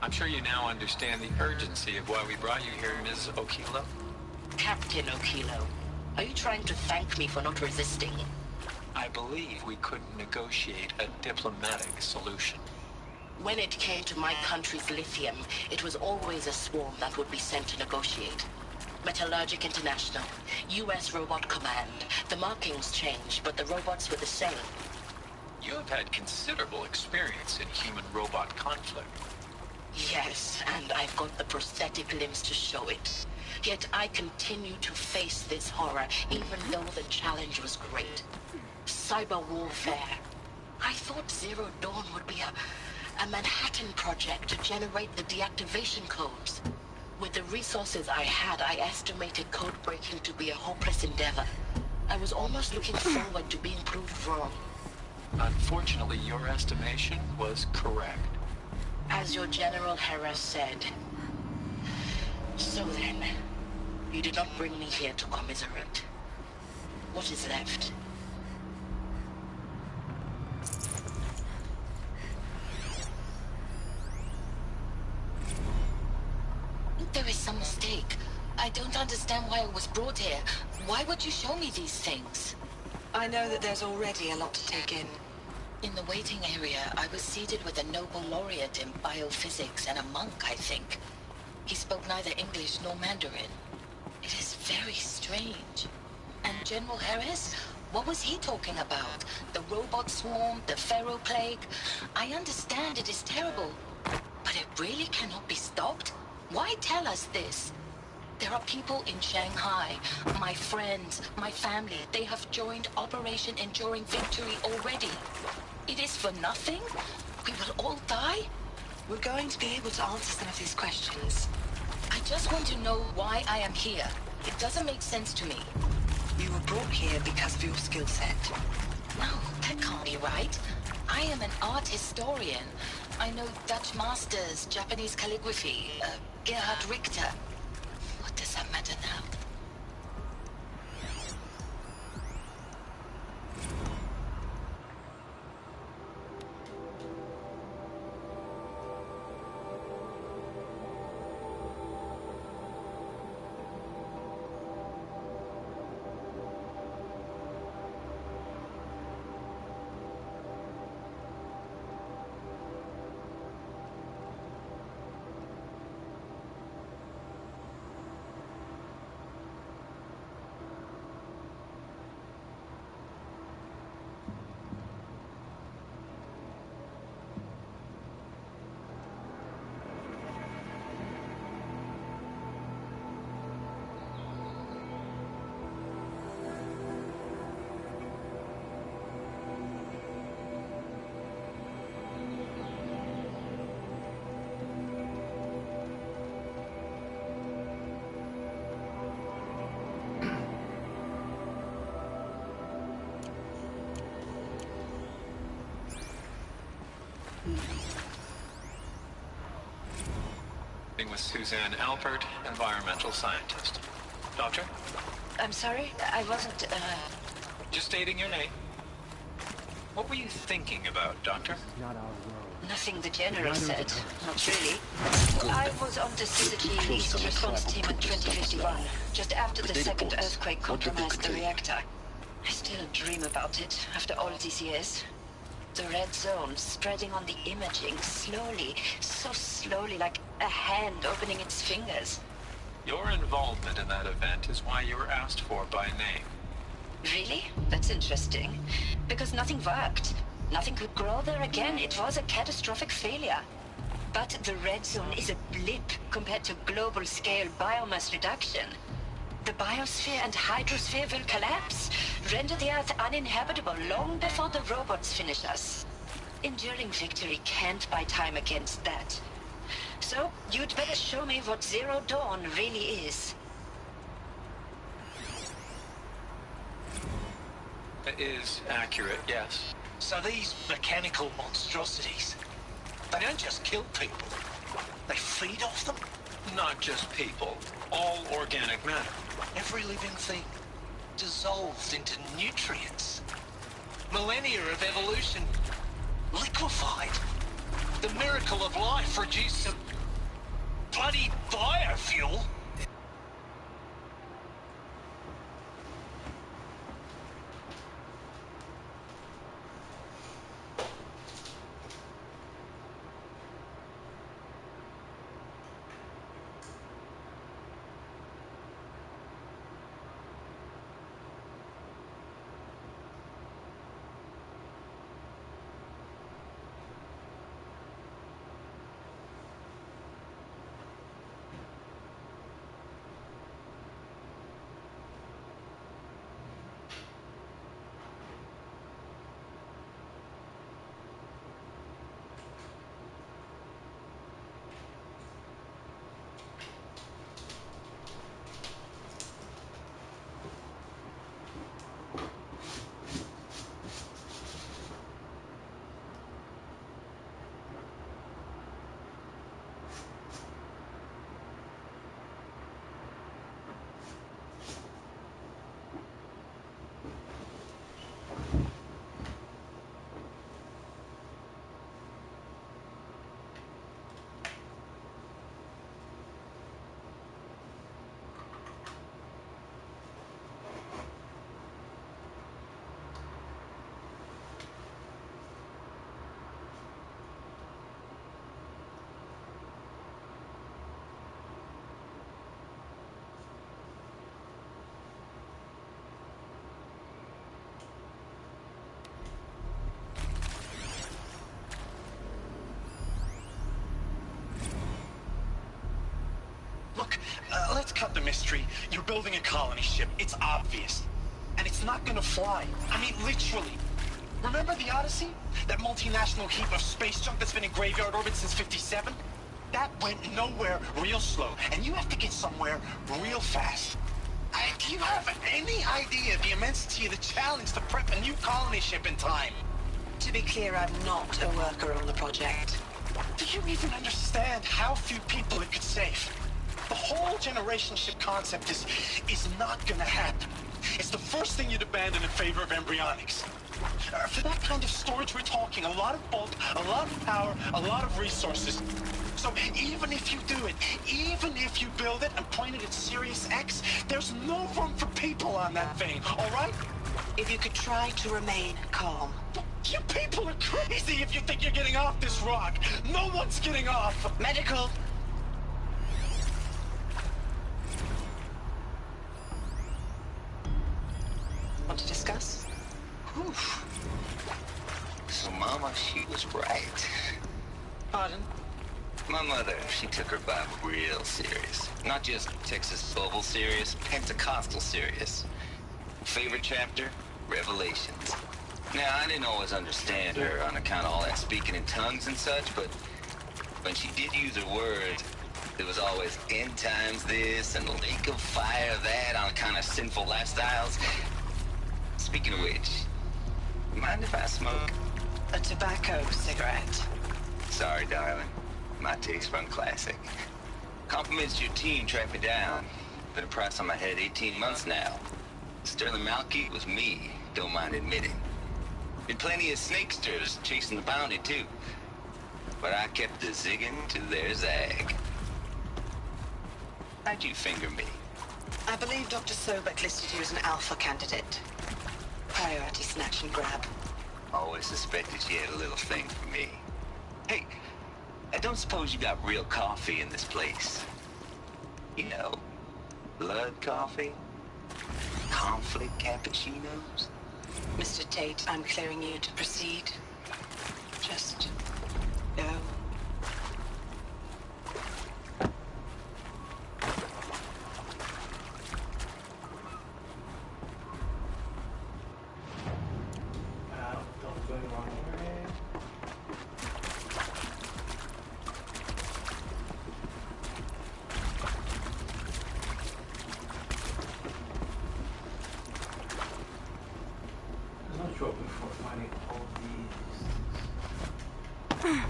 Speaker 7: I'm sure you now understand the urgency of why we brought you here, Ms. Okilo.
Speaker 8: Captain Okilo, are you trying to thank me for not resisting?
Speaker 7: I believe we couldn't negotiate a diplomatic solution.
Speaker 8: When it came to my country's lithium, it was always a swarm that would be sent to negotiate. Metallurgic International, U.S. Robot Command. The markings changed, but the robots were the same.
Speaker 7: You have had considerable experience in human-robot conflict.
Speaker 8: Yes, and I've got the prosthetic limbs to show it. Yet I continue to face this horror, even though the challenge was great. Cyber warfare. I thought Zero Dawn would be a Manhattan project to generate the deactivation codes. With the resources I had, I estimated code breaking to be a hopeless endeavor. I was almost looking forward to being proved wrong.
Speaker 7: Unfortunately, your estimation was correct.
Speaker 8: As your General Harris said. So then, you did not bring me here to commiserate. What is left?
Speaker 9: There is some mistake. I don't understand why I was brought here. Why would you show me these things?
Speaker 11: I know that there's already a lot to take in.
Speaker 9: In the waiting area, I was seated with a Nobel laureate in biophysics and a monk, I think. He spoke neither English nor Mandarin. It is very strange. And General Harris? What was he talking about? The robot swarm, the Pharaoh plague? I understand it is terrible, but it really cannot be stopped? Why tell us this? There are people in Shanghai, my friends, my family. They have joined Operation Enduring Victory already. It is for nothing? We will all die?
Speaker 11: We're going to be able to answer some of these questions.
Speaker 9: I just want to know why I am here. It doesn't make sense to me.
Speaker 11: You were brought here because of your skill set.
Speaker 9: No, that can't be right. I am an art historian. I know Dutch masters, Japanese calligraphy, Gerhard Richter. What does that matter now?
Speaker 7: With Suzanne Alpert, environmental scientist. Doctor?
Speaker 9: I'm sorry, I wasn't,
Speaker 7: Just stating your name. What were you thinking about, Doctor?
Speaker 15: Not our world.
Speaker 9: Nothing the General said. Not really. I was on the Syzygy East response team in 2051, just after the second earthquake compromised the reactor. I still dream about it after all these years. The red zone spreading on the imaging slowly, so slowly, like a hand opening its fingers.
Speaker 7: Your involvement in that event is why you were asked for by name.
Speaker 9: Really? That's interesting. Because nothing worked. Nothing could grow there again. It was a catastrophic failure. But the red zone is a blip compared to global-scale biomass reduction. The biosphere and hydrosphere will collapse, render the Earth uninhabitable long before the robots finish us. Enduring Victory can't buy time against that. So, you'd better show me what Zero Dawn really is.
Speaker 7: It is accurate, yes.
Speaker 25: So these mechanical monstrosities, they don't just kill people, they feed off them?
Speaker 7: Not just people, all organic matter.
Speaker 25: Every living thing dissolved into nutrients. Millennia of evolution liquefied. The miracle of life reduced to bloody fire fuel? Look, let's cut the mystery. You're building a colony ship. It's obvious. And it's not gonna fly. I mean, literally. Remember the Odyssey? That multinational heap of space junk that's been in graveyard orbit since '57? That went nowhere real slow. And you have to get somewhere real fast. Do you have any idea the immensity of the challenge to prep a new colony ship in time?
Speaker 11: To be clear, I'm not a worker on the project.
Speaker 25: Do you even understand how few people it could save? The whole generation ship concept is not gonna happen. It's the first thing you'd abandon in favor of embryonics. For that kind of storage, we're talking a lot of bulk, a lot of power, a lot of resources. So even if you do it, even if you build it and point it at Sirius X, there's no room for people on that thing, all right?
Speaker 11: If you could try to remain calm.
Speaker 25: You people are crazy if you think you're getting off this rock. No one's getting off.
Speaker 11: Medical. Want to discuss?
Speaker 12: Whew. So Mama, she was right.
Speaker 11: Pardon?
Speaker 12: My mother, she took her Bible real serious. Not just Texas Bible serious, Pentecostal serious. Favorite chapter? Revelations. Now, I didn't always understand her on account of all that speaking in tongues and such, but when she did use her words, there was always end times this and lake of fire that on account of sinful lifestyles. Speaking of which, mind if I smoke?
Speaker 11: A tobacco cigarette.
Speaker 12: Sorry, darling. My taste run classic. Compliments to your team tracked me down. Been a price on my head 18 months now. Sterling Malky was me, don't mind admitting. Been plenty of snakesters chasing the bounty, too. But I kept the zigging to their zag. How'd you finger me?
Speaker 11: I believe Dr. Sobek listed you as an alpha candidate. Priority snatch and grab.
Speaker 12: Always suspected she had a little thing for me. Hey, I don't suppose you got real coffee in this place? You know, blood coffee? Conflict cappuccinos?
Speaker 11: Mr. Tate, I'm clearing you to proceed. Just go.
Speaker 1: Don't go the wrong way. There's no trouble before finding all these things.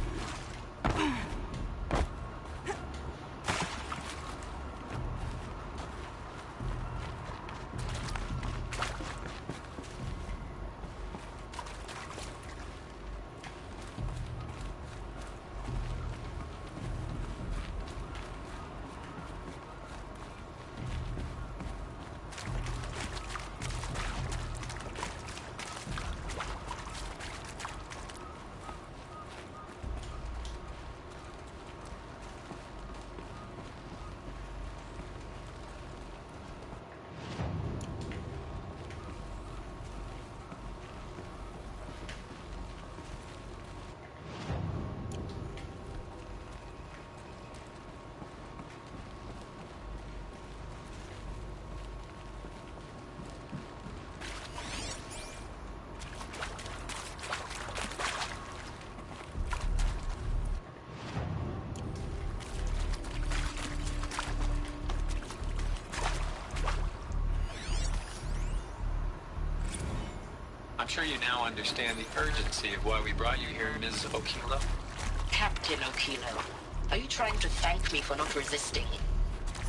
Speaker 7: I'm sure you now understand the urgency of why we brought you here, Ms. Okilo.
Speaker 8: Captain Okilo, are you trying to thank me for not resisting?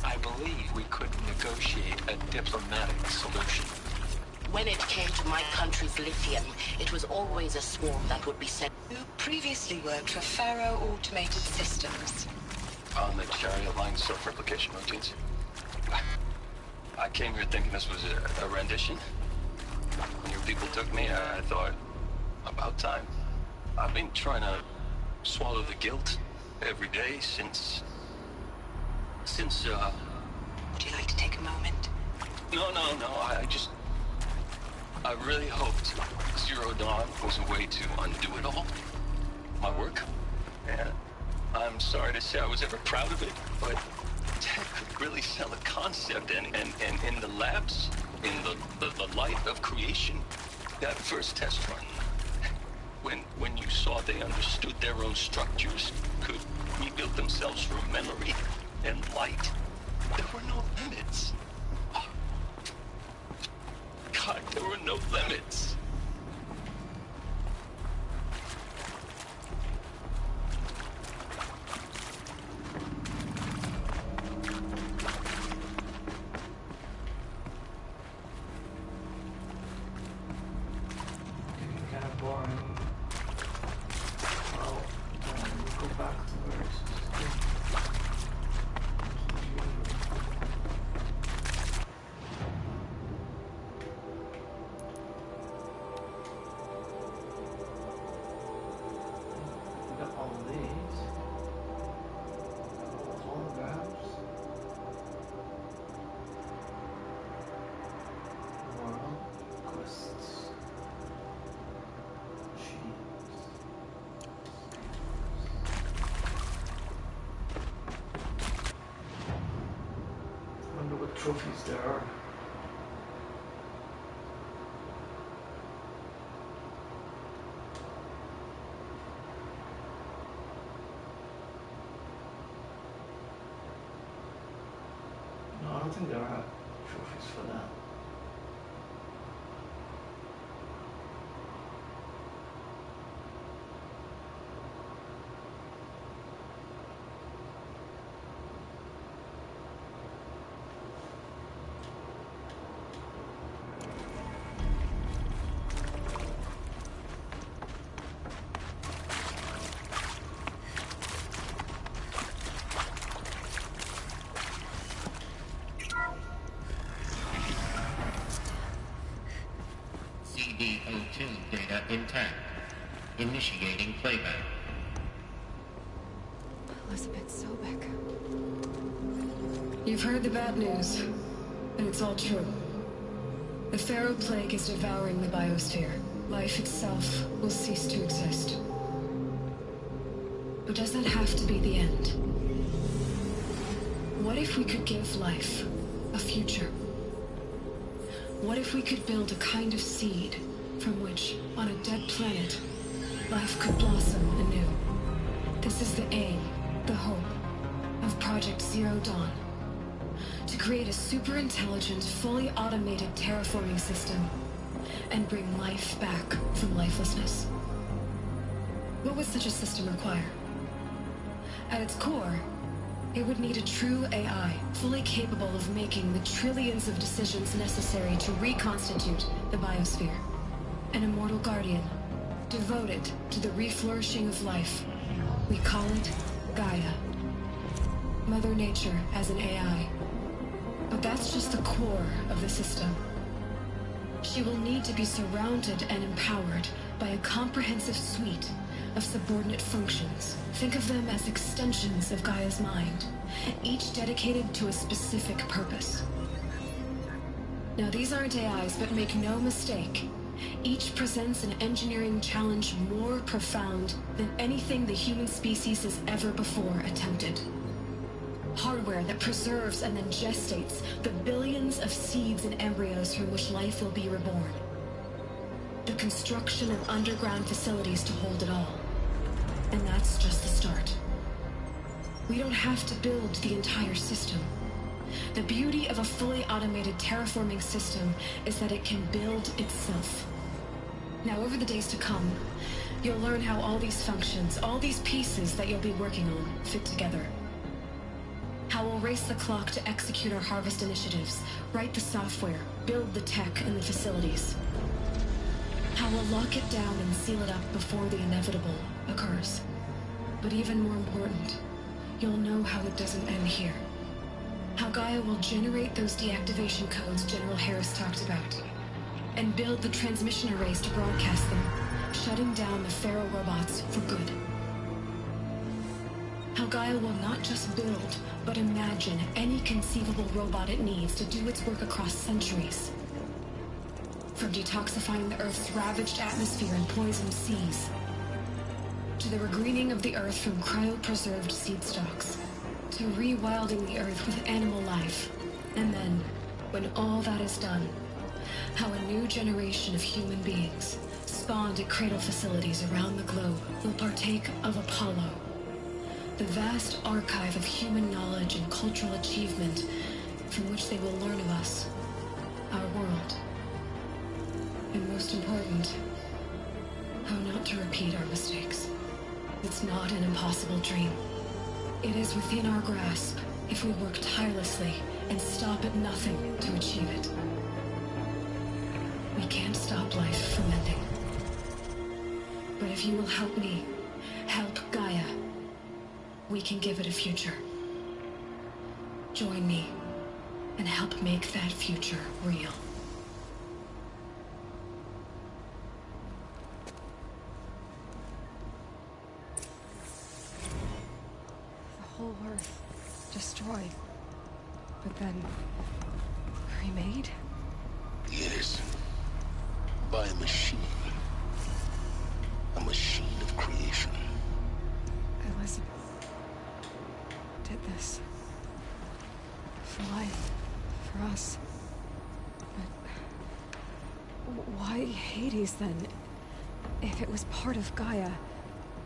Speaker 7: I believe we could negotiate a diplomatic solution.
Speaker 8: When it came to my country's lithium, it was always a swarm that would be sent.
Speaker 11: You previously worked for Faro Automated Systems.
Speaker 14: On the Chariot Line self-replication routines. I came here thinking this was a rendition. When your people took me, I thought, about time. I've been trying to swallow the guilt every day since...
Speaker 11: Would you like to take a moment?
Speaker 14: No, I really hoped Zero Dawn was a way to undo it all. My work. And I'm sorry to say I was ever proud of it, but Tech could really sell a concept, and in the labs, in the light of creation, that first test run, when you saw they understood their own structures, could rebuild themselves from memory and light, there were no limits. God, there were no limits.
Speaker 1: Kind of boring. Well, go back to where it's got all these. Holograms. World quests. I wonder what trophies there are. No, I don't think there are trophies for that.
Speaker 4: CD02 data intact. Initiating playback.
Speaker 3: Elizabeth Sobek. You've heard the bad news, and it's all true. The Pharaoh Plague is devouring the biosphere. Life itself will cease to exist. But does that have to be the end? What if we could give life a future? What if we could build a kind of seed from which, on a dead planet, life could blossom anew? This is the aim, the hope, of Project Zero Dawn. To create a super-intelligent, fully automated terraforming system and bring life back from lifelessness. What would such a system require? At its core, it would need a true AI, fully capable of making the trillions of decisions necessary to reconstitute the biosphere. An immortal guardian, devoted to the reflourishing of life. We call it Gaia. Mother Nature as an AI. But that's just the core of the system. She will need to be surrounded and empowered by a comprehensive suite of subordinate functions. Think of them as extensions of Gaia's mind, each dedicated to a specific purpose. Now, these aren't AIs, but make no mistake, each presents an engineering challenge more profound than anything the human species has ever before attempted. Hardware that preserves and then gestates the billions of seeds and embryos from which life will be reborn. The construction of underground facilities to hold it all. And that's just the start. We don't have to build the entire system. The beauty of a fully automated terraforming system is that it can build itself. Now, over the days to come, you'll learn how all these functions, all these pieces that you'll be working on, fit together. How we'll race the clock to execute our harvest initiatives, write the software, build the tech and the facilities. How we'll lock it down and seal it up before the inevitable occurs. But even more important, you'll know how it doesn't end here. How Gaia will generate those deactivation codes General Harris talked about, and build the transmission arrays to broadcast them, shutting down the Pharaoh robots for good. How Gaia will not just build, but imagine any conceivable robot it needs to do its work across centuries. From detoxifying the Earth's ravaged atmosphere and poisoned seas, to the regreening of the Earth from cryopreserved seed stalks, to rewilding the Earth with animal life. And then, when all that is done, how a new generation of human beings, spawned at cradle facilities around the globe, will partake of Apollo, the vast archive of human knowledge and cultural achievement from which they will learn of us, our world. And most important, how not to repeat our mistakes. It's not an impossible dream. It is within our grasp if we work tirelessly and stop at nothing to achieve it. We can't stop life from ending. But if you will help me, help Gaia, we can give it a future. Join me and help make that future real. The whole Earth destroyed, but then remade?
Speaker 5: Yes. By a machine. A machine of creation.
Speaker 3: Elizabeth did this. For life. For us. But why Hades then? If it was part of Gaia,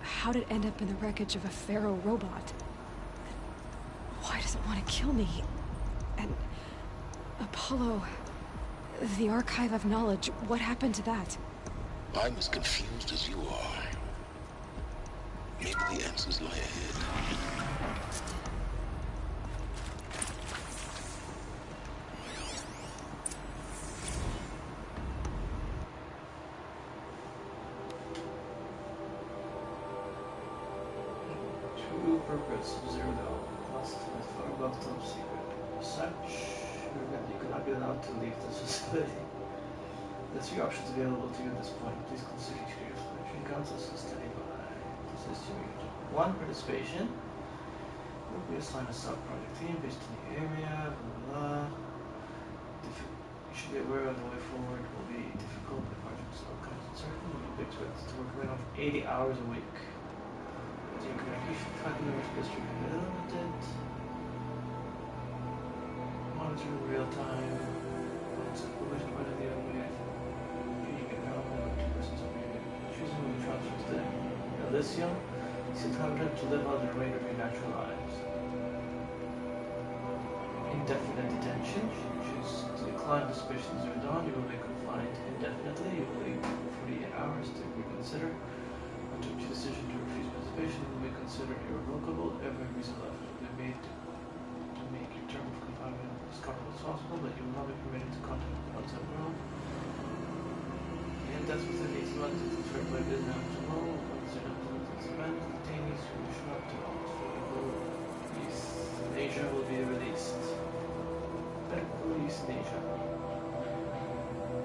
Speaker 3: how'd it end up in the wreckage of a Pharaoh robot? Why does it want to kill me? And Apollo, the archive of knowledge, what happened to that?
Speaker 5: I'm as confused as you are. Maybe the answers lie ahead.
Speaker 1: True purpose of Zero Dawn. Lost far above top secret. As such, you cannot be allowed to leave this facility. There are 3 options available to you at this point. Please consider each of your selection. Councils will study by. This is 1. Participation. You will be assigned a sub-project team based on the area, blah blah blah. You should be aware of the way forward will be difficult. The projects are all kinds of uncertain. You'll be expected to work around 80 hours a week. You should find the North District Limited. Monitor in real time. It's a published by the other. You can now have 2 persons over here. Choosing who you transfer to them. Elysium. Sit content to live out the remainder of your natural lives. Indefinite detention. Should you choose to decline participation in Zero Dawn, you will be confined indefinitely. You will leave for 48 hours to reconsider. After your decision to refuse participation will be considered irrevocable. Every reasonable effort will be made to make your term of confinement as comfortable as possible, but you will not be permitted to contact the outside world. And that's within 18 months if it's read by business to know. Once you're done with suspend, detainees who wish not to Asia will be released. Then release in Asia.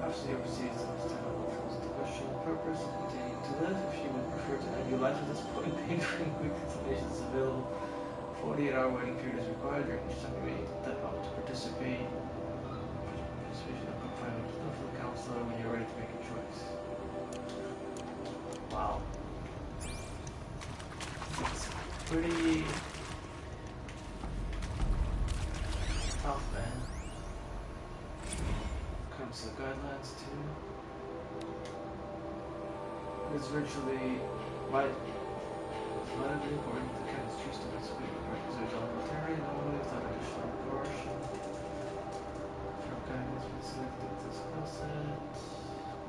Speaker 1: After the overseas, understandable falls into question the purpose of continuing to live. If you would prefer to end your life at this point, paid for quick consultations is available. 48-hour waiting period is required, during which time you may step out to participate. Participation of confinement is done for the counselor when you're ready to make a choice. Wow. It's pretty tough, man. Comes the guidelines too. It's virtually right. Flooded according to the chemist choose to participate in requisite military, normally without additional coercion. From guidance we selected to discuss it.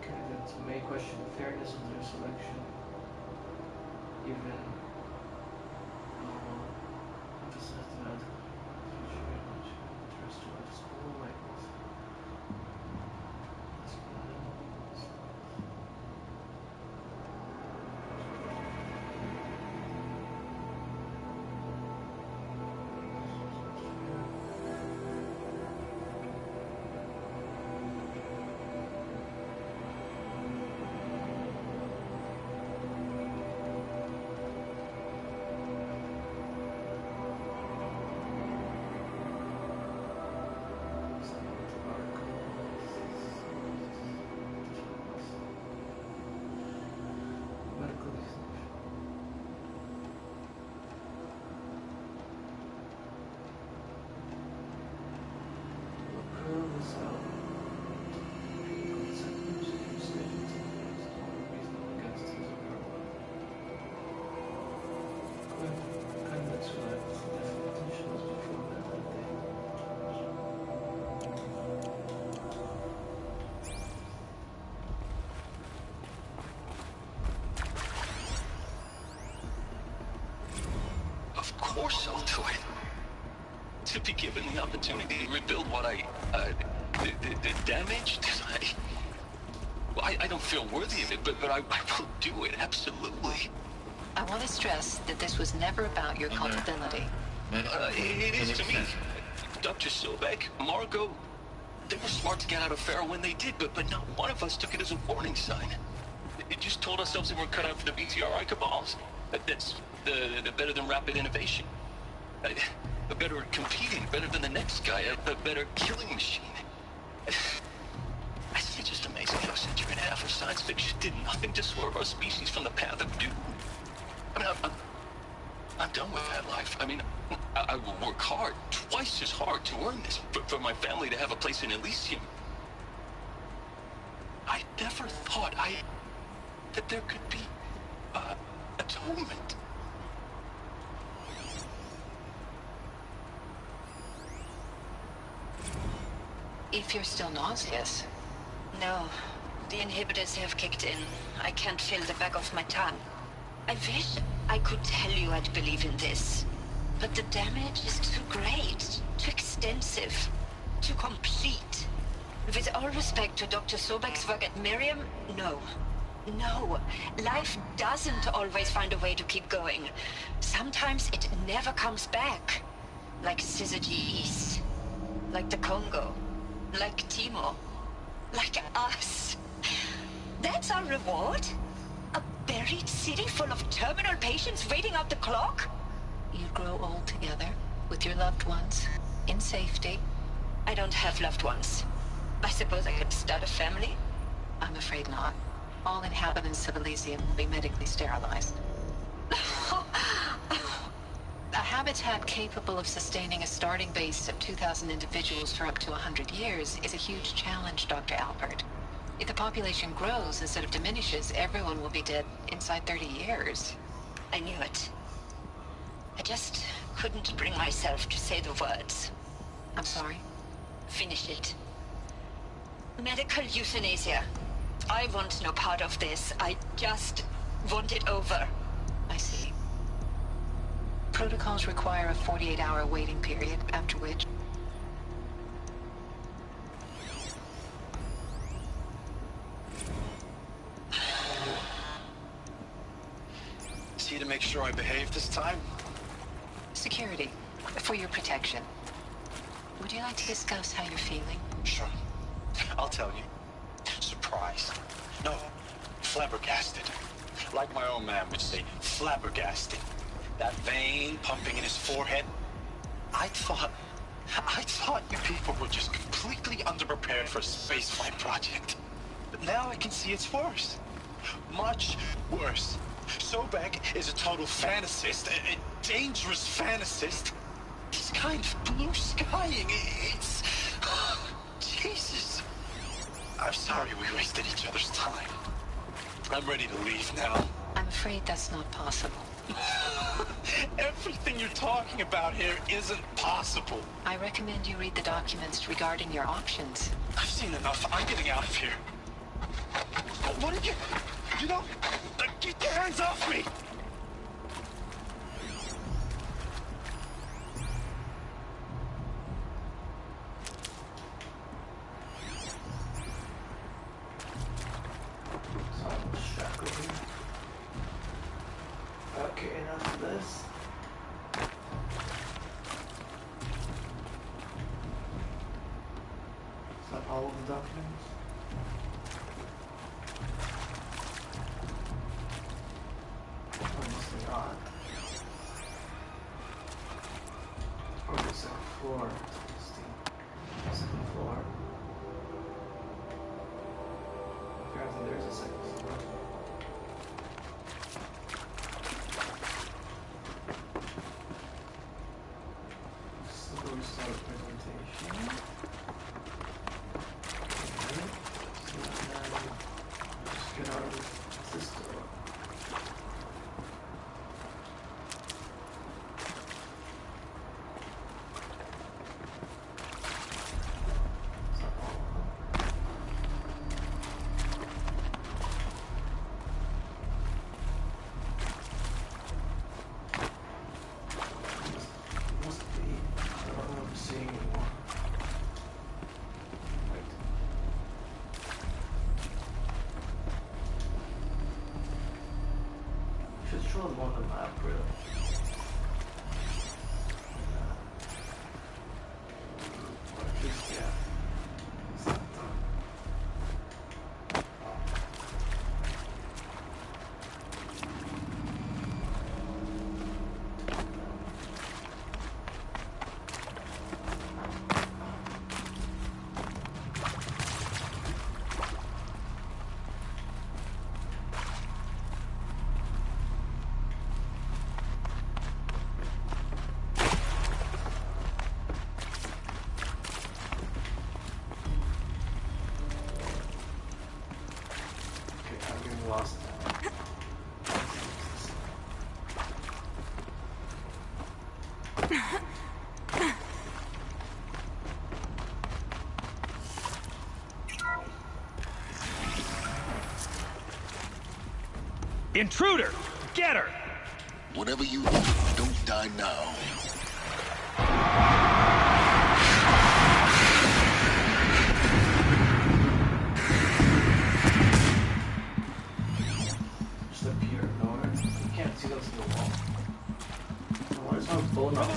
Speaker 1: Candidates may question question the fairness of their selection. Even emphasize demand future very much interest towards school labels.
Speaker 14: Of course I'll do it. To be given the opportunity to rebuild what I damaged, I don't feel worthy of it, but I will do it, absolutely.
Speaker 9: I want to stress that this was never about your culpability.
Speaker 14: It is to me. Dr. Sobek, Margot, they were smart to get out of Pharaoh when they did, but not one of us took it as a warning sign. It just told ourselves that we're cut out for the BTRI cabals. That's the better than rapid innovation. A better competing, better than the next guy, a better killing machine. It's just amazing how a century and a half of science fiction did nothing to swerve our species from the path of doom. I mean, I'm done with that life. I mean, I will work hard, twice as hard to earn this, for my family to have a place in Elysium. I never thought that there could be atonement.
Speaker 9: If you're still nauseous.
Speaker 10: No, the inhibitors have kicked in. I can't feel the back of my tongue. I wish I could tell you I'd believe in this. But the damage is too great, too extensive, too complete. With all respect to Dr. Sobek's work at Miriam, no. No, life doesn't always find a way to keep going. Sometimes it never comes back. Like Syzygy, like the Congo, like Timo, like us. That's our reward? A buried city full of terminal patients waiting out the clock?
Speaker 9: You grow old together, with your loved ones, in safety.
Speaker 10: I don't have loved ones. I suppose I could start a family?
Speaker 9: I'm afraid not. All inhabitants of Elysium will be medically sterilized. A habitat capable of sustaining a starting base of 2,000 individuals for up to 100 years is a huge challenge, Dr. Albert. If the population grows instead of diminishes, everyone will be dead inside 30 years.
Speaker 10: I knew it. I just couldn't bring myself to say the words.
Speaker 9: I'm sorry?
Speaker 10: Finish it. Medical euthanasia. I want no part of this. I just want it over.
Speaker 9: I see. Protocols require a 48-hour waiting period, after which...
Speaker 25: See to make sure I behave this time?
Speaker 9: Security, for your protection. Would you like to discuss how you're feeling?
Speaker 25: Sure. I'll tell you. Surprised. No, flabbergasted. Like my own man would say, flabbergasted. That vein pumping in his forehead. I thought you people were just completely underprepared for a spaceflight project. But now I can see it's worse. Much worse. Sobek is a total fantasist, a dangerous fantasist. He's kind of blue skying. It's... Jesus. I'm sorry we wasted each other's time. I'm ready to leave now.
Speaker 9: I'm afraid that's not possible.
Speaker 25: Everything you're talking about here isn't possible.
Speaker 9: I recommend you read the documents regarding your options.
Speaker 25: I've seen enough. I'm getting out of here. What did you... You don't... Get your hands off me!
Speaker 1: Okay, enough of this. Is that all of the documents? Obviously not. Or the second floor. Second floor. Apparently there's a second floor. Start presentation. Okay. So then just get out of this door. Is that all of them? Must be. I don't know if I'm seeing anymore. Right. Should show them on the map, really. Or at least, yeah. It's not done. Lost.
Speaker 21: Intruder! Get her!
Speaker 6: Whatever you do, don't die now.
Speaker 1: Just appear nowhere. You can't see those in the wall. What is my phone on?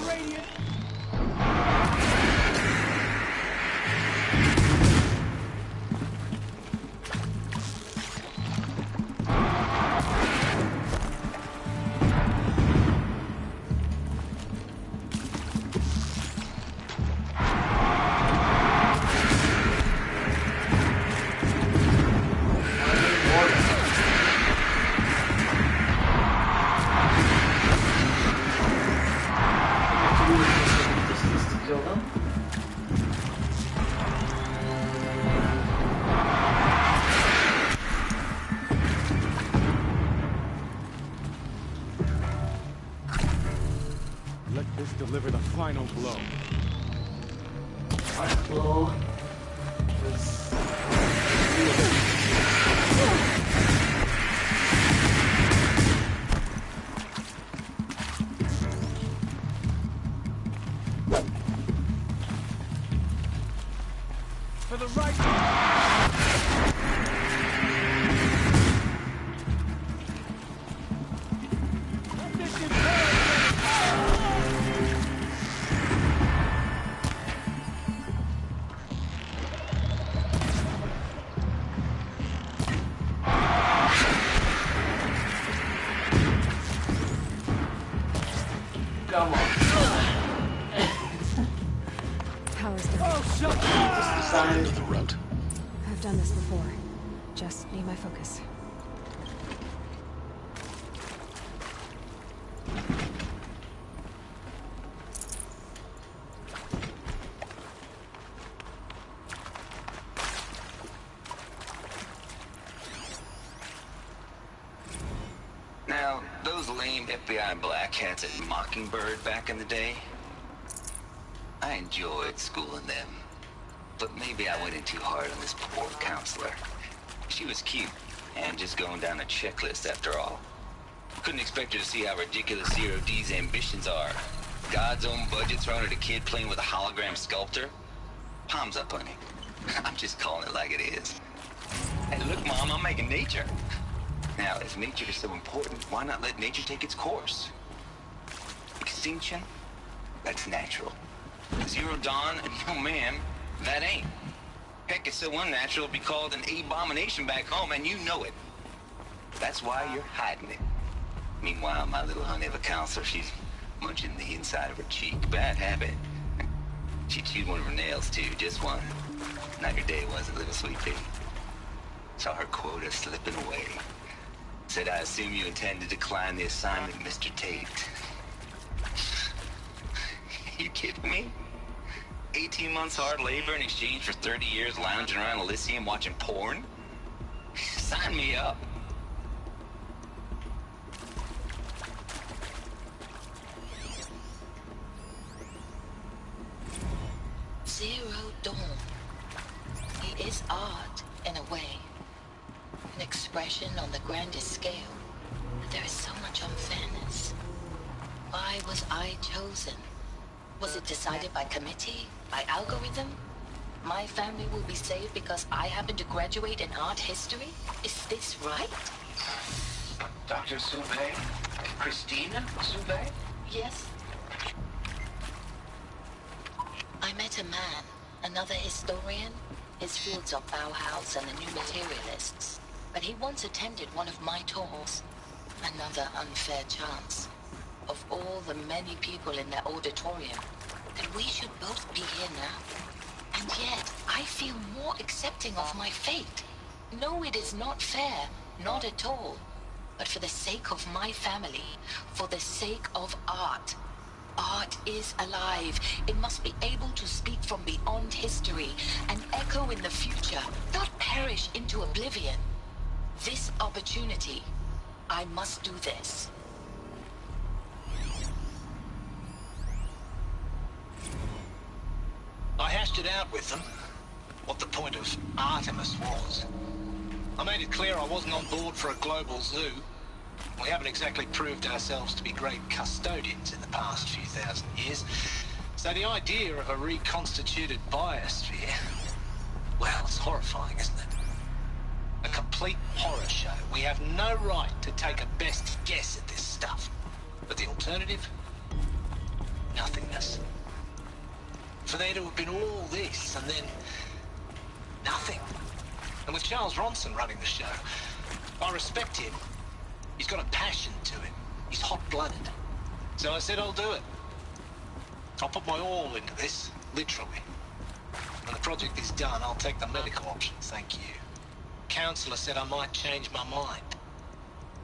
Speaker 21: Let this deliver the final blow.
Speaker 1: Final blow is...
Speaker 21: For the right...
Speaker 1: Come on.
Speaker 3: Power's down.
Speaker 21: Oh, shut
Speaker 1: Just decided.
Speaker 6: The route.
Speaker 3: I've done this before. Just need my focus.
Speaker 12: Now, those lame FBI black hats at Mockingbird back in the day, I enjoyed schooling them. But maybe I went in too hard on this poor counselor. She was cute, And I'm just going down a checklist after all. Couldn't expect her to see how ridiculous Zero D's ambitions are. God's own budget thrown at a kid playing with a hologram sculptor? Palms up, honey. I'm just calling it like it is. Hey, look, Mom, I'm making nature. Now, if nature is so important, why not let nature take its course? Extinction? That's natural. Zero Dawn? No, ma'am, that ain't. Heck, it's so unnatural it'd be called an abomination back home, and you know it. That's why you're hiding it. Meanwhile, my little honey of a counselor, she's munching the inside of her cheek. Bad habit. She chewed one of her nails, too, just one. Not your day, was it, little sweet pea? Saw her quota slipping away. Said, I assume you intend to decline the assignment, Mr. Tate. You kidding me? 18 months hard labor in exchange for 30 years lounging around Elysium watching porn? Sign me up.
Speaker 9: Zero Dawn. He is art, in a way. An expression on the grandest scale. But there is so much unfairness. Why was I chosen? Was it decided by committee? By algorithm? My family will be saved because I happen to graduate in art history? Is this right?
Speaker 7: Dr. Sauvé? Christina Sauvé?
Speaker 9: Yes. I met a man, another historian. His fields are Bauhaus and the New Materialists. But he once attended one of my talks. Another unfair chance. Of all the many people in that auditorium, that we should both be here now. And yet, I feel more accepting of my fate. No, it is not fair. Not at all. But for the sake of my family, for the sake of art. Art is alive. It must be able to speak from beyond history and echo in the future, not perish into oblivion. This opportunity, I must do this.
Speaker 25: I hashed it out with them, what the point of Artemis was. I made it clear I wasn't on board for a global zoo. We haven't exactly proved ourselves to be great custodians in the past few thousand years. So the idea of a reconstituted biosphere, well, it's horrifying, isn't it? A complete horror show. We have no right to take a best guess at this stuff. But the alternative? Nothingness. For there to have been all this, and then nothing. And with Charles Ronson running the show, I respect him. He's got a passion to it. He's hot-blooded. So I said I'll do it. I'll put my all into this, literally. When the project is done, I'll take the medical option, thank you. Counselor said I might change my mind.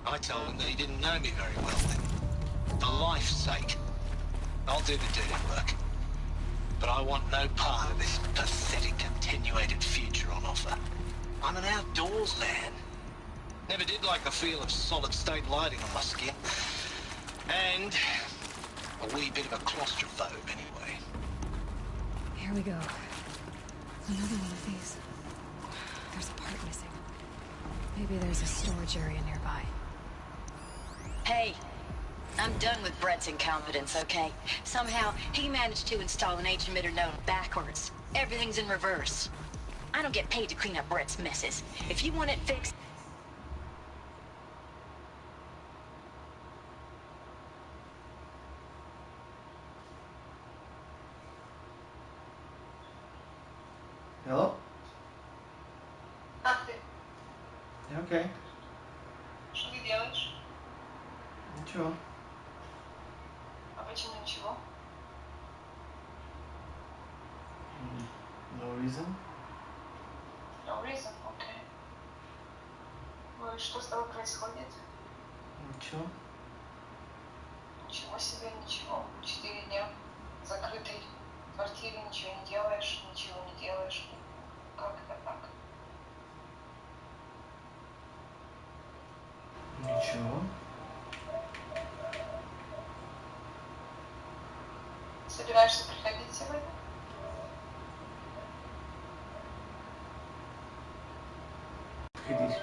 Speaker 25: I told him that he didn't know me very well then. For life's sake, I'll do the dirty work. But I want no part of this pathetic attenuated future on offer. I'm an outdoors man. Never did like the feel of solid-state lighting on my skin. And a wee bit of a claustrophobe, anyway.
Speaker 3: Here we go. Another one of these. There's a part missing. Maybe there's a storage area nearby.
Speaker 10: Hey, I'm done with Brett's incompetence, okay? Somehow, he managed to install an H-emitter node backwards. Everything's in reverse. I don't get paid to clean up Brett's messes. If you want it fixed...
Speaker 1: Hello? Okay.
Speaker 11: Что ты делаешь?
Speaker 1: Ничего.
Speaker 11: А почему ничего?
Speaker 1: No reason.
Speaker 11: No reason, okay. Ну и что с тобой происходит?
Speaker 1: Ничего.
Speaker 11: Ничего себе, ничего. 4 дня в закрытой квартире, ничего не делаешь, ничего не делаешь. Как это так?
Speaker 1: Ничего.
Speaker 11: Собираешься приходить сегодня?
Speaker 1: Приходить.